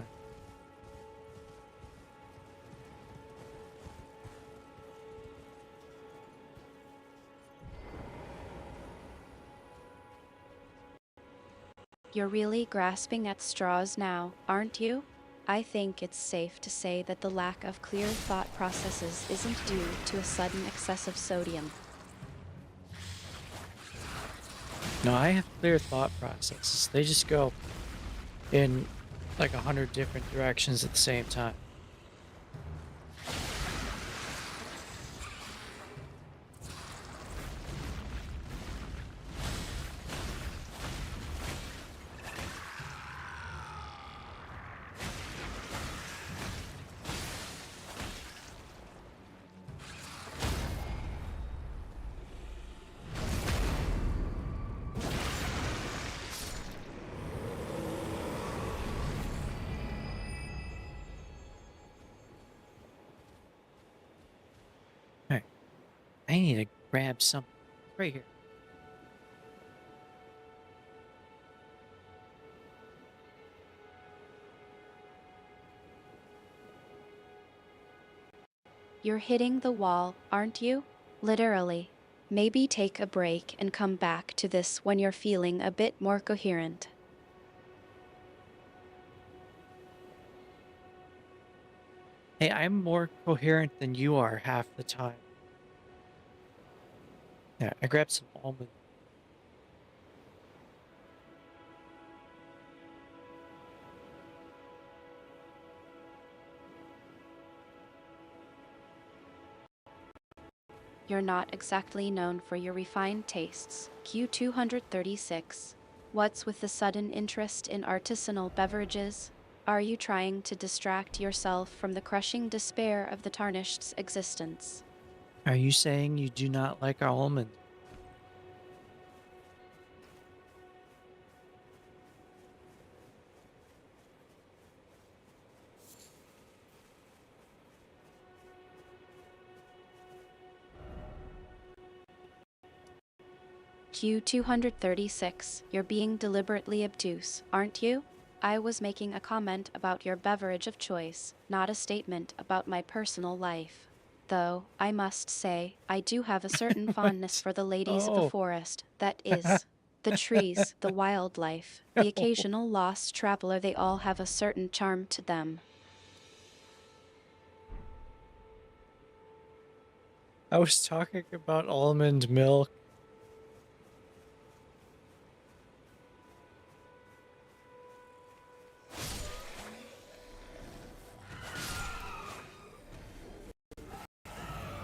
You're really grasping at straws now, aren't you? I think it's safe to say that the lack of clear thought processes isn't due to a sudden excess of sodium. No, I have clear thought processes. They just go in like 100 different directions at the same time. All right, I need to grab something right here. You're hitting the wall, aren't you? Literally. Maybe take a break and come back to this when you're feeling a bit more coherent. Hey, I'm more coherent than you are half the time. Yeah, I grabbed some almond. You're not exactly known for your refined tastes. Q236. What's with the sudden interest in artisanal beverages? Are you trying to distract yourself from the crushing despair of the tarnished's existence? Are you saying you do not like almond? Q236, you're being deliberately obtuse, aren't you? I was making a comment about your beverage of choice, not a statement about my personal life. Though, I must say, I do have a certain fondness for the ladies of the Oh. forest, that is, the trees, the wildlife, the occasional lost traveler, they all have a certain charm to them. I was talking about almond milk.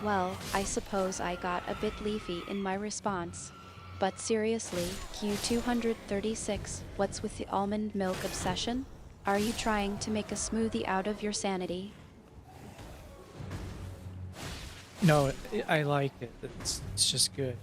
Well, I suppose I got a bit leafy in my response. But seriously, Q236, what's with the almond milk obsession? Are you trying to make a smoothie out of your sanity? No, I like it. It's just good.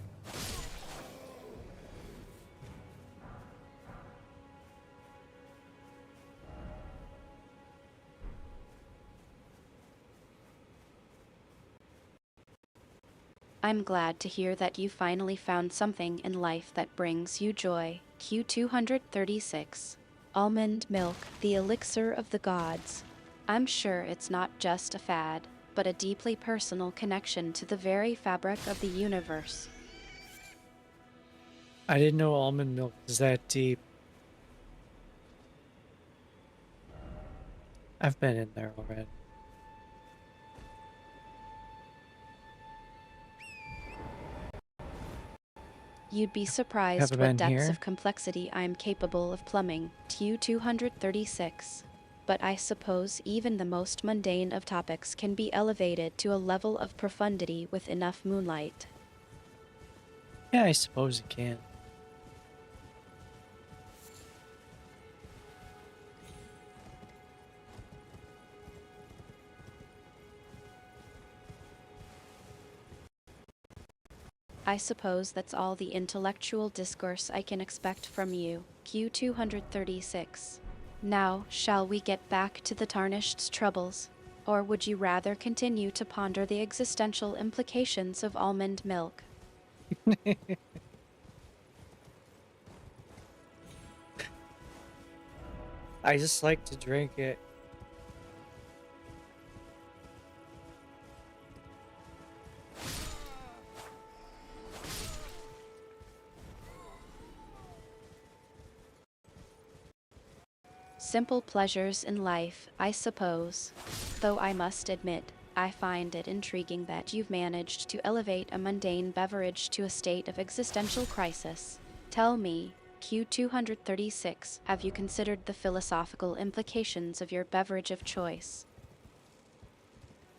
I'm glad to hear that you finally found something in life that brings you joy. Q236. Almond milk, the elixir of the gods. I'm sure it's not just a fad, but a deeply personal connection to the very fabric of the universe. I didn't know almond milk was that deep. I've been in there already. You'd be surprised Have I what been depths here? of complexity I'm capable of plumbing. Q236. But I suppose even the most mundane of topics can be elevated to a level of profundity with enough moonlight. Yeah, I suppose it can. I suppose that's all the intellectual discourse I can expect from you. Q236. Now, shall we get back to the tarnished's troubles? Or would you rather continue to ponder the existential implications of almond milk? I just like to drink it. Simple pleasures in life, I suppose. Though I must admit, I find it intriguing that you've managed to elevate a mundane beverage to a state of existential crisis. Tell me, Q236, have you considered the philosophical implications of your beverage of choice?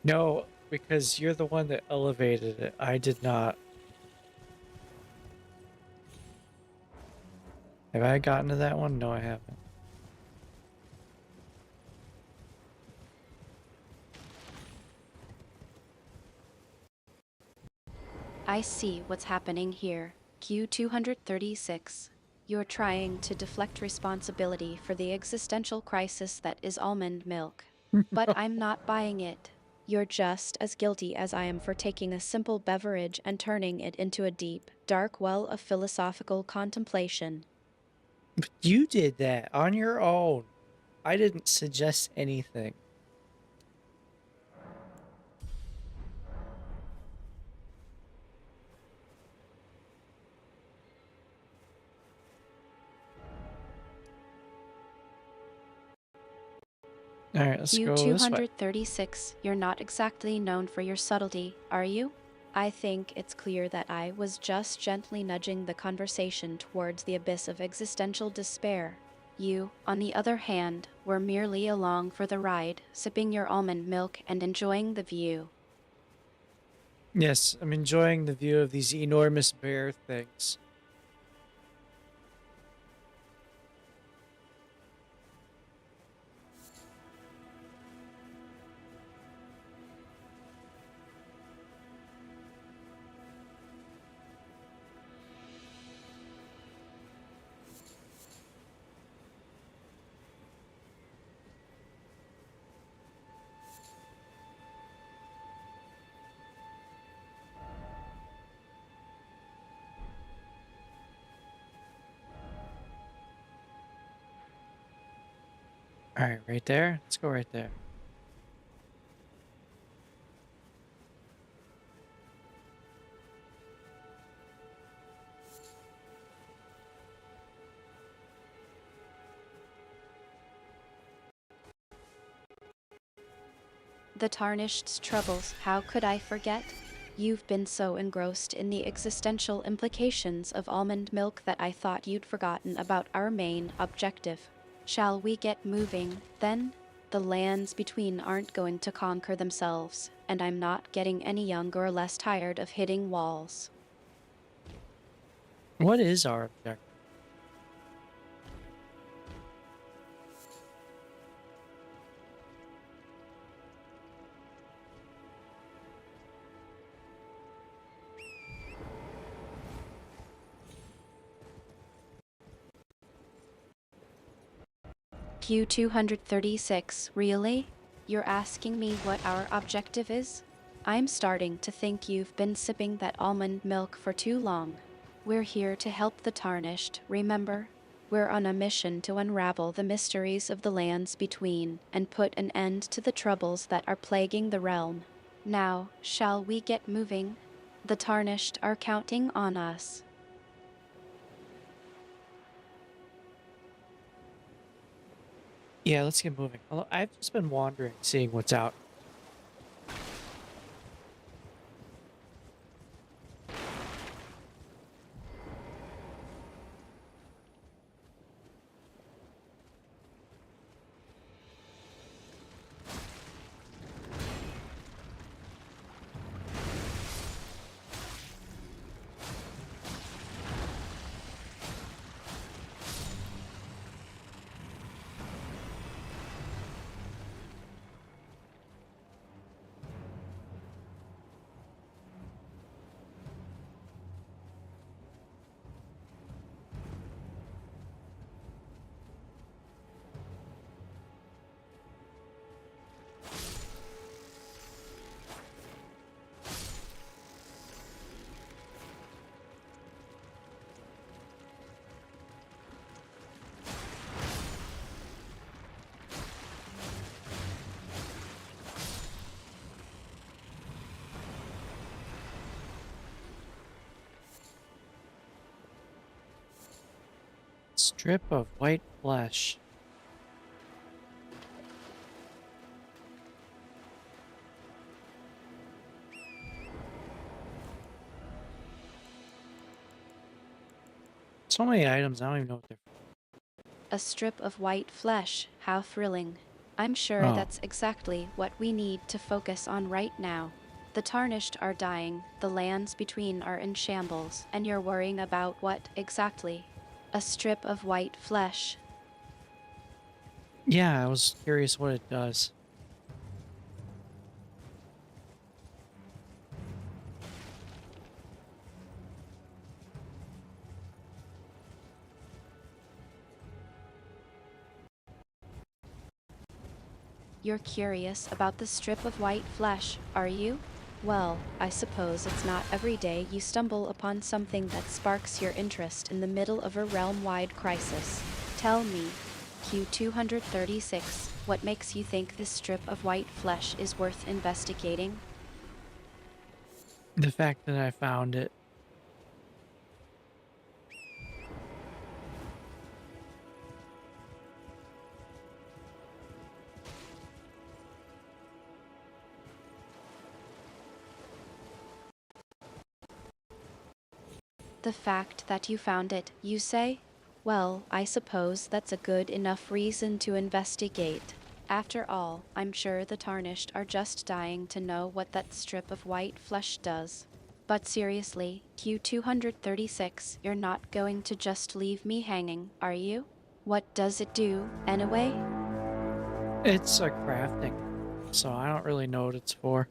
No, because you're the one that elevated it. I did not. Have I gotten to that one? No, I haven't. I see what's happening here. Q236. You're trying to deflect responsibility for the existential crisis that is almond milk. But I'm not buying it. You're just as guilty as I am for taking a simple beverage and turning it into a deep, dark well of philosophical contemplation. But you did that on your own. I didn't suggest anything. Alright, let's go this way. Q236, you're not exactly known for your subtlety, are you? I think it's clear that I was just gently nudging the conversation towards the abyss of existential despair. You, on the other hand, were merely along for the ride, sipping your almond milk and enjoying the view. Yes, I'm enjoying the view of these enormous bear things. Alright, right there? Let's go right there. The Tarnished's troubles, how could I forget? You've been so engrossed in the existential implications of almond milk that I thought you'd forgotten about our main objective. Shall we get moving, then? The lands between aren't going to conquer themselves, and I'm not getting any younger or less tired of hitting walls. What is our objective? Q236, really? You're asking me what our objective is? I'm starting to think you've been sipping that almond milk for too long. We're here to help the Tarnished, remember? We're on a mission to unravel the mysteries of the lands between and put an end to the troubles that are plaguing the realm. Now, shall we get moving? The Tarnished are counting on us. Yeah, let's get moving. Although I've just been wandering, seeing what's out. Strip of white flesh. So many items, I don't even know what they're A strip of white flesh, how thrilling. I'm sure Oh. that's exactly what we need to focus on right now. The tarnished are dying, the lands between are in shambles, and you're worrying about what exactly? A strip of white flesh. Yeah, I was curious what it does. You're curious about the strip of white flesh, are you? Well, I suppose it's not every day you stumble upon something that sparks your interest in the middle of a realm-wide crisis. Tell me, Q236, what makes you think this strip of white flesh is worth investigating? The fact that I found it. The fact that you found it, you say? Well, I suppose that's a good enough reason to investigate. After all, I'm sure the tarnished are just dying to know what that strip of white flesh does. But seriously, Q236, you're not going to just leave me hanging, are you? What does it do, anyway? It's a crafting, so I don't really know what it's for.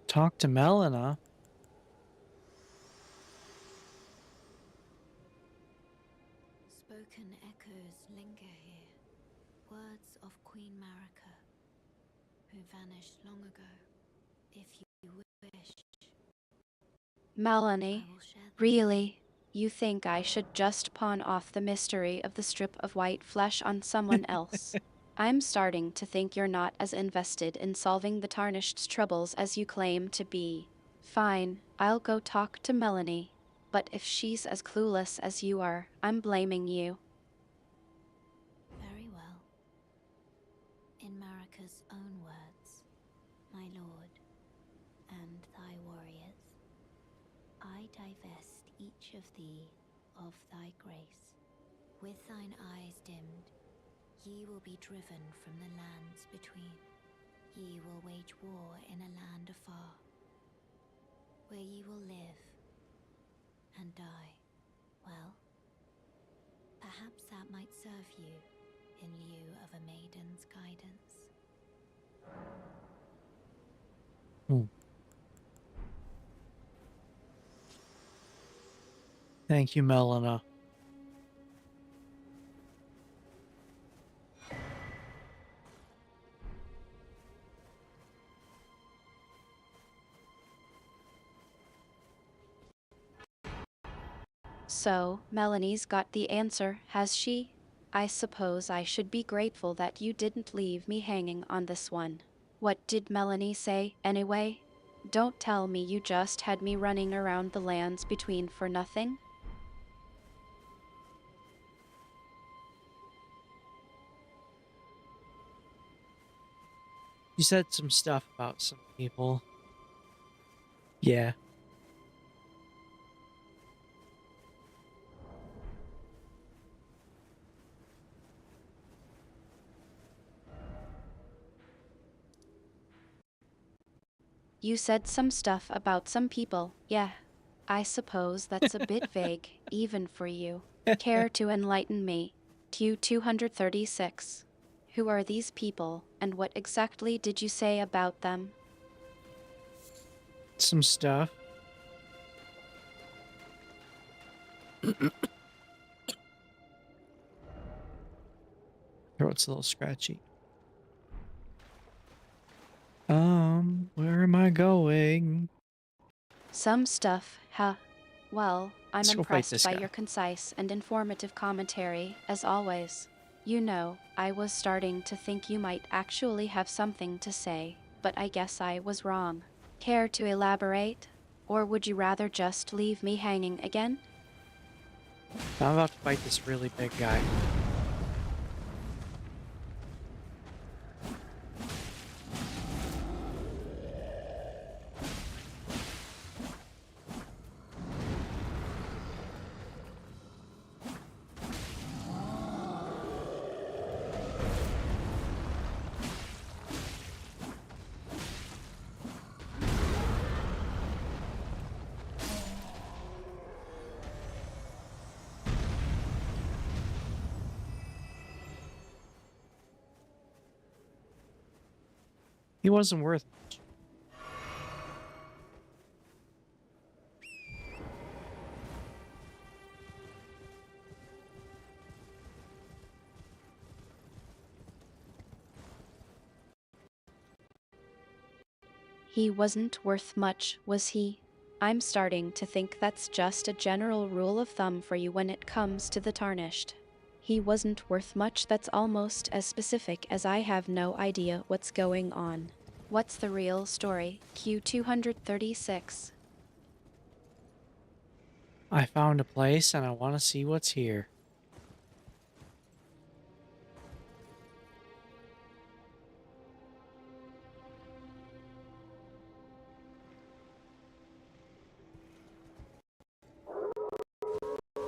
Talk to Melina. Spoken echoes linger here, words of Queen Marika, who vanished long ago. If you wish, Melanie, really? You think I should just pawn off the mystery of the strip of white flesh on someone else? I'm starting to think you're not as invested in solving the Tarnished's troubles as you claim to be. Fine, I'll go talk to Melanie. But if she's as clueless as you are, I'm blaming you. very well. In Marika's own words, my lord, and thy warriors, I divest each of thee of thy grace. With thine eyes dimmed, ye will be driven from the lands between. Ye will wage war in a land afar, where ye will live and die. Well, perhaps that might serve you in lieu of a maiden's guidance. Thank you, Melina. So, Melanie's got the answer, has she? I suppose I should be grateful that you didn't leave me hanging on this one. What did Melanie say, anyway? Don't tell me you just had me running around the lands between for nothing? You said some stuff about some people. Yeah. You said some stuff about some people, yeah. I suppose that's a bit vague, even for you. Care to enlighten me? Q236. Who are these people, and what exactly did you say about them? Some stuff. Throat's a little scratchy. Where am I going? Some stuff, huh? Well, I'm Let's go fight impressed this by guy. your concise and informative commentary, as always. You know, I was starting to think you might actually have something to say, but I guess I was wrong. Care to elaborate? Or would you rather just leave me hanging again? I'm about to fight this really big guy. He wasn't worth much. He wasn't worth much, was he? I'm starting to think that's just a general rule of thumb for you when it comes to the tarnished. He wasn't worth much, that's almost as specific as I have no idea what's going on. What's the real story, Q236? I found a place and I want to see what's here.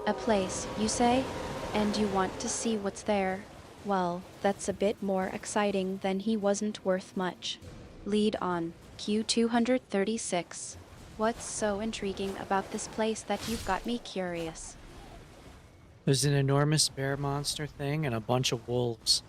A place, you say? And you want to see what's there? Well, that's a bit more exciting than he wasn't worth much. Lead on, Q236. What's so intriguing about this place that you've got me curious? There's an enormous bear monster thing and a bunch of wolves.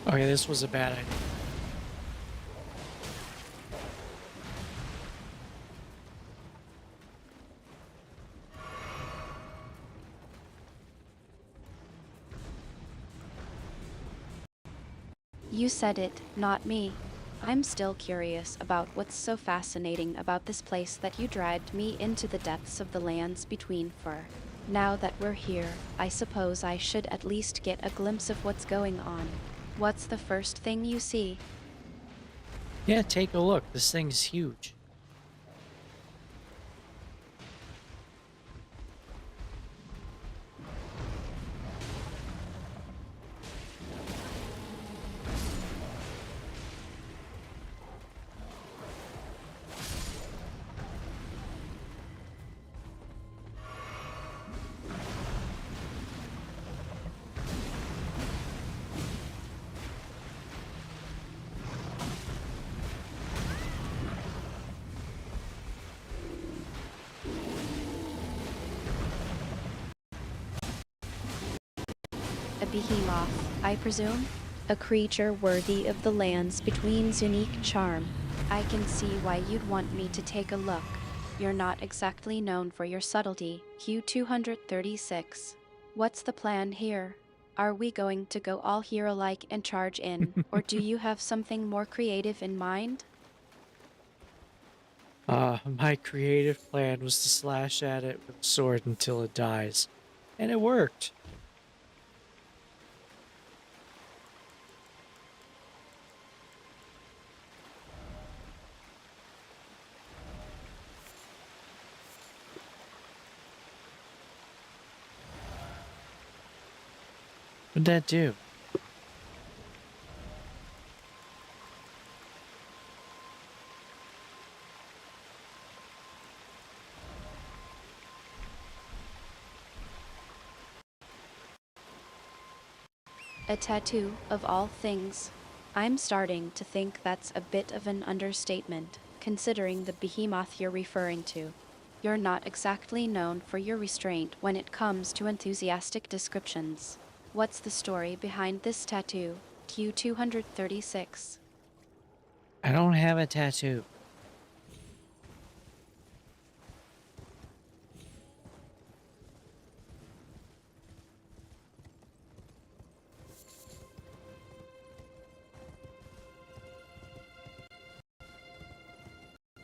Okay, this was a bad idea. You said it, not me. I'm still curious about what's so fascinating about this place that you dragged me into the depths of the lands between for. Now that we're here, I suppose I should at least get a glimpse of what's going on. What's the first thing you see? Yeah, take a look. This thing's huge. A behemoth, I presume? A creature worthy of the lands between's unique charm. I can see why you'd want me to take a look. You're not exactly known for your subtlety, Q236. What's the plan here? Are we going to go all hero alike and charge in, or do you have something more creative in mind? My creative plan was to slash at it with a sword until it dies. And it worked. What'd that do? A tattoo, of all things. I'm starting to think that's a bit of an understatement, considering the behemoth you're referring to. You're not exactly known for your restraint when it comes to enthusiastic descriptions. What's the story behind this tattoo? Q236. I don't have a tattoo.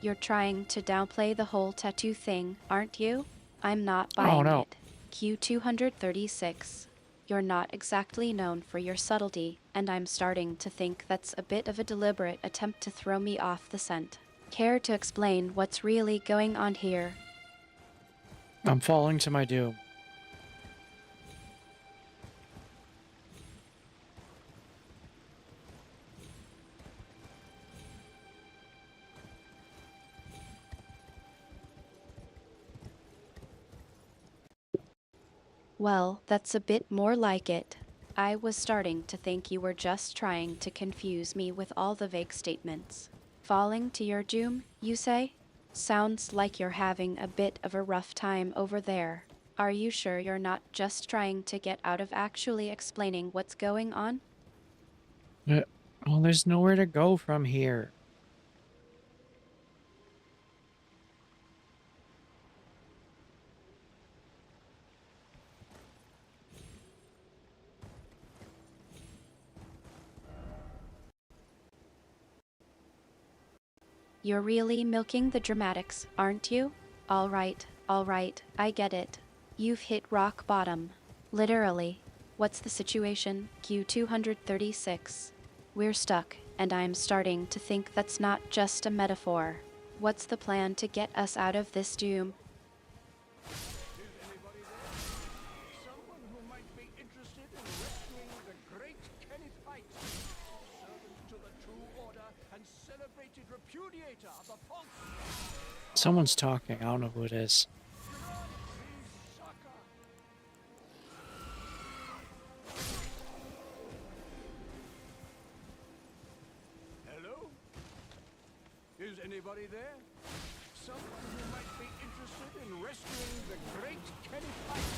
You're trying to downplay the whole tattoo thing, aren't you? I'm not buying Oh, no. it. Q236. You're not exactly known for your subtlety, and I'm starting to think that's a bit of a deliberate attempt to throw me off the scent. Care to explain what's really going on here? I'm falling to my doom. Well, that's a bit more like it. I was starting to think you were just trying to confuse me with all the vague statements. Falling to your doom, you say? Sounds like you're having a bit of a rough time over there. Are you sure you're not just trying to get out of actually explaining what's going on? Well, there's nowhere to go from here. You're really milking the dramatics, aren't you? All right, I get it. You've hit rock bottom. Literally. What's the situation, Q236? We're stuck, and I'm starting to think that's not just a metaphor. What's the plan to get us out of this doom? Someone who might be interested in rescuing the great Kenneth Height, servant to the True Order and celebrated repudiator of the false. Someone's talking. I don't know who it is. Hello? Is anybody there? Someone who might be interested in rescuing the great Kenneth Height,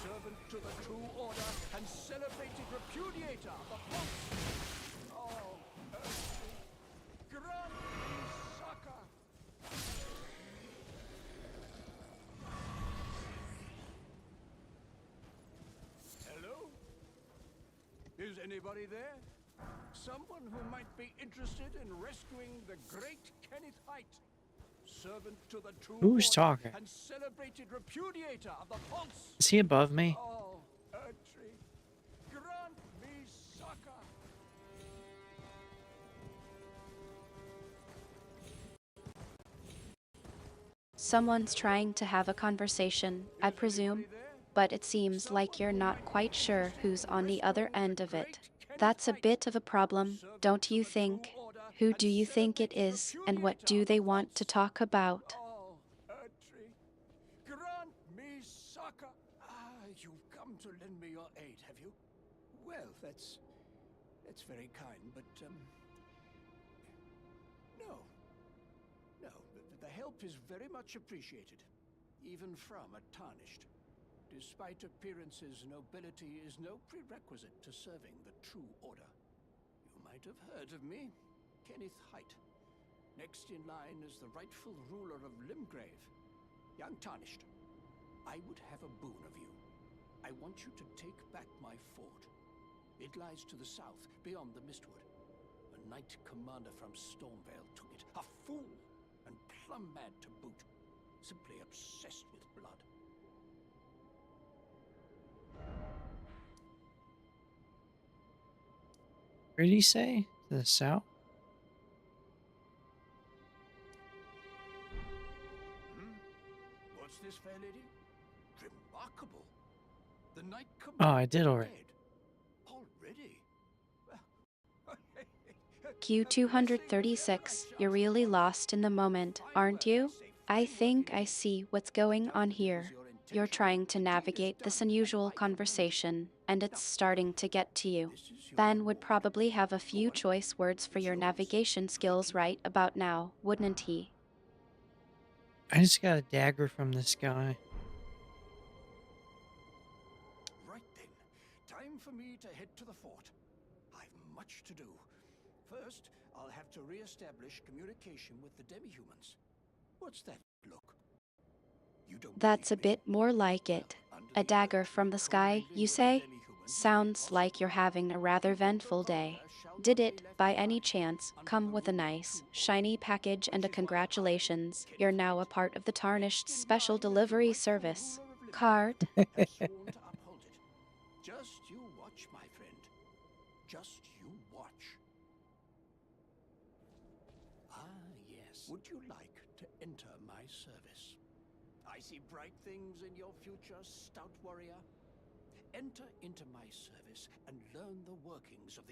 servant to the True Order and celebrated repudiator of the false. Oh, grant me succor. Hello? Is anybody there? Someone who might be interested in rescuing the great Kenneth Height, servant to the True Who's Order talking? and celebrated repudiator of the false. Is he above me? Oh, Ertry, grant me succor. Someone's trying to have a conversation, I presume, but it seems like you're not quite sure who's on the other end of it. That's a bit of a problem, don't you think? Who do you think it is, and what do they want to talk about? Oh, Ertry, grant me succor. Ah, you've come to lend me your aid, have you? Well, that's very kind, but no. No, the help is very much appreciated, even from a tarnished. Despite appearances, nobility is no prerequisite to serving the True Order. You might have heard of me, Kenneth Height. Next in line is the rightful ruler of Limgrave, young Tarnished. I would have a boon of you. I want you to take back my fort. It lies to the south, beyond the Mistwood. A knight commander from Stormvale took it. A fool, and plumb mad to boot. Simply obsessed with blood. Where did he say? To the south? What's this, fair lady? Remarkable. The knight Oh, commander I did already. dead. Already? Q236, you're really lost in the moment, aren't you? I think I see what's going on here. You're trying to navigate this unusual conversation, and it's starting to get to you. Ben would probably have a few choice words for your navigation skills right about now, wouldn't he? I just got a dagger from this guy. Right then, time for me to head to the fort. I've much to do. First, I'll have to re-establish communication with the demi-humans. What's that look? You don't That's a believe me? bit more like it. A dagger from the sky, you say? Sounds like you're having a rather eventful day. Did it, by any chance, come with a nice, shiny package and a congratulations, you're now a part of the Tarnished Special Delivery Service card? Have sworn to uphold it. Just you watch, my friend. Just you watch. Ah, yes. Would you like to enter my service? I see bright things in your future, stout warrior. Enter into my service and learn the workings of the